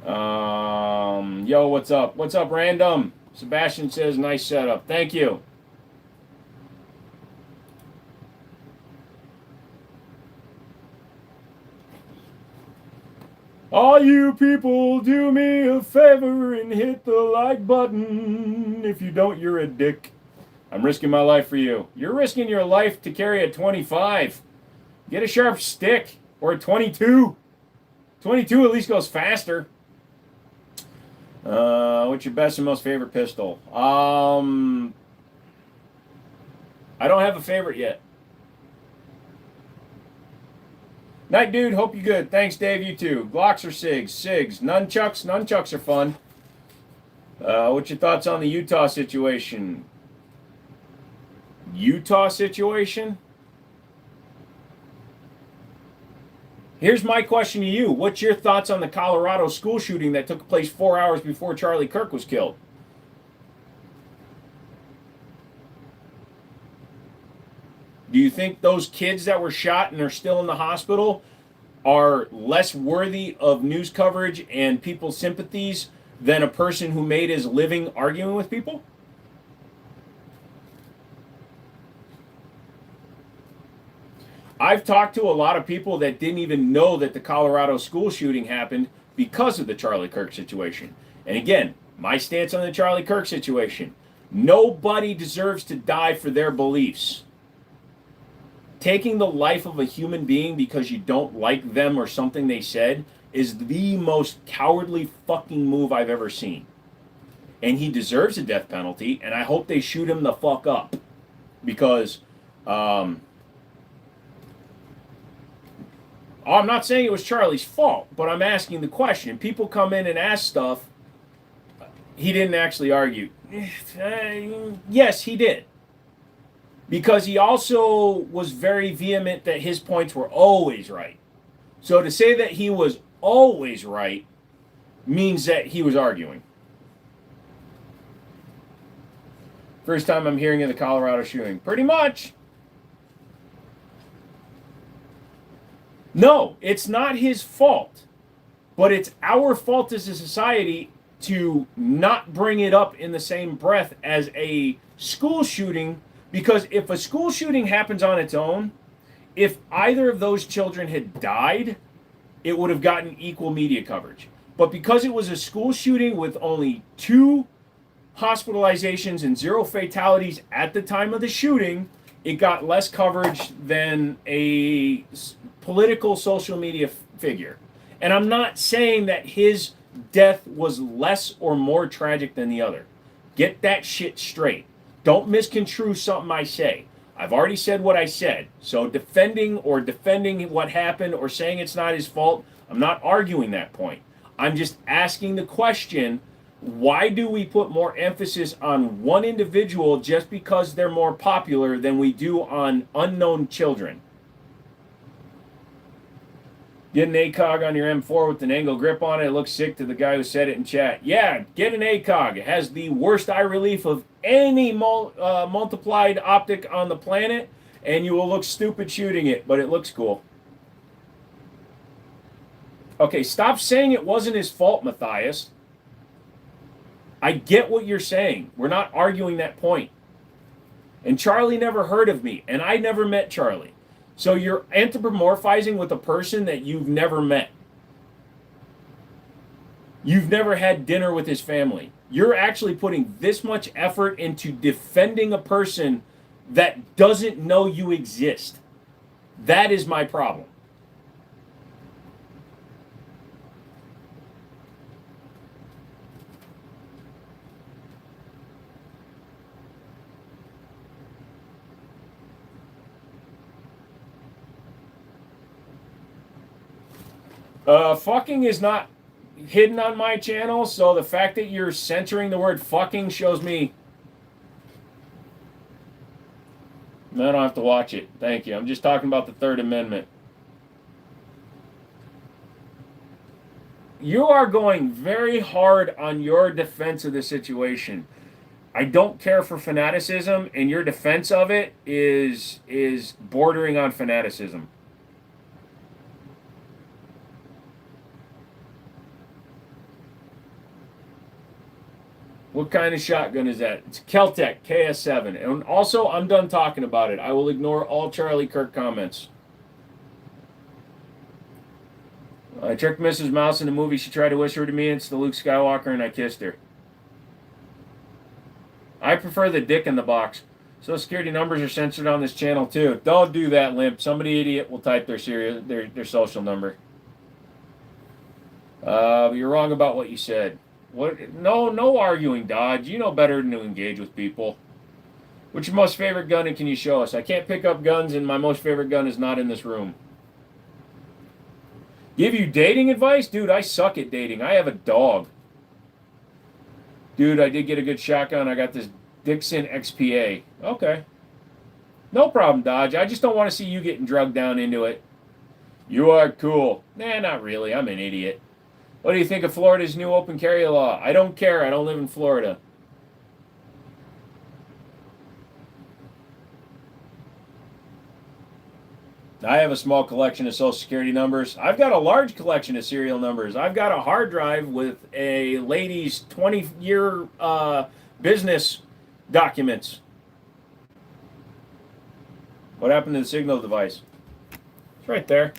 Yo, what's up? What's up, Random? Sebastian says, nice setup. Thank you. All you people, do me a favor and hit the like button. If you don't, you're a dick. I'm risking my life for you. You're risking your life to carry a 25. Get a sharp stick or a 22. 22 at least goes faster. What's your best and most favorite pistol? I don't have a favorite yet. Night, dude. Hope you good. Thanks, Dave. You too. Glocks or SIGs? SIGs. Nunchucks? Nunchucks are fun. What's your thoughts on the Utah situation? Utah situation? Here's my question to you. What's your thoughts on the Colorado school shooting that took place 4 hours before Charlie Kirk was killed? Do you think those kids that were shot and are still in the hospital are less worthy of news coverage and people's sympathies than a person who made his living arguing with people? I've talked to a lot of people that didn't even know that the Colorado school shooting happened because of the Charlie Kirk situation. And again, my stance on the Charlie Kirk situation. Nobody deserves to die for their beliefs. Taking the life of a human being because you don't like them or something they said is the most cowardly fucking move I've ever seen. And he deserves a death penalty, and I hope they shoot him the fuck up. Because, Oh, I'm not saying it was Charlie's fault, but I'm asking the question. People come in and ask stuff. He didn't actually argue. Yes, he did. Because he also was very vehement that his points were always right. So to say that he was always right means that he was arguing. First time I'm hearing of the Colorado shooting. Pretty much. No, it's not his fault. But it's our fault as a society to not bring it up in the same breath as a school shooting. Because if a school shooting happens on its own, if either of those children had died, it would have gotten equal media coverage. But because it was a school shooting with only 2 hospitalizations and 0 fatalities at the time of the shooting, it got less coverage than a political social media figure. And I'm not saying that his death was less or more tragic than the other. Get that shit straight. Don't misconstrue something I say. I've already said what I said. So defending what happened or saying it's not his fault, I'm not arguing that point. I'm just asking the question, why do we put more emphasis on one individual just because they're more popular than we do on unknown children? Get an ACOG on your M4 with an angle grip on it. It looks sick to the guy who said it in chat. Yeah, get an ACOG. It has the worst eye relief of any multiplied optic on the planet, and you will look stupid shooting it, but it looks cool. Okay, stop saying it wasn't his fault, Matthias. I get what you're saying. We're not arguing that point. And Charlie never heard of me, and I never met Charlie. So you're anthropomorphizing with a person that you've never met. You've never had dinner with his family. You're actually putting this much effort into defending a person that doesn't know you exist. That is my problem. Fucking is not hidden on my channel, so the fact that you're censoring the word fucking shows me... No, I don't have to watch it. Thank you. I'm just talking about the Third Amendment. You are going very hard on your defense of the situation. I don't care for fanaticism, and your defense of it is bordering on fanaticism. What kind of shotgun is that? It's Keltec KS7. And also, I'm done talking about it. I will ignore all Charlie Kirk comments. I tricked Mrs. Mouse in the movie. She tried to whisper to me, it's the Luke Skywalker, and I kissed her. I prefer the dick in the box. Social security numbers are censored on this channel, too. Don't do that, Limp. Somebody idiot will type their social number. You're wrong about what you said. What? No arguing, Dodge. You know better than to engage with people. What's your most favorite gun, and can you show us? I can't pick up guns, and my most favorite gun is not in this room. Give you dating advice? Dude, I suck at dating. I have a dog. Dude, I did get a good shotgun. I got this Dixon XPA. Okay. No problem, Dodge. I just don't want to see you getting drugged down into it. You are cool. Nah, not really. I'm an idiot. What do you think of Florida's new open carry law? I don't care. I don't live in Florida. I have a small collection of Social Security numbers. I've got a large collection of serial numbers. I've got a hard drive with a lady's 20-year business documents. What happened to the signal device? It's right there.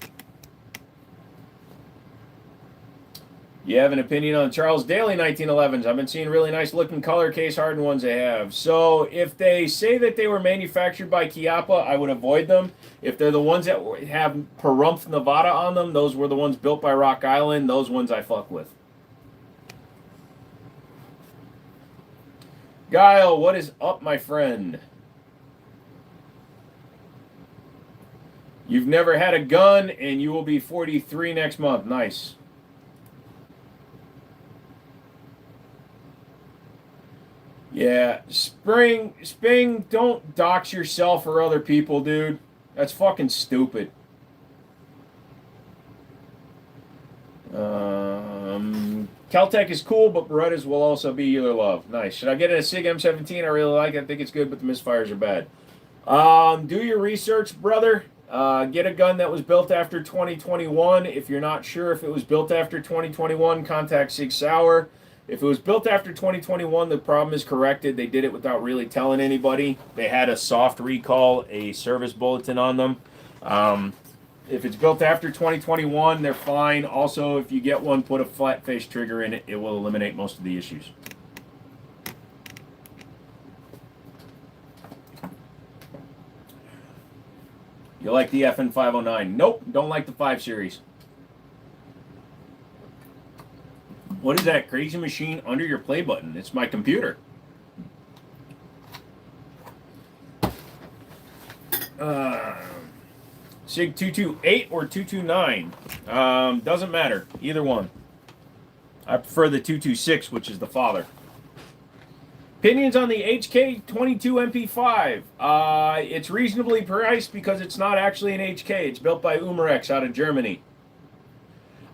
You have an opinion on Charles Daly 1911s? I've been seeing really nice looking color case hardened ones they have. So if they say that they were manufactured by Chiappa, I would avoid them. If they're the ones that have Pahrump, Nevada on them, those were the ones built by Rock Island. Those ones I fuck with. Guile, what is up, my friend? You've never had a gun, and you will be 43 next month. Nice. Yeah, Spring, don't dox yourself or other people, dude. That's fucking stupid. Caltech is cool, but Berettas will also be your love. Nice. Should I get a SIG M17? I really like it. I think it's good, but the misfires are bad. Do your research, brother. Get a gun that was built after 2021. If you're not sure if it was built after 2021, contact Sig Sauer. If it was built after 2021, the problem is corrected. They did it without really telling anybody. They had a soft recall, a service bulletin on them. If it's built after 2021, they're fine. Also, if you get one, put a flat face trigger in it. It will eliminate most of the issues. You like the FN 509? Nope, don't like the 5 Series. What is that crazy machine under your play button? It's my computer. SIG 228 or 229? Doesn't matter. Either one. I prefer the 226, which is the father. Opinions on the HK22 MP5. It's reasonably priced because it's not actually an HK. It's built by Umarex out of Germany.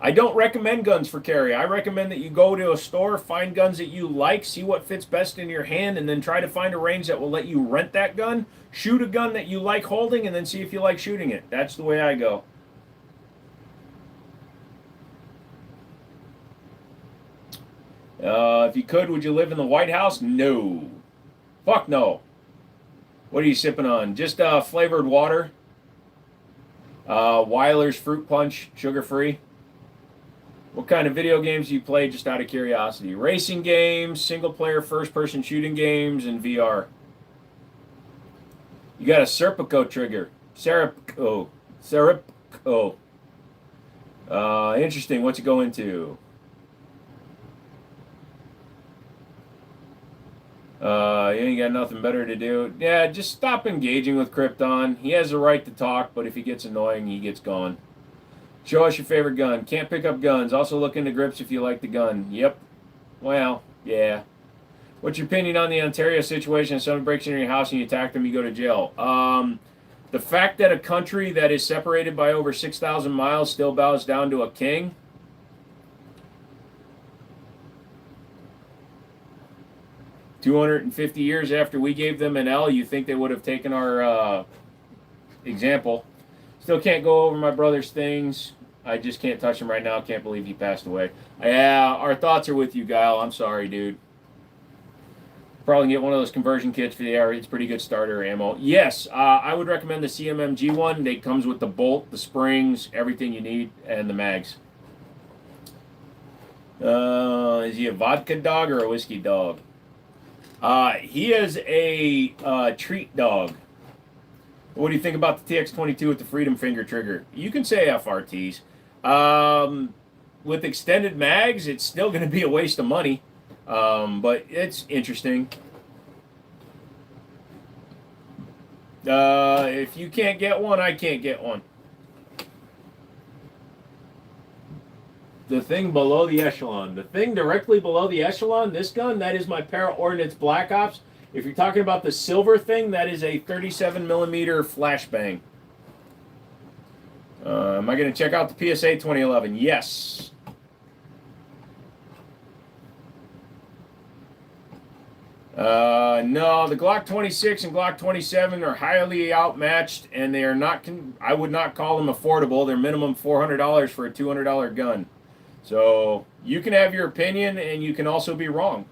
I don't recommend guns for carry. I recommend that you go to a store, find guns that you like, see what fits best in your hand, and then try to find a range that will let you rent that gun, shoot a gun that you like holding, and then see if you like shooting it. That's the way I go. If you could, would you live in the White House? No. Fuck no. What are you sipping on? Just flavored water. Weiler's Fruit Punch, sugar-free. What kind of video games do you play, just out of curiosity? Racing games, single-player, first-person shooting games, and VR. You got a Serpico trigger. Serpico. Interesting. What's it go into? You ain't got nothing better to do. Yeah, just stop engaging with Krypton. He has the right to talk, but if he gets annoying, he gets gone. Show us your favorite gun. Can't pick up guns. Also look into grips if you like the gun. Yep. Well, yeah. What's your opinion on the Ontario situation? If someone breaks into your house and you attack them, you go to jail. The fact that a country that is separated by over 6,000 miles still bows down to a king. $250 years after we gave them an L, you think they would have taken our example. Still can't go over my brother's things. I just can't touch him right now. Can't believe he passed away. Yeah, our thoughts are with you, Guile. I'm sorry, dude. Probably get one of those conversion kits for the AR. It's pretty good starter ammo. Yes, I would recommend the CMMG one. It comes with the bolt, the springs, everything you need, and the mags. Is he a vodka dog or a whiskey dog? He is a treat dog. What do you think about the TX22 with the Freedom Finger trigger? You can say FRTs. With extended mags, it's still going to be a waste of money. But it's interesting. If you can't get one, I can't get one. The thing below the echelon. The thing directly below the echelon, this gun, that is my Para Ordnance Black Ops. If you're talking about the silver thing, that is a 37 millimeter flashbang. Am I going to check out the PSA 2011? Yes. No, the Glock 26 and Glock 27 are highly outmatched, and they are not. I would not call them affordable. They're minimum $400 for a $200 gun. So you can have your opinion, and you can also be wrong.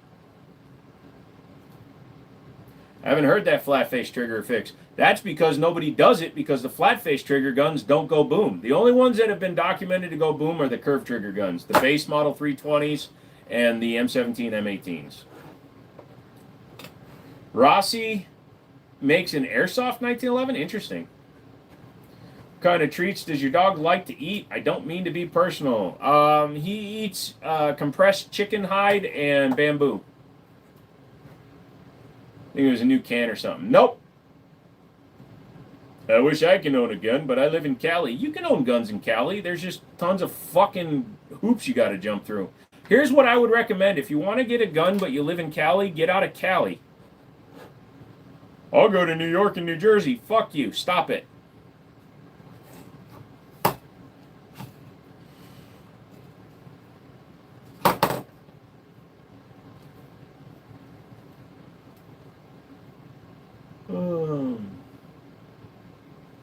I haven't heard that flat face trigger fix. That's because nobody does it, because the flat face trigger guns don't go boom. The only ones that have been documented to go boom are the curved trigger guns, the base model 320s and the M17 M18s. Rossi makes an airsoft 1911? Interesting. What kind of treats does your dog like to eat? I don't mean to be personal. He eats compressed chicken hide and bamboo. I think it was a new can or something. Nope. I wish I can own a gun, but I live in Cali. You can own guns in Cali. There's just tons of fucking hoops you got to jump through. Here's what I would recommend. If you want to get a gun but you live in Cali, get out of Cali. I'll go to New York and New Jersey. Fuck you. Stop it.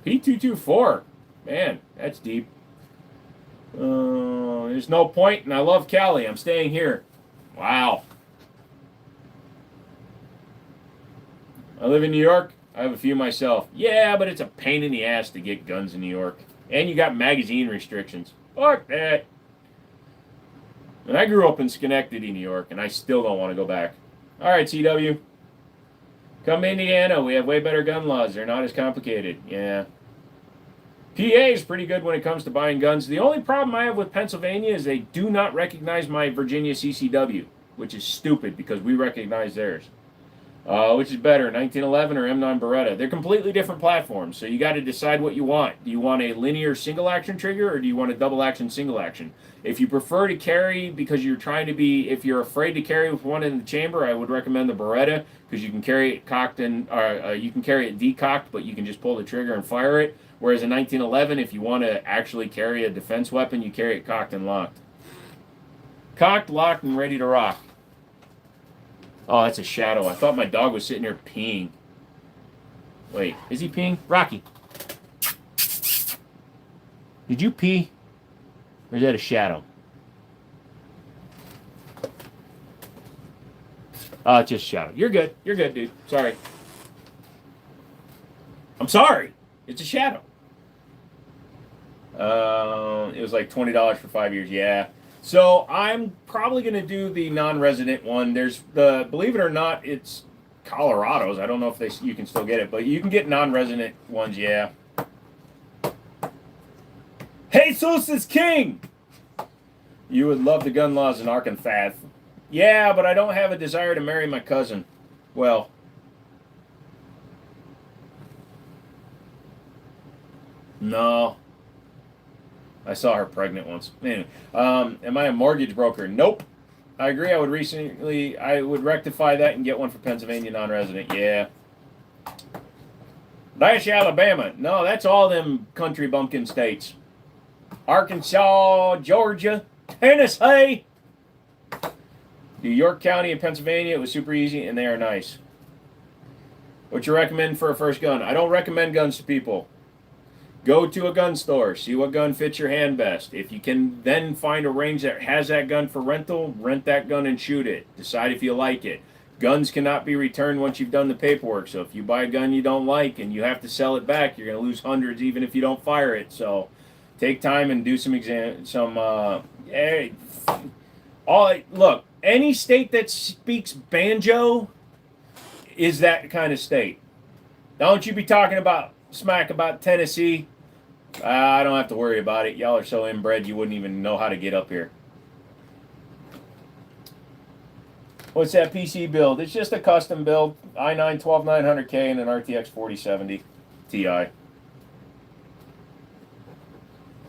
P224. Man, that's deep. There's no point, and I love Cali. I'm staying here. Wow. I live in New York. I have a few myself. Yeah, but it's a pain in the ass to get guns in New York. And you got magazine restrictions. Fuck that. And I grew up in Schenectady, New York, and I still don't want to go back. All right, CW. Come to Indiana. We have way better gun laws. They're not as complicated. Yeah. PA is pretty good when it comes to buying guns. The only problem I have with Pennsylvania is they do not recognize my Virginia CCW, which is stupid because we recognize theirs. Which is better, 1911 or M9 Beretta? They're completely different platforms, so you got to decide what you want. Do you want a linear single action trigger or do you want a double action single action? If you prefer to carry because you're trying to be, if you're afraid to carry with one in the chamber, I would recommend the Beretta because you can carry it cocked and you can carry it decocked, but you can just pull the trigger and fire it. Whereas in 1911, if you want to actually carry a defense weapon, you carry it cocked and locked. Cocked, locked, and ready to rock. Oh, that's a shadow. I thought my dog was sitting there peeing. Wait, is he peeing? Rocky. Did you pee? Or is that a shadow? Oh, it's just a shadow. You're good. You're good, dude. Sorry. I'm sorry. It's a shadow. It was like $20 for 5 years. Yeah. So I'm probably going to do the non-resident one. There's the, believe it or not, it's Colorado's. I don't know if you can still get it, but you can get non-resident ones. Yeah. Jesus is king. You would love the gun laws in Arkansas. Yeah, but I don't have a desire to marry my cousin. Well. No. I saw her pregnant once. Anyway, am I a mortgage broker? Nope. I agree. I would rectify that and get one for Pennsylvania non-resident. Yeah. Dash, Alabama. No, that's all them country bumpkin states. Arkansas, Georgia, Tennessee. New York County and Pennsylvania, it was super easy, and they are nice. What you recommend for a first gun? I don't recommend guns to people. Go to a gun store. See what gun fits your hand best. If you can then find a range that has that gun for rental, rent that gun and shoot it. Decide if you like it. Guns cannot be returned once you've done the paperwork. So if you buy a gun you don't like and you have to sell it back, you're going to lose hundreds even if you don't fire it. So take time and do some look, any state that speaks banjo is that kind of state. Don't you be talking about smack about Tennessee. I don't have to worry about it. Y'all are so inbred you wouldn't even know how to get up here. What's that PC build? It's just a custom build. i9 12900K and an RTX 4070 Ti.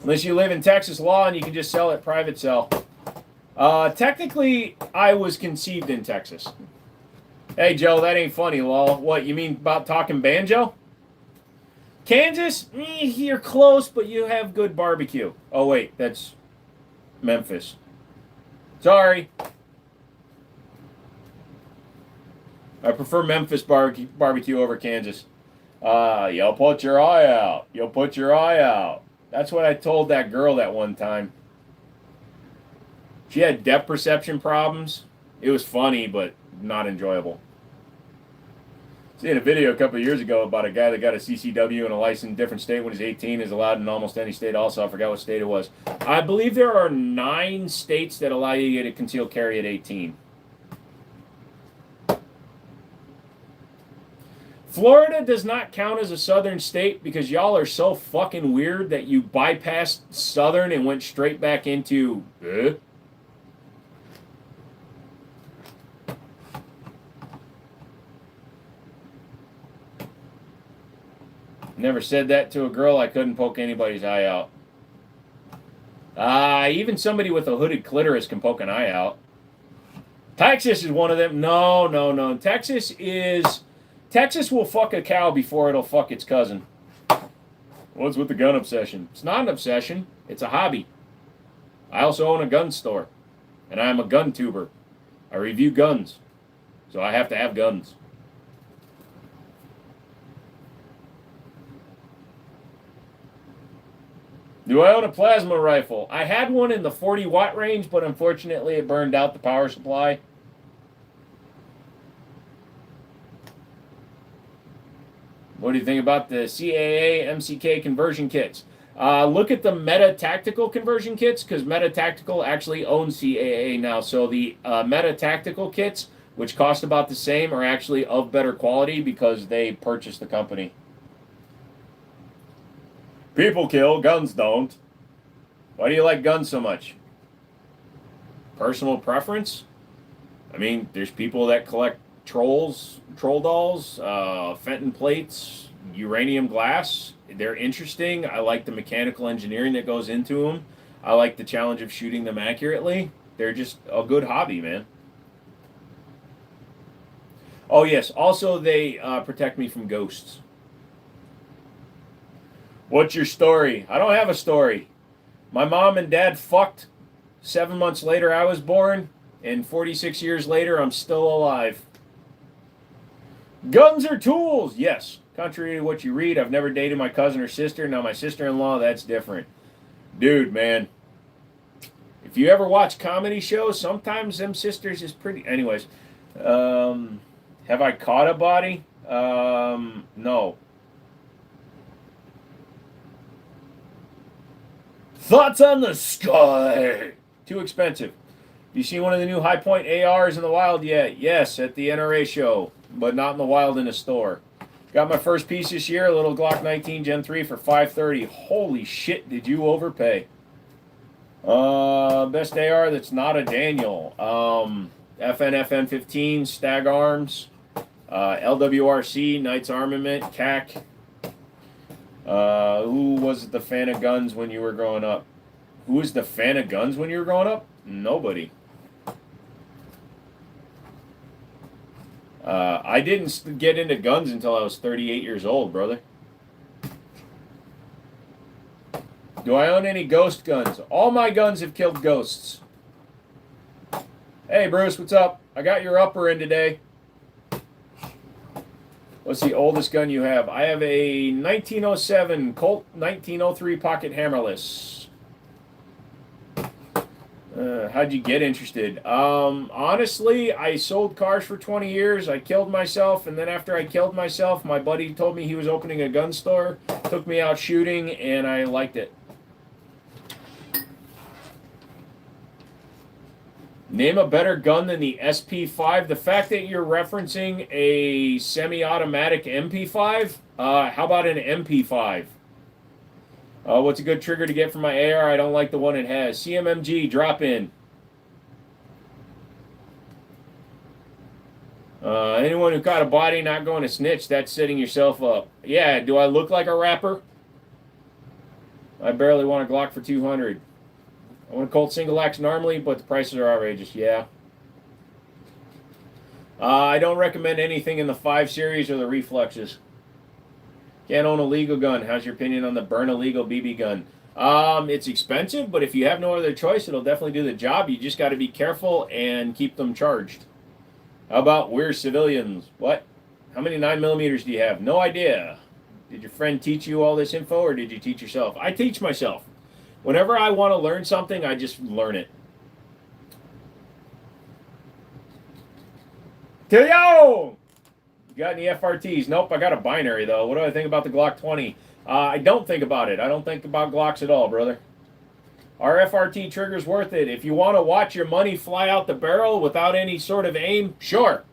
Unless you live in Texas law and you can just sell it private sell. Technically, I was conceived in Texas. Hey, Joe, that ain't funny, lol. What, you mean about talking banjo? Kansas, you're close, but you have good barbecue. Oh, wait, that's Memphis. Sorry. I prefer Memphis barbecue over Kansas. You'll put your eye out. You'll put your eye out. That's what I told that girl that one time. She had depth perception problems. It was funny, but not enjoyable. Seen a video a couple of years ago about a guy that got a CCW and a license in a different state when he's 18, is allowed in almost any state also. I forgot what state it was. I believe there are 9 states that allow you to get a concealed carry at 18. Florida does not count as a southern state because y'all are so fucking weird that you bypassed southern and went straight back into... Never said that to a girl. I couldn't poke anybody's eye out. Even somebody with a hooded clitoris can poke an eye out. Texas is one of them. No. Texas will fuck a cow before it'll fuck its cousin. What's with the gun obsession? It's not an obsession. It's a hobby. I also own a gun store. And I'm a gun tuber. I review guns. So I have to have guns. Do I own a plasma rifle? I had one in the 40 watt range, but unfortunately it burned out the power supply. What do you think about the CAA MCK conversion kits? Look at the Meta Tactical conversion kits, because Meta Tactical actually owns CAA now. So the Meta Tactical kits, which cost about the same, are actually of better quality because they purchased the company. People kill, guns don't. Why do you like guns so much? Personal preference? I mean, there's people that collect troll dolls, Fenton plates, uranium glass. They're interesting. I like the mechanical engineering that goes into them. I like the challenge of shooting them accurately. They're just a good hobby, man. Oh, yes. Also, they protect me from ghosts. What's your story? I don't have a story. My mom and dad fucked. 7 months later, I was born. And 46 years later, I'm still alive. Guns are tools. Yes. Contrary to what you read, I've never dated my cousin or sister. Now, my sister-in-law, that's different. Dude, man. If you ever watch comedy shows, sometimes them sisters is pretty... Anyways. Have I caught a body? No. Thoughts on the sky? Too expensive. You seen one of the new High Point ARs in the wild yet? Yes, at the NRA show, but not in the wild in a store. Got my first piece this year, a little Glock 19 Gen 3 for $530. Holy shit, did you overpay? Best AR that's not a Daniel. FN 15, Stag Arms, LWRC, Knights Armament, CAC. Who was the fan of guns when you were growing up? Who was the fan of guns when you were growing up? Nobody. I didn't get into guns until I was 38 years old, brother. Do I own any ghost guns? All my guns have killed ghosts. Hey, Bruce, what's up? I got your upper in today. What's the oldest gun you have? I have a 1907 Colt 1903 pocket hammerless. How'd you get interested? Honestly, I sold cars for 20 years. I killed myself, and then after I killed myself, my buddy told me he was opening a gun store, took me out shooting, and I liked it. Name a better gun than the SP5. The fact that you're referencing a semi-automatic MP5, how about an MP5? What's a good trigger to get from my AR? I don't like the one it has. CMMG, drop in. Anyone who caught a body not going to snitch, that's setting yourself up. Yeah, do I look like a rapper? I barely want a Glock for 200. I want a Colt single axe normally, but the prices are outrageous. Yeah. I don't recommend anything in the 5 series or the reflexes. Can't own a legal gun. How's your opinion on the burn illegal BB gun? It's expensive, but if you have no other choice, it'll definitely do the job. You just got to be careful and keep them charged. How about we're civilians? What? How many 9mm do you have? No idea. Did your friend teach you all this info, or did you teach yourself? I teach myself. Whenever I want to learn something, I just learn it. Yo! You got any FRTs? Nope, I got a binary, though. What do I think about the Glock 20? I don't think about it. I don't think about Glocks at all, brother. Are FRT triggers worth it? If you want to watch your money fly out the barrel without any sort of aim, sure.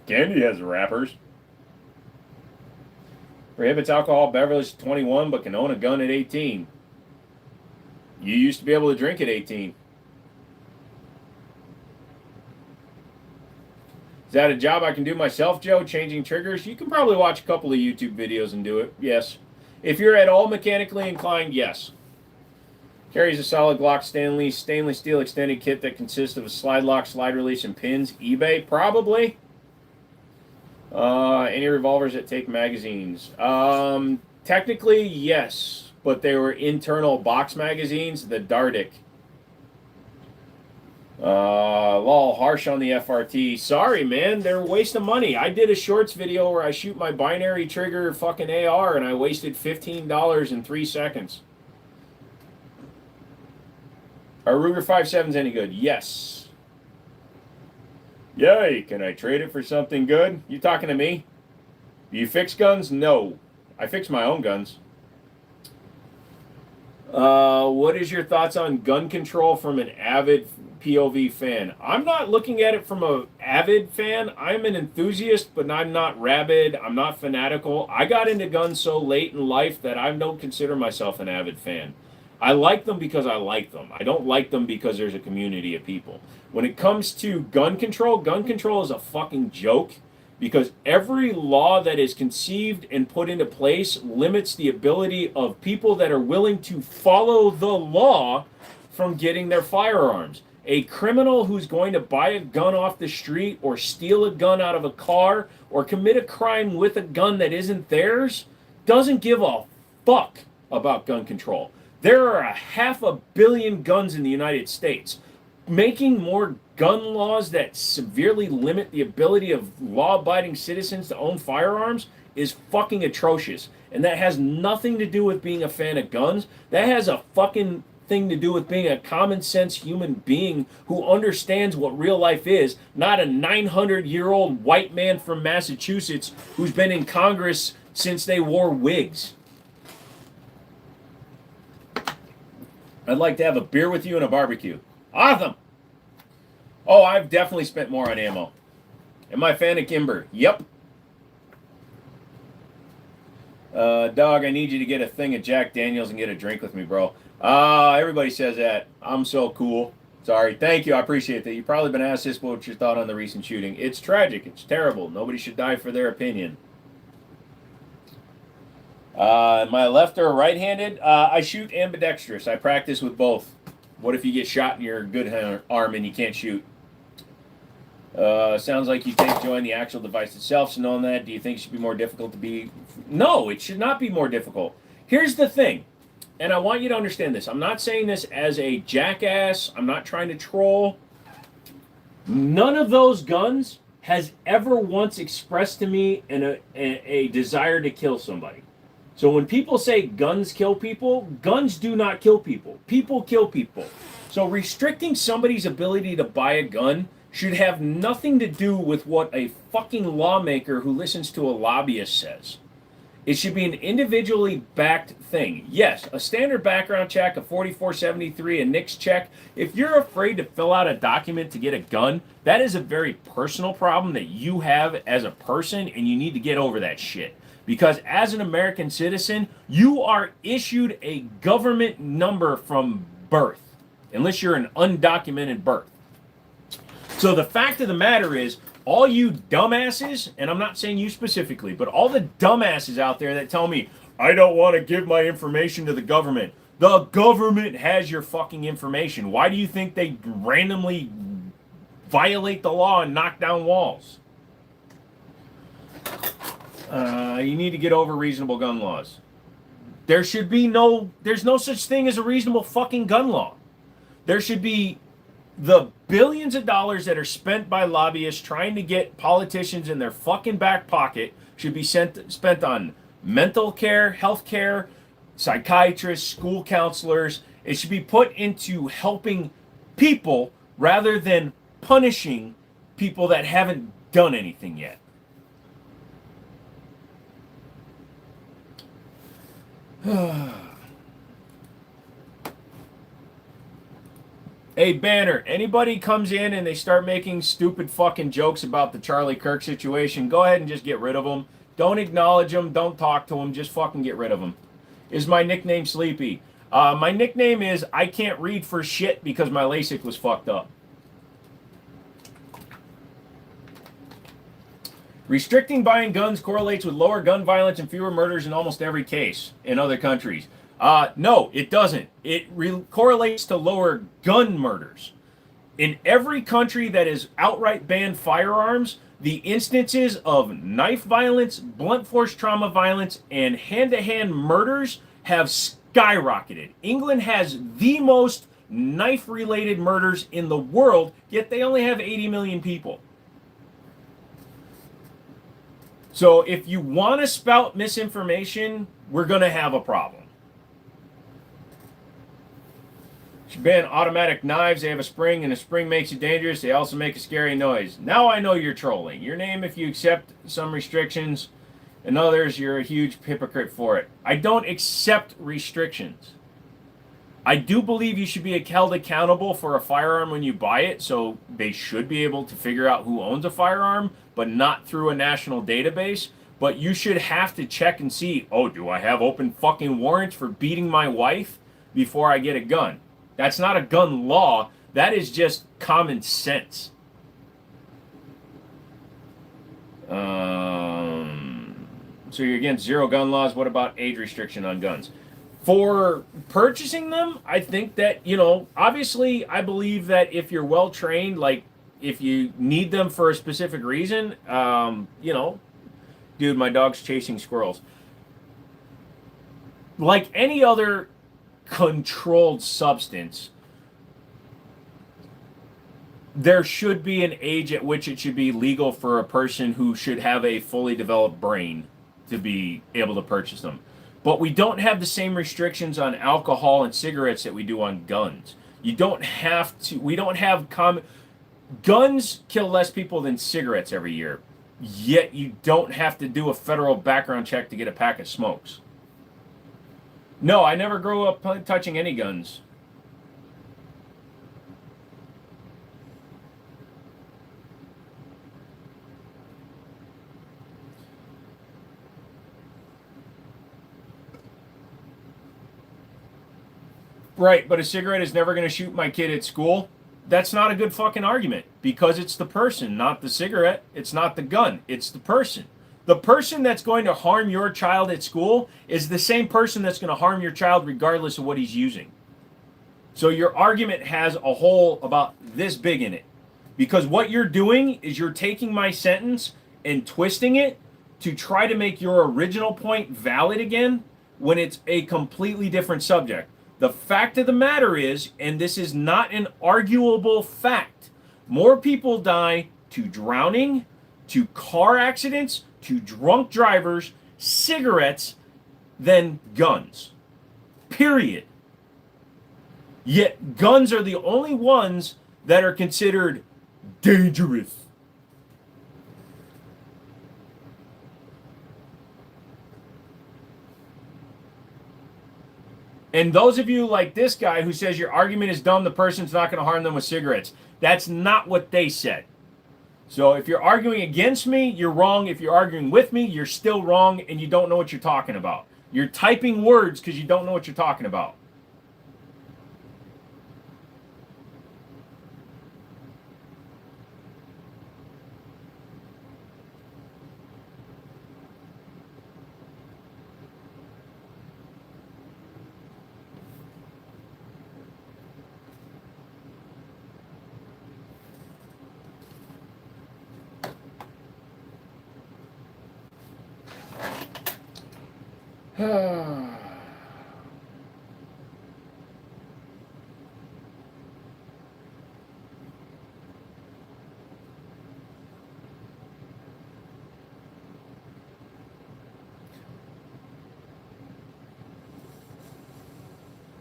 Candy has wrappers. Prohibits alcohol beverage 21, but can own a gun at 18. You used to be able to drink at 18. Is that a job I can do myself, Joe? Changing triggers? You can probably watch a couple of YouTube videos and do it. Yes. If you're at all mechanically inclined, yes. Carries a solid Glock stainless steel extended kit that consists of a slide lock, slide release, and pins. eBay? Probably. Any revolvers that take magazines? Technically, yes. But they were internal box magazines, the Dardic. Lol, harsh on the FRT. Sorry, man, they're a waste of money. I did a shorts video where I shoot my binary trigger fucking AR and I wasted $15 in 3 seconds. Are Ruger 5.7s any good? Yes. Yay, can I trade it for something good? You talking to me? Do you fix guns? No. I fix my own guns. What is your thoughts on gun control from an avid POV fan? I'm not looking at it from an avid fan. I'm an enthusiast, but I'm not rabid. I'm not fanatical. I got into guns so late in life that I don't consider myself an avid fan. I like them because I like them. I don't like them because there's a community of people. When it comes to gun control is a fucking joke because every law that is conceived and put into place limits the ability of people that are willing to follow the law from getting their firearms. A criminal who's going to buy a gun off the street or steal a gun out of a car or commit a crime with a gun that isn't theirs doesn't give a fuck about gun control. There are 500 million guns in the United States. Making more gun laws that severely limit the ability of law-abiding citizens to own firearms is fucking atrocious. And that has nothing to do with being a fan of guns. That has a fucking thing to do with being a common sense human being who understands what real life is, not a 900-year-old white man from Massachusetts who's been in Congress since they wore wigs. I'd like to have a beer with you and a barbecue. Awesome! Oh, I've definitely spent more on ammo. Am I a fan of Kimber? Yep. Dog, I need you to get a thing of Jack Daniels and get a drink with me, bro. Everybody says that. I'm so cool. Sorry. Thank you. I appreciate that. You've probably been asked this, but what's your thought on the recent shooting? It's tragic. It's terrible. Nobody should die for their opinion. Am I left or right-handed? I shoot ambidextrous. I practice with both. What if you get shot in your good arm and you can't shoot? Sounds like you take joy in the actual device itself. So knowing that, do you think it should be more difficult to be... No, it should not be more difficult. Here's the thing, and I want you to understand this. I'm not saying this as a jackass. I'm not trying to troll. None of those guns has ever once expressed to me a desire to kill somebody. So when people say guns kill people, guns do not kill people. People kill people. So restricting somebody's ability to buy a gun should have nothing to do with what a fucking lawmaker who listens to a lobbyist says. It should be an individually backed thing. Yes, a standard background check, a 4473, a NICS check. If you're afraid to fill out a document to get a gun, that is a very personal problem that you have as a person, and you need to get over that shit. Because as an American citizen, you are issued a government number from birth, unless you're an undocumented birth. So the fact of the matter is, all you dumbasses, and I'm not saying you specifically, but all the dumbasses out there that tell me, I don't want to give my information to the government. The government has your fucking information. Why do you think they randomly violate the law and knock down walls? You need to get over reasonable gun laws. There's no such thing as a reasonable fucking gun law. There should be the billions of dollars that are spent by lobbyists trying to get politicians in their fucking back pocket should be spent on mental care, health care, psychiatrists, school counselors. It should be put into helping people rather than punishing people that haven't done anything yet. Hey, Banner, anybody comes in and they start making stupid fucking jokes about the Charlie Kirk situation, go ahead and just get rid of them. Don't acknowledge them. Don't talk to them. Just fucking get rid of them. Is my nickname Sleepy? My nickname is I can't read for shit because my LASIK was fucked up. Restricting buying guns correlates with lower gun violence and fewer murders in almost every case in other countries. No, it doesn't. It correlates to lower gun murders. In every country that has outright banned firearms, the instances of knife violence, blunt force trauma violence, and hand-to-hand murders have skyrocketed. England has the most knife-related murders in the world, yet they only have 80 million people. So if you want to spout misinformation, we're going to have a problem. Should ban automatic knives. They have a spring, and a spring makes you dangerous. They also make a scary noise. Now I know you're trolling. Your name, if you accept some restrictions, and others, you're a huge hypocrite for it. I don't accept restrictions. I do believe you should be held accountable for a firearm when you buy it, so they should be able to figure out who owns a firearm, but not through a national database. But you should have to check and see, oh, do I have open fucking warrants for beating my wife before I get a gun? That's not a gun law. That is just common sense. So you're against zero gun laws. What about age restriction on guns? For purchasing them, I think that, obviously I believe that if you're well trained, like if you need them for a specific reason, dude, my dog's chasing squirrels. Like any other controlled substance, there should be an age at which it should be legal for a person who should have a fully developed brain to be able to purchase them. But we don't have the same restrictions on alcohol and cigarettes that we do on guns. We don't have guns kill less people than cigarettes every year. Yet you don't have to do a federal background check to get a pack of smokes. No, I never grew up touching any guns. Right, but a cigarette is never going to shoot my kid at school. That's not a good fucking argument, because it's the person, not the cigarette. It's not the gun. It's the person. The person that's going to harm your child at school is the same person that's going to harm your child regardless of what he's using. So your argument has a hole about this big in it. Because what you're doing is you're taking my sentence and twisting it to try to make your original point valid again when it's a completely different subject. The fact of the matter is, and this is not an arguable fact, more people die to drowning, to car accidents, to drunk drivers, cigarettes, than guns. Period. Yet guns are the only ones that are considered dangerous. And those of you like this guy who says your argument is dumb, the person's not going to harm them with cigarettes. That's not what they said. So if you're arguing against me, you're wrong. If you're arguing with me, you're still wrong, and you don't know what you're talking about. You're typing words because you don't know what you're talking about.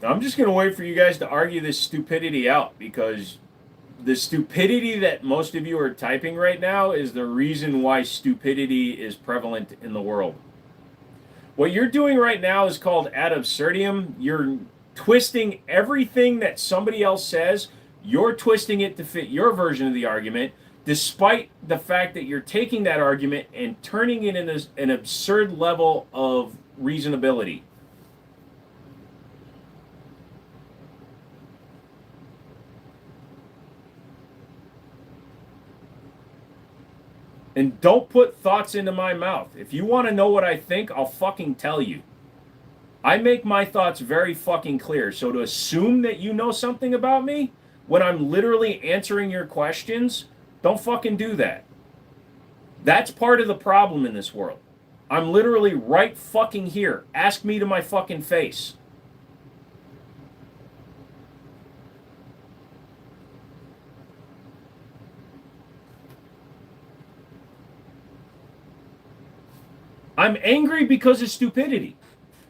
I'm just going to wait for you guys to argue this stupidity out, because the stupidity that most of you are typing right now is the reason why stupidity is prevalent in the world. What you're doing right now is called ad absurdum. You're twisting everything that somebody else says. You're twisting it to fit your version of the argument, despite the fact that you're taking that argument and turning it into an absurd level of reasonability. And don't put thoughts into my mouth. If you want to know what I think, I'll fucking tell you. I make my thoughts very fucking clear. So to assume that you know something about me when I'm literally answering your questions, don't fucking do that. That's part of the problem in this world. I'm literally right fucking here. Ask me to my fucking face. I'm angry because of stupidity.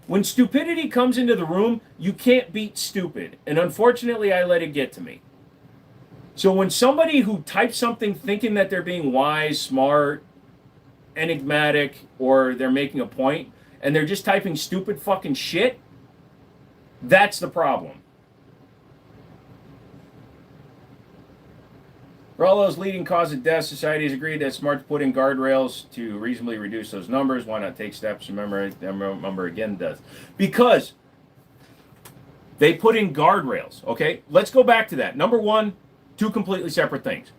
When stupidity comes into the room, you can't beat stupid. And unfortunately, I let it get to me. So when somebody who types something thinking that they're being wise, smart, enigmatic, or they're making a point, and they're just typing stupid fucking shit, that's the problem. For all those leading causes of death, society has agreed that it's smart to put in guardrails to reasonably reduce those numbers. Why not take steps to remember again death? Because they put in guardrails, okay? Let's go back to that. Number one, two completely separate things.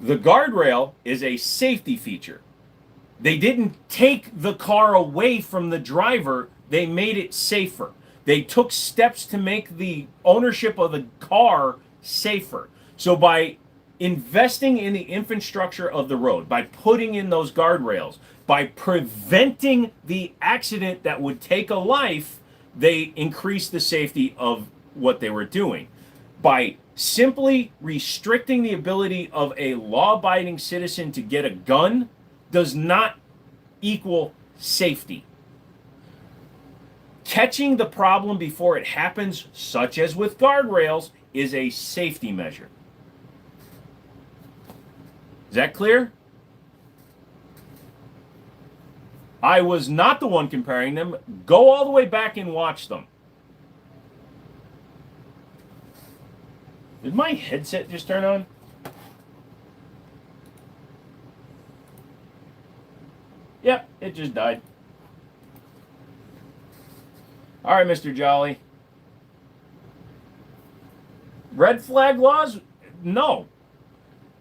The guardrail is a safety feature. They didn't take the car away from the driver, they made it safer. They took steps to make the ownership of the car safer. So by investing in the infrastructure of the road, by putting in those guardrails, by preventing the accident that would take a life, they increased the safety of what they were doing. By simply restricting the ability of a law-abiding citizen to get a gun does not equal safety. Catching the problem before it happens, such as with guardrails, is a safety measure. Is that clear? I was not the one comparing them. Go all the way back and watch them. Did my headset just turn on? Yep, it just died. All right, Mr. Jolly. Red flag laws? No.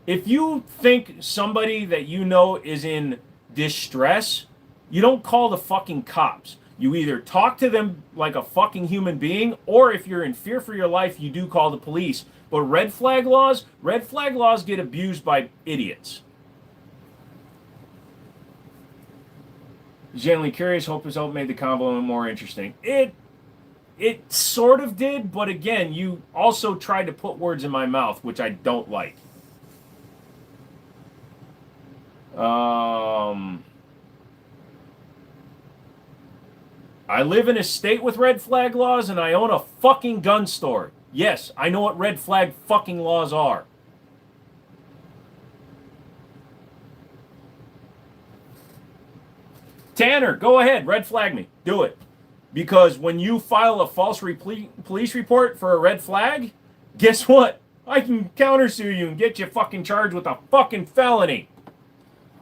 If you think somebody that you know is in distress, you don't call the fucking cops. You either talk to them like a fucking human being, or if you're in fear for your life, you do call the police. But red flag laws get abused by idiots. Genuinely curious, hope this helped made the combo more interesting. It sort of did, but again, you also tried to put words in my mouth, which I don't like. I live in a state with red flag laws, and I own a fucking gun store. Yes, I know what red flag fucking laws are. Tanner, go ahead, red flag me. Do it. Because when you file a false police report for a red flag, guess what? I can countersue you and get you fucking charged with a fucking felony.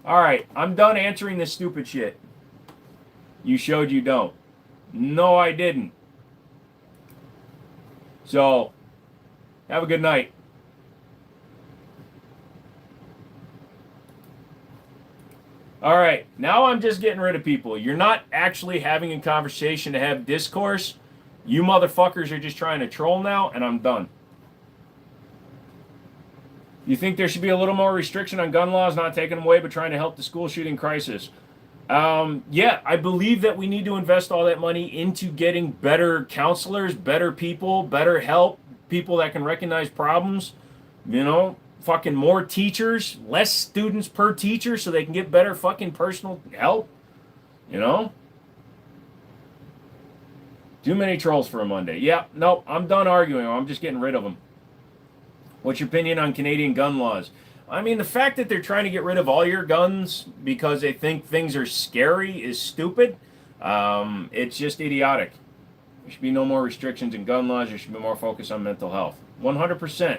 Alright, I'm done answering this stupid shit. You showed you don't. No, I didn't. So, have a good night. Alright, now I'm just getting rid of people. You're not actually having a conversation to have discourse. You motherfuckers are just trying to troll now, and I'm done. You think there should be a little more restriction on gun laws, not taking them away, but trying to help the school shooting crisis? Yeah, I believe that we need to invest all that money into getting better counselors, better people, better help, people that can recognize problems, you know, fucking more teachers, less students per teacher so they can get better fucking personal help, you know? Too many trolls for a Monday. Yeah, nope, I'm done arguing. I'm just getting rid of them. What's your opinion on Canadian gun laws? I mean, the fact that they're trying to get rid of all your guns because they think things are scary is stupid. It's just idiotic. There should be no more restrictions in gun laws. There should be more focus on mental health. 100%.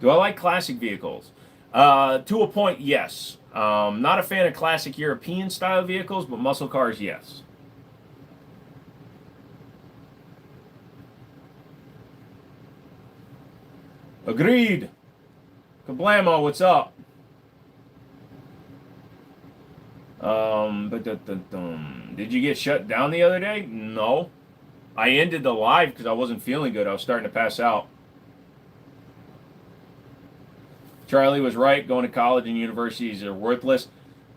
Do I like classic vehicles? To a point, yes. Not a fan of classic European style vehicles, but muscle cars, yes. Agreed. Kablamo, what's up? Did you get shut down the other day? No. I ended the live because I wasn't feeling good. I was starting to pass out. Charlie was right. Going to college and universities are worthless.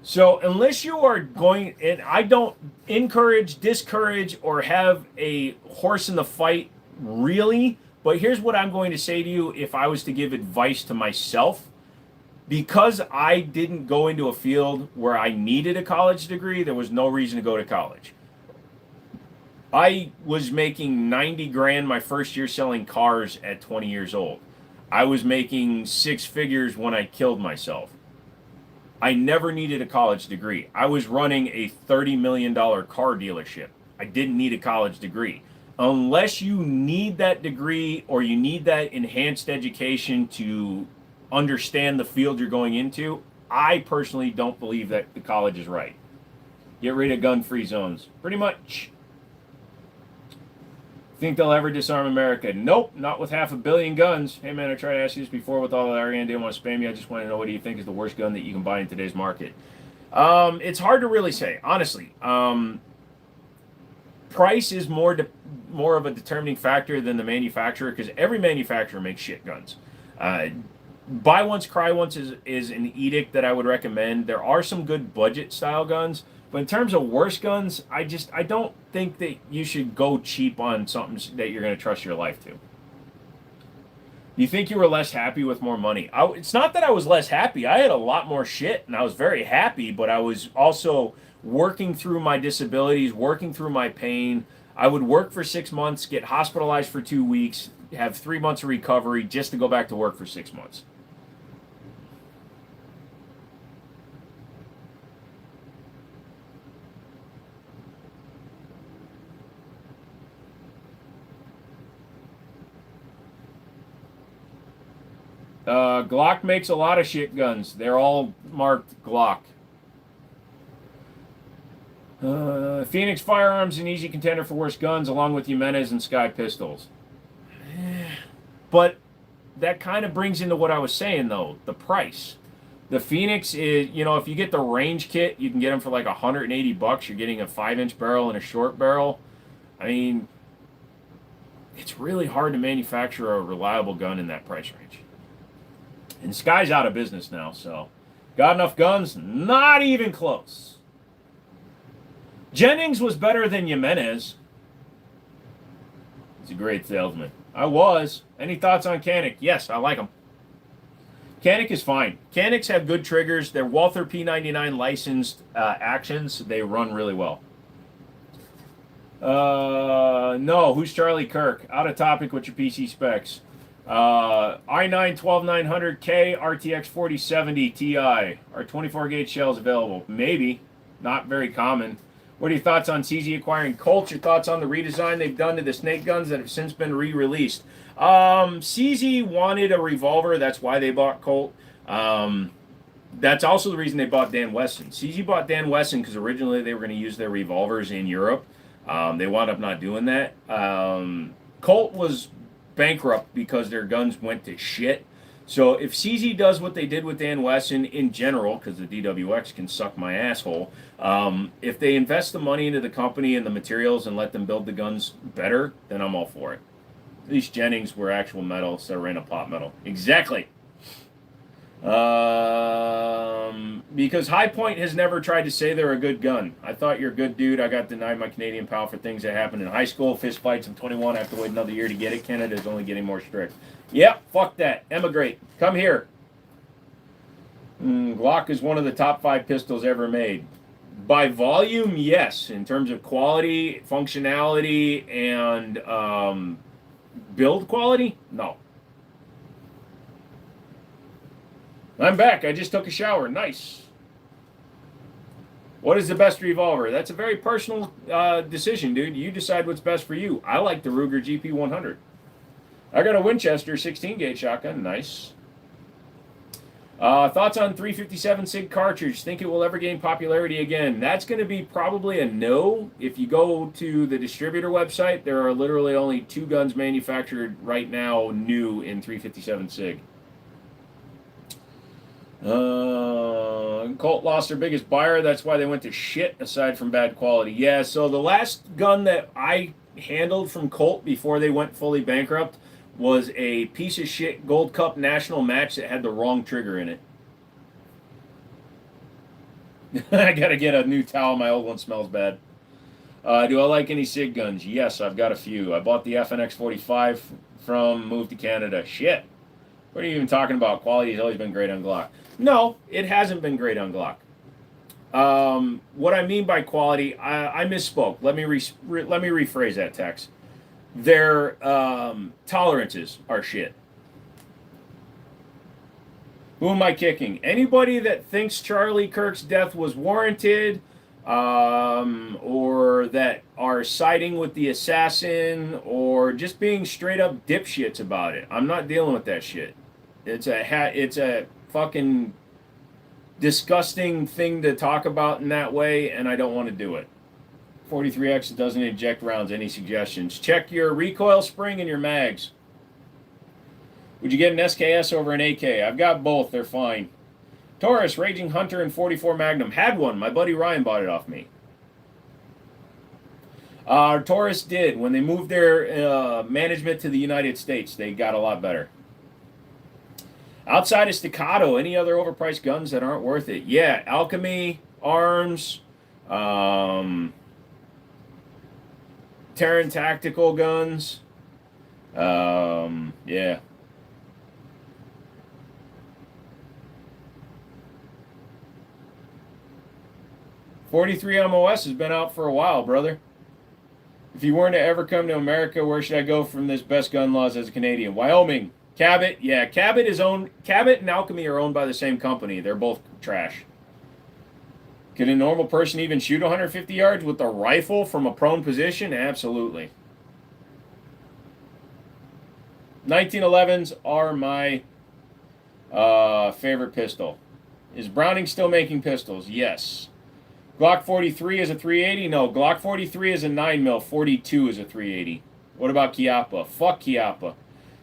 So unless you are going, and I don't encourage, discourage, or have a horse in the fight, really. But here's what I'm going to say to you if I was to give advice to myself. Because I didn't go into a field where I needed a college degree, there was no reason to go to college. I was making 90 grand my first year selling cars at 20 years old. I was making six figures when I killed myself. I never needed a college degree. I was running a $30 million car dealership. I didn't need a college degree. Unless you need that degree or you need that enhanced education to understand the field you're going into, I personally don't believe that the college is right. Get rid of gun-free zones. Pretty much. Think they'll ever disarm America? Nope, not with 500 million guns. Hey man, I tried to ask you this before with all the Ariane. Didn't want to spam you. I just want to know, what do you think is the worst gun that you can buy in today's market? It's hard to really say, honestly. Price is more of a determining factor than the manufacturer, because every manufacturer makes shit guns. Buy once, cry once is an edict that I would recommend. There are some good budget style guns, but in terms of worst guns, I don't think that you should go cheap on something that you're going to trust your life to. You think you were less happy with more money? It's not that I was less happy. I had a lot more shit, and I was very happy, but I was also working through my disabilities, working through my pain. I would work for 6 months, get hospitalized for 2 weeks, have 3 months of recovery just to go back to work for 6 months. Glock makes a lot of shit guns. They're all marked Glock. Phoenix Firearms, an easy contender for worst guns, along with Jimenez and Sky pistols. But that kind of brings into what I was saying, though, the price. The Phoenix is, if you get the range kit, you can get them for like $180. You're getting a 5-inch barrel and a short barrel. I mean, it's really hard to manufacture a reliable gun in that price range. And Sky's out of business now, so got enough guns? Not even close. Jennings was better than Jimenez. He's a great salesman. I was. Any thoughts on Canik? Yes, I like them. Canik is fine. Caniks have good triggers. They're Walther P99 licensed actions. They run really well. No, who's Charlie Kirk? Out of topic with your PC specs. i9 12900K RTX 4070 Ti. Are 24 gauge shells available? Maybe. Not very common. What are your thoughts on CZ acquiring Colt? Your thoughts on the redesign they've done to the snake guns that have since been re-released? CZ wanted a revolver. That's why they bought Colt. That's also the reason they bought Dan Wesson. CZ bought Dan Wesson because originally they were going to use their revolvers in Europe. They wound up not doing that. Colt was bankrupt because their guns went to shit. So if CZ does what they did with Dan Wesson in general, because the DWX can suck my asshole, if they invest the money into the company and the materials and let them build the guns better, then I'm all for it. At least Jennings were actual metal instead of random pot metal. Exactly. Because High Point has never tried to say they're a good gun. I thought you're a good dude. I got denied my Canadian pal for things that happened in high school. Fist fights. I'm 21. I have to wait another year to get it. Canada's only getting more strict. Yeah, fuck that. Emigrate. Come here. Glock is one of the top 5 pistols ever made. By volume, yes. In terms of quality, functionality, and build quality, no. I'm back. I just took a shower. Nice. What is the best revolver? That's a very personal decision, dude. You decide what's best for you. I like the Ruger GP100. I got a Winchester 16-gauge shotgun. Nice. Thoughts on 357 SIG cartridge? Think it will ever gain popularity again? That's going to be probably a no. If you go to the distributor website, there are literally only 2 guns manufactured right now new in 357 SIG. Colt lost their biggest buyer. That's why they went to shit, aside from bad quality. Yeah, so the last gun that I handled from Colt before they went fully bankrupt was a piece of shit Gold Cup national match that had the wrong trigger in it. I gotta get a new towel. My old one smells bad. Do I like any SIG guns? Yes, I've got a few. I bought the FNX 45 from moved to Canada. Shit. What are you even talking about? Quality has always been great on Glock. No, it hasn't been great on Glock. What I mean by quality, I misspoke. Let me rephrase that text. Their tolerances are shit. Who am I kicking? Anybody that thinks Charlie Kirk's death was warranted, or that are siding with the assassin, or just being straight up dipshits about it. I'm not dealing with that shit. It's a fucking disgusting thing to talk about in that way, and I don't want to do it. 43X doesn't eject rounds. Any suggestions? Check your recoil spring and your mags. Would you get an SKS over an AK? I've got both. They're fine. Taurus, Raging Hunter, and 44 Magnum. Had one. My buddy Ryan bought it off me. Taurus did. When they moved their management to the United States, they got a lot better. Outside of Staccato, any other overpriced guns that aren't worth it? Yeah, Alchemy, Arms, Terran Tactical guns. Yeah. .43 MOS has been out for a while, brother. If you weren't to ever come to America, where should I go from this best gun laws as a Canadian? Wyoming. Cabot, yeah, Cabot and Alchemy are owned by the same company. They're both trash. Could a normal person even shoot 150 yards with a rifle from a prone position? Absolutely. 1911s are my favorite pistol. Is Browning still making pistols? Yes. Glock 43 is a 380? No, Glock 43 is a 9mm. 42 is a 380. What about Chiappa? Fuck Chiappa.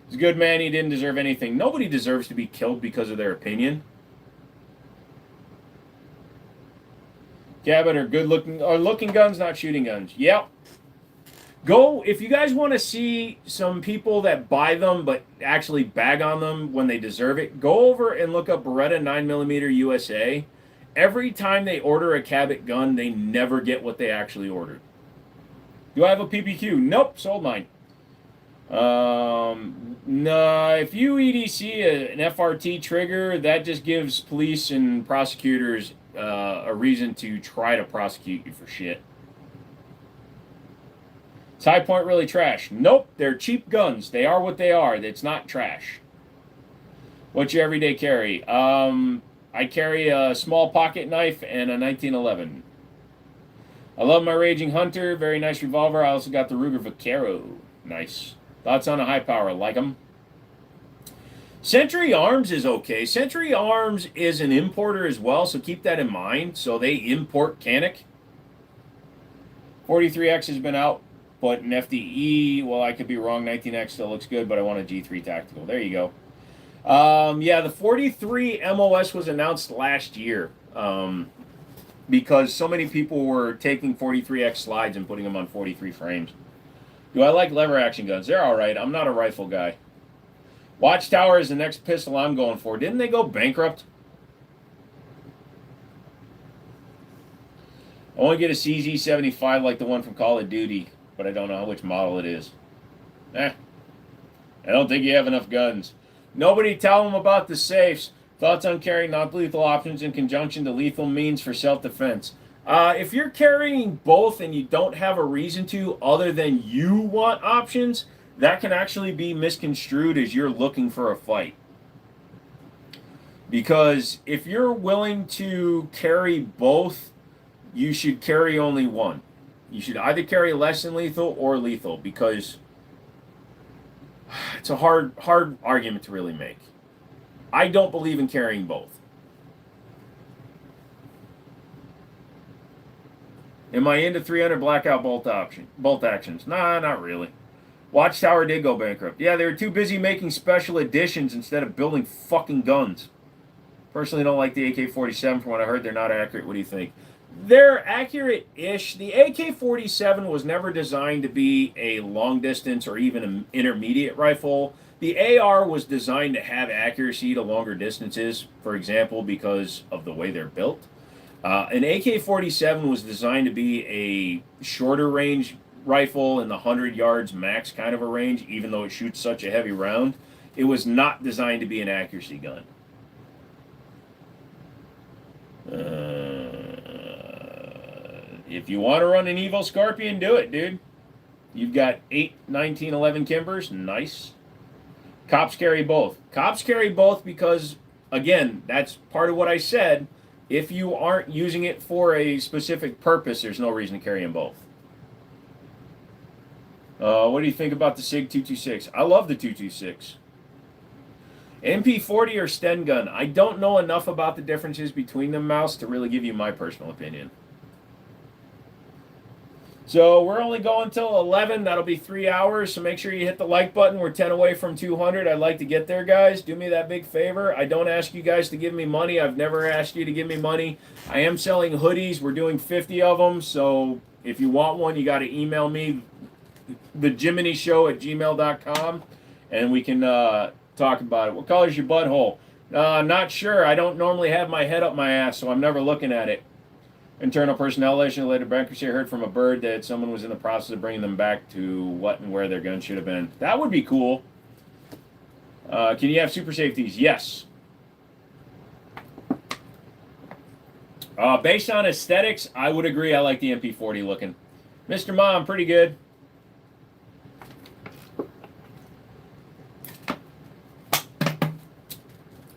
He's a good man. He didn't deserve anything. Nobody deserves to be killed because of their opinion. Cabot are good looking guns, not shooting guns. Yep. Go, if you guys want to see some people that buy them but actually bag on them when they deserve it, go over and look up Beretta 9mm USA. Every time they order a Cabot gun, they never get what they actually ordered. Do I have a PPQ? Nope, sold mine. No, if you EDC an FRT trigger, that just gives police and prosecutors a reason to try to prosecute you for shit. Is High Point really trash? Nope, they're cheap guns. They are what they are. It's not trash. What's your everyday carry? I carry a small pocket knife and a 1911. I love my Raging Hunter. Very nice revolver. I also got the Ruger Vaquero. Nice. Thoughts on a high power? Like them? Century Arms is okay. Century Arms is an importer as well, so keep that in mind. So they import Canic. 43X has been out, but an FDE, well, I could be wrong. 19X still looks good, but I want a G3 Tactical. There you go. Yeah, the 43 MOS was announced last year because so many people were taking 43X slides and putting them on 43 frames. Do I like lever action guns? They're all right. I'm not a rifle guy. Watchtower is the next pistol I'm going for. Didn't they go bankrupt? I want to get a CZ75 like the one from Call of Duty, but I don't know which model it is. I don't think you have enough guns. Nobody tell them about the safes. Thoughts on carrying non-lethal options in conjunction to lethal means for self-defense. If you're carrying both and you don't have a reason to other than you want options, that can actually be misconstrued as you're looking for a fight. Because if you're willing to carry both, you should carry only one. You should either carry less than lethal or lethal, because it's a hard argument to really make. I don't believe in carrying both. Am I into 300 blackout bolt actions? Nah, not really. Watchtower did go bankrupt. Yeah, they were too busy making special editions instead of building fucking guns. Personally, don't like the AK-47. From what I heard, they're not accurate. What do you think? They're accurate-ish. The AK-47 was never designed to be a long-distance or even an intermediate rifle. The AR was designed to have accuracy to longer distances, for example, because of the way they're built. An AK-47 was designed to be a shorter range rifle in the 100 yards max kind of a range, even though it shoots such a heavy round. It was not designed to be an accuracy gun. If you want to run an Evo Scorpion, do it, dude. You've got 8, 19, 11 Kimbers. Nice. Cops carry both. Cops carry both because, again, that's part of what I said. If you aren't using it for a specific purpose, there's no reason to carry them both. What do you think about the SIG 226? I love the 226. MP40 or Sten gun? I don't know enough about the differences between them, Mouse, to really give you my personal opinion. So we're only going till 11. That'll be 3 hours. So make sure you hit the like button. We're 10 away from 200. I'd like to get there, guys. Do me that big favor. I don't ask you guys to give me money. I've never asked you to give me money. I am selling hoodies. We're doing 50 of them. So if you want one, you got to email me, thejiminyshow@gmail.com, and we can talk about it. What color is your butthole? Not sure. I don't normally have my head up my ass, so I'm never looking at it. Internal personnel related bankruptcy. I heard from a bird that someone was in the process of bringing them back to what and where their gun should have been. That would be cool. Can you have super safeties? Yes. Based on aesthetics, I would agree. I like the MP40 looking. Mr. Mom, pretty good.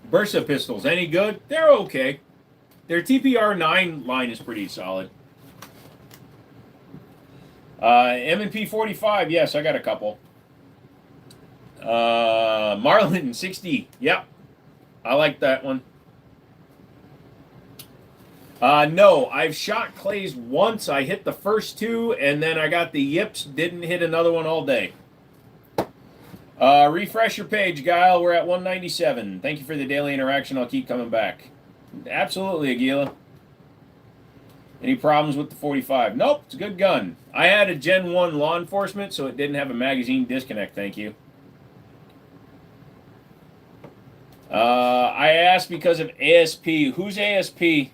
Bursa pistols, any good? They're okay. Their TPR-9 line is pretty solid. M&P 45, yes, I got a couple. Marlin 60, yep. I like that one. No, I've shot clays once. I hit the first two, and then I got the yips. Didn't hit another one all day. Refresh your page, Guile. We're at 197. Thank you for the daily interaction. I'll keep coming back. Absolutely, Aguila. Any problems with the 45? Nope, it's a good gun. I had a Gen 1 law enforcement, so it didn't have a magazine disconnect, thank you. I asked because of ASP. Who's ASP?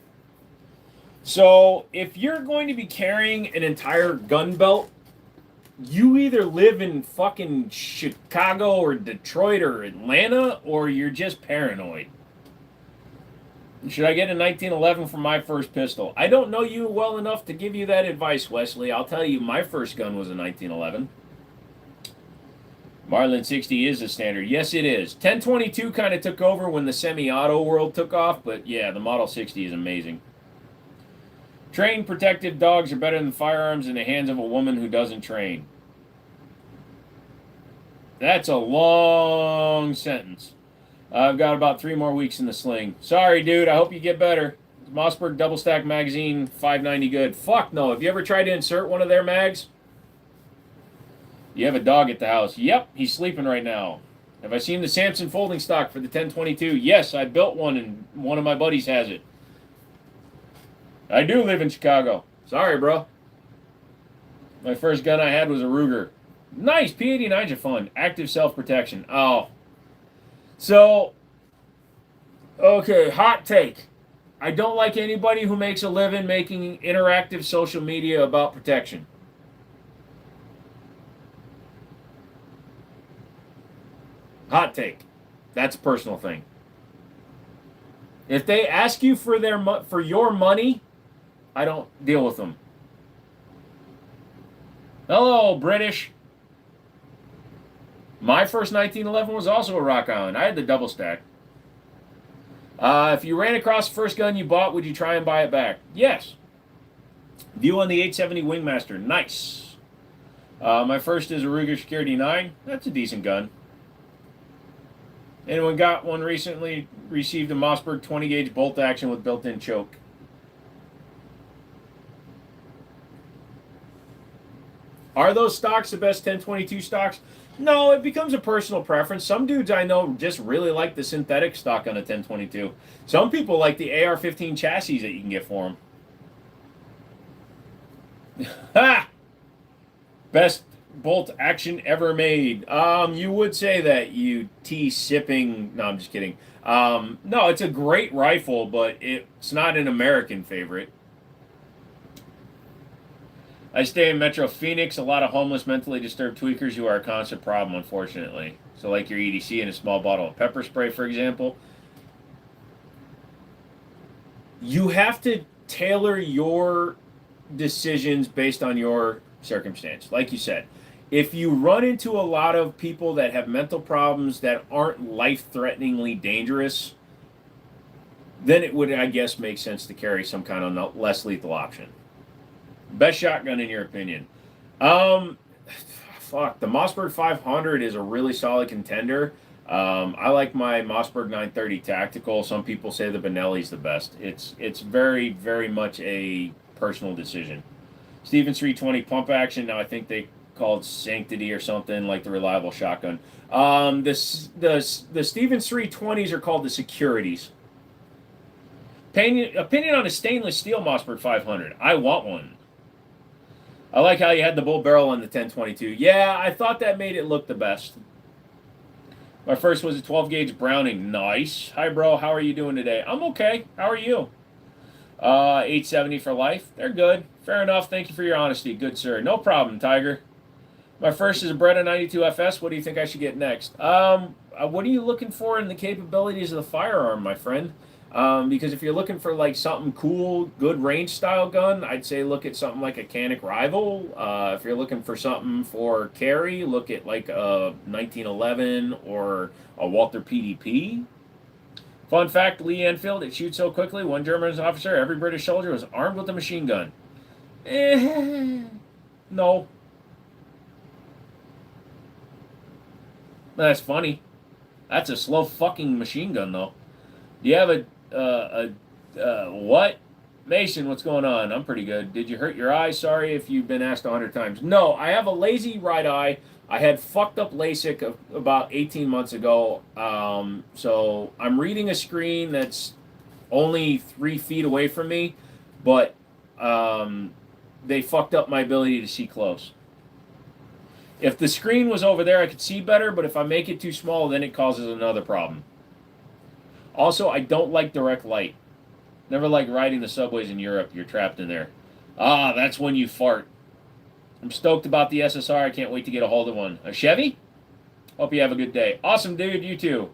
So, if you're going to be carrying an entire gun belt, you either live in fucking Chicago or Detroit or Atlanta, or you're just paranoid. Should I get a 1911 for my first pistol? I don't know you well enough to give you that advice, Wesley. I'll tell you, my first gun was a 1911. Marlin 60 is a standard. Yes, it is. 1022 kind of took over when the semi-auto world took off, but yeah, the Model 60 is amazing. Trained protective dogs are better than firearms in the hands of a woman who doesn't train. That's a long sentence. I've got about 3 more weeks in the sling. Sorry, dude. I hope you get better. Mossberg double stack magazine, 590 good. Fuck no. Have you ever tried to insert one of their mags? You have a dog at the house. Yep, he's sleeping right now. Have I seen the Samson folding stock for the 1022? Yes, I built one and one of my buddies has it. I do live in Chicago. Sorry, bro. My first gun I had was a Ruger. Nice, P89's are fun. Active self-protection. Oh. So, okay, hot take. I don't like anybody who makes a living making interactive social media about protection. Hot take. That's a personal thing. If they ask you for your money, I don't deal with them. Hello, British. My first 1911 was also a Rock Island. I had the double stack. If you ran across the first gun you bought, would you try and buy it back? Yes. View on the 870 Wingmaster. Nice. My first is a Ruger Security 9. That's a decent gun. Anyone got one recently? Received a Mossberg 20 gauge bolt action with built-in choke. Are those stocks the best 1022 stocks? No, it becomes a personal preference. Some dudes I know just really like the synthetic stock on a 1022. Some people like the AR-15 chassis that you can get for them. Ha! Best bolt action ever made. You would say that, you tea-sipping. No, I'm just kidding. No, it's a great rifle, but it's not an American favorite. I stay in Metro Phoenix. A lot of homeless, mentally disturbed tweakers who are a constant problem, unfortunately. So, like your EDC and a small bottle of pepper spray, for example. You have to tailor your decisions based on your circumstance. Like you said, if you run into a lot of people that have mental problems that aren't life-threateningly dangerous, then it would, I guess, make sense to carry some kind of less lethal option. Best shotgun in your opinion? Fuck, the Mossberg 500 is a really solid contender. I like my Mossberg 930 Tactical. Some people say the Benelli's the best. It's very, very much a personal decision. Stevens 320 pump action. Now I think they call it Sanctity or something, like the reliable shotgun. The Stevens 320s are called the Securities. Opinion on a stainless steel Mossberg 500. I want one. I like how you had the bull barrel on the 1022. Yeah, I thought that made it look the best. My first was a 12 gauge Browning. Nice. Hi, bro. How are you doing today? I'm okay. How are you? 870 for life. They're good. Fair enough. Thank you for your honesty. Good, sir. No problem, Tiger. My first is a Beretta 92 FS. What do you think I should get next? What are you looking for in the capabilities of the firearm, my friend? Because if you're looking for like something cool, good range style gun, I'd say look at something like a Canic Rival. If you're looking for something for carry, look at like a 1911 or a Walther PDP. Fun fact, Lee Enfield, it shoots so quickly, one German officer, every British soldier was armed with a machine gun. No. That's funny. That's a slow fucking machine gun, though. Do you have what? Mason, what's going on? I'm pretty good. Did you hurt your eye? Sorry if you've been asked 100 times. No, I have a lazy right eye. I had fucked up LASIK about 18 months ago. So I'm reading a screen that's only 3 feet away from me, but they fucked up my ability to see close. If the screen was over there, I could see better, but if I make it too small, then it causes another problem. Also, I don't like direct light. Never like riding the subways in Europe. You're trapped in there. Ah, that's when you fart. I'm stoked about the SSR. I can't wait to get a hold of one. A Chevy? Hope you have a good day. Awesome, dude. You too.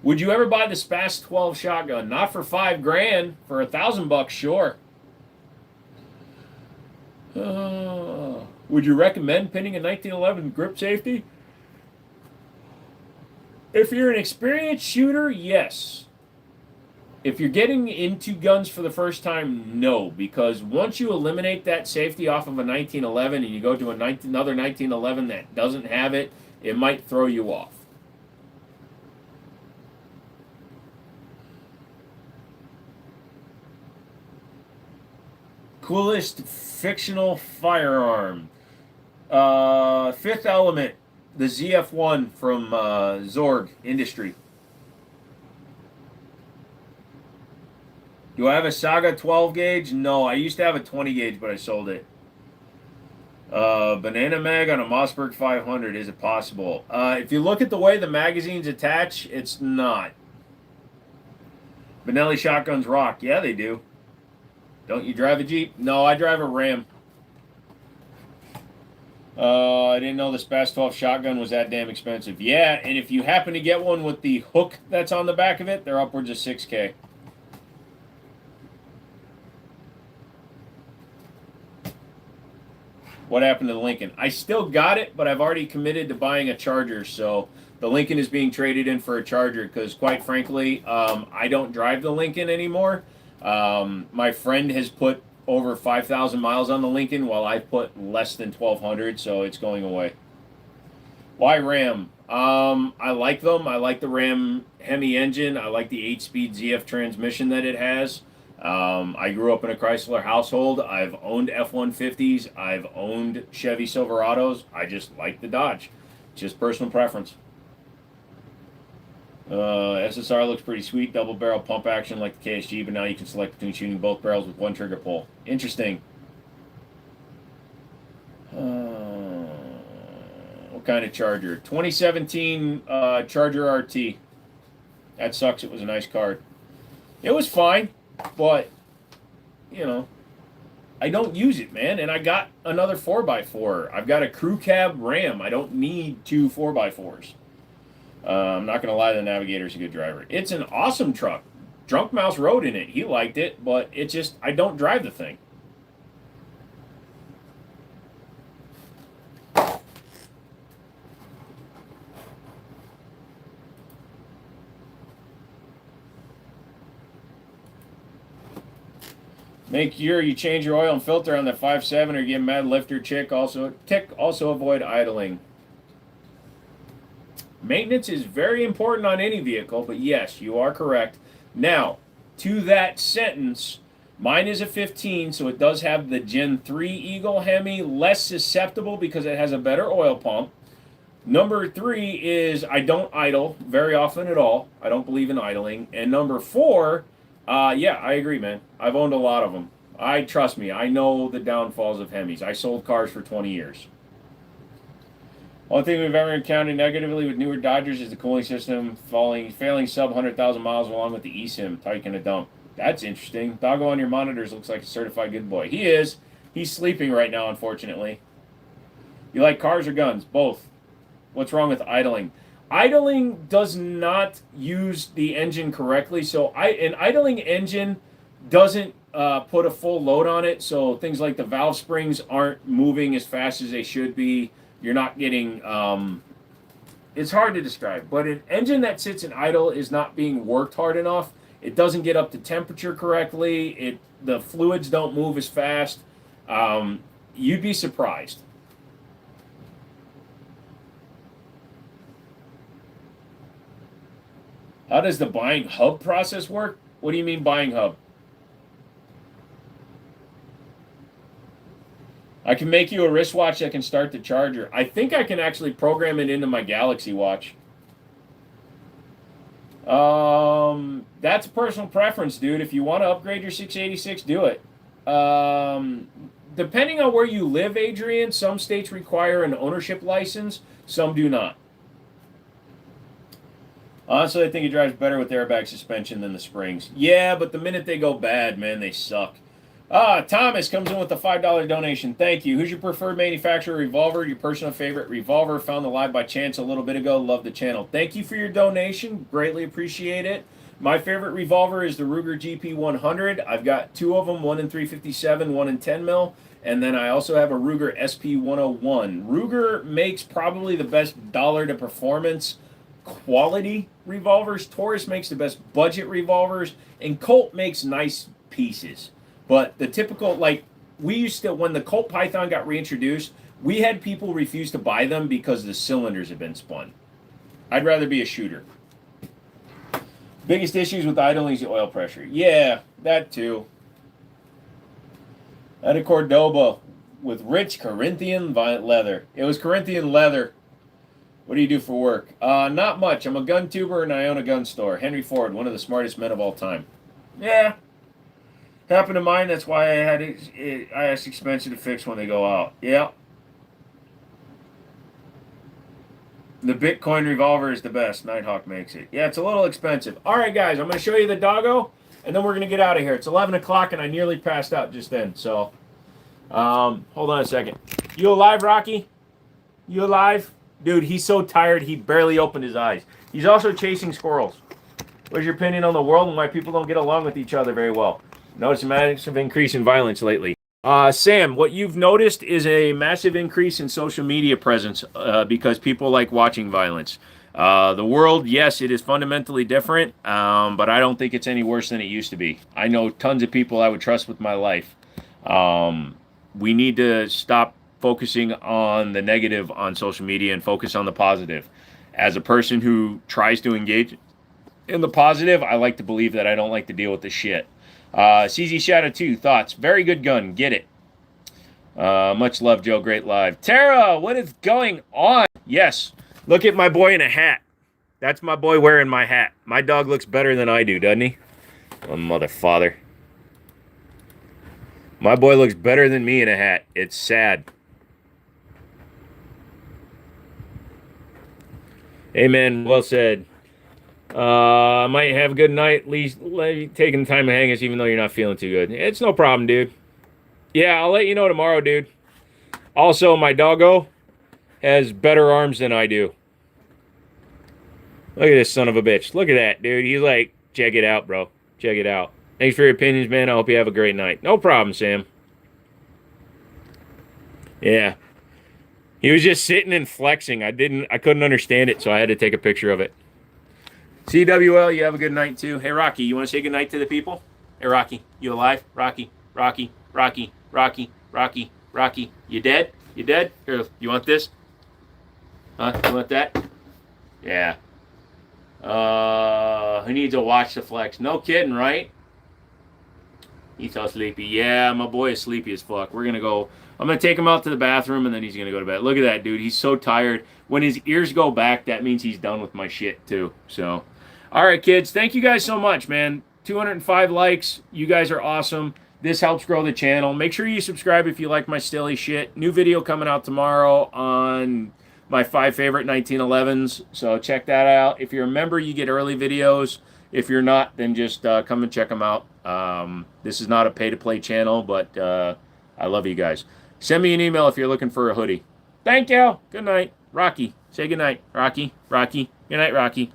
Would you ever buy the SPAS 12 shotgun? Not for $5,000. For $1,000, sure. Would you recommend pinning a 1911 grip safety? If you're an experienced shooter, yes. If you're getting into guns for the first time, no. Because once you eliminate that safety off of a 1911 and you go to another 1911 that doesn't have it, it might throw you off. Coolest fictional firearm. Fifth Element. The ZF1 from Zorg Industry. Do I have a Saga 12 gauge? No, I used to have a 20 gauge, but I sold it. Banana mag on a Mossberg 500. Is it possible? If you look at the way the magazines attach, it's not. Benelli shotguns rock. Yeah, they do. Don't you drive a Jeep? No, I drive a Ram. I didn't know the SPAS 12 shotgun was that damn expensive. Yeah, and if you happen to get one with the hook that's on the back of it, they're upwards of $6,000. What happened to the Lincoln? I still got it, but I've already committed to buying a Charger, so the Lincoln is being traded in for a Charger because, quite frankly, I don't drive the Lincoln anymore. My friend has put over 5,000 miles on the Lincoln while I put less than 1,200, so it's going away. Why Ram? I like them. I like the Ram Hemi engine. I like the 8-speed ZF transmission that it has. I grew up in a Chrysler household. I've owned F-150s. I've owned Chevy Silverados. I just like the Dodge. Just personal preference. SSR looks pretty sweet. Double barrel pump action like the KSG, but now you can select between shooting both barrels with one trigger pull. Interesting. What kind of Charger? 2017 Charger RT. That sucks. It was a nice card. It was fine, but, you know, I don't use it, man. And I got another 4x4. I've got a crew cab Ram. I don't need two 4x4s. I'm not going to lie, the Navigator's a good driver. It's an awesome truck. Drunk Mouse rode in it. He liked it, but it just, I don't drive the thing. Make sure you change your oil and filter on the 5.7 or get mad lifter tick. Also avoid idling. Maintenance is very important on any vehicle, but yes, you are correct. Now, to that sentence, mine is a 15, so it does have the Gen 3 Eagle Hemi, less susceptible because it has a better oil pump. Number 3 is I don't idle very often at all. I don't believe in idling. And number 4, yeah, I agree, man. I've owned a lot of them. Trust me, I know the downfalls of Hemis. I sold cars for 20 years. Only thing we've ever encountered negatively with newer Dodgers is the cooling system failing sub 100,000 miles along with the eSIM. Taking a dump. That's interesting. Doggo on your monitors looks like a certified good boy. He is. He's sleeping right now, unfortunately. You like cars or guns? Both. What's wrong with idling? Idling does not use the engine correctly. So an idling engine doesn't put a full load on it. So things like the valve springs aren't moving as fast as they should be. You're not getting, it's hard to describe, but an engine that sits in idle is not being worked hard enough. It doesn't get up to temperature correctly. The fluids don't move as fast. You'd be surprised. How does the buying hub process work? What do you mean buying hub? I can make you a wristwatch that can start the charger. I think I can actually program it into my Galaxy Watch. That's a personal preference, dude. If you want to upgrade your 686, do it. Depending on where you live, Adrian, some states require an ownership license, some do not. Honestly, I think it drives better with airbag suspension than the springs. Yeah, but the minute they go bad, man, they suck. Thomas comes in with a $5 donation. Thank you. Who's your preferred manufacturer revolver? Your personal favorite revolver? Found the live by chance a little bit ago. Love the channel. Thank you for your donation. Greatly appreciate it. My favorite revolver is the Ruger GP100. I've got two of them, one in 357, one in 10 mil. And then I also have a Ruger SP101. Ruger makes probably the best dollar to performance quality revolvers. Taurus makes the best budget revolvers. And Colt makes nice pieces. But the typical, like, we used to, when the Colt Python got reintroduced, we had people refuse to buy them because the cylinders had been spun. I'd rather be a shooter. Biggest issues with idling is the oil pressure. Yeah, that too. I had a Cordoba with rich Corinthian leather. It was Corinthian leather. What do you do for work? Not much. I'm a gun tuber and I own a gun store. Henry Ford, one of the smartest men of all time. Yeah. Happened to mine. That's why I asked expensive to fix when they go out. Yeah. The Bitcoin revolver is the best. Nighthawk makes it. Yeah, it's a little expensive. All right, guys, I'm going to show you the doggo, and then we're going to get out of here. It's 11 o'clock, and I nearly passed out just then. So, hold on a second. You alive, Rocky? You alive? Dude, he's so tired, he barely opened his eyes. He's also chasing squirrels. What's your opinion on the world and why people don't get along with each other very well? Notice a massive increase in violence lately. Sam, what you've noticed is a massive increase in social media presence because people like watching violence. The world, yes, it is fundamentally different, but I don't think it's any worse than it used to be. I know tons of people I would trust with my life. We need to stop focusing on the negative on social media and focus on the positive. As a person who tries to engage in the positive, I like to believe that I don't like to deal with the shit. CZ Shadow 2, thoughts. Very good gun. Get it. Much love, Joe. Great live. Tara, what is going on? Yes, Look at my boy in a hat. That's my boy wearing my hat. My dog looks better than I do, doesn't he? Oh, mother father. My boy looks better than me in a hat. It's sad. Amen. Well said. Might have a good night. At least taking the time to hang us even though you're not feeling too good. It's no problem, dude. Yeah, I'll let you know tomorrow, dude. Also, my doggo has better arms than I do. Look at this son of a bitch. Look at that, dude. He's like, check it out, bro. Check it out. Thanks for your opinions, man. I hope you have a great night. No problem, Sam. Yeah. He was just sitting and flexing. I couldn't understand it, so I had to take a picture of it. CWL, you have a good night too. Hey, Rocky, you want to say good night to the people? Hey, Rocky, you alive? Rocky, Rocky, Rocky, Rocky, Rocky, Rocky. You dead? You dead? Here, you want this? Huh? You want that? Yeah. Who needs a watch to flex? No kidding, right? He's so sleepy. Yeah, my boy is sleepy as fuck. We're gonna go. I'm gonna take him out to the bathroom and then he's gonna go to bed. Look at that, dude. He's so tired. When his ears go back, that means he's done with my shit too. So, all right, kids. Thank you guys so much, man. 205 likes. You guys are awesome. This helps grow the channel. Make sure you subscribe if you like my silly shit. New video coming out tomorrow on my 5 favorite 1911s. So check that out. If you're a member, you get early videos. If you're not, then just come and check them out. This is not a pay-to-play channel, but I love you guys. Send me an email if you're looking for a hoodie. Thank you. Good night. Rocky. Say good night. Rocky. Rocky. Good night, Rocky.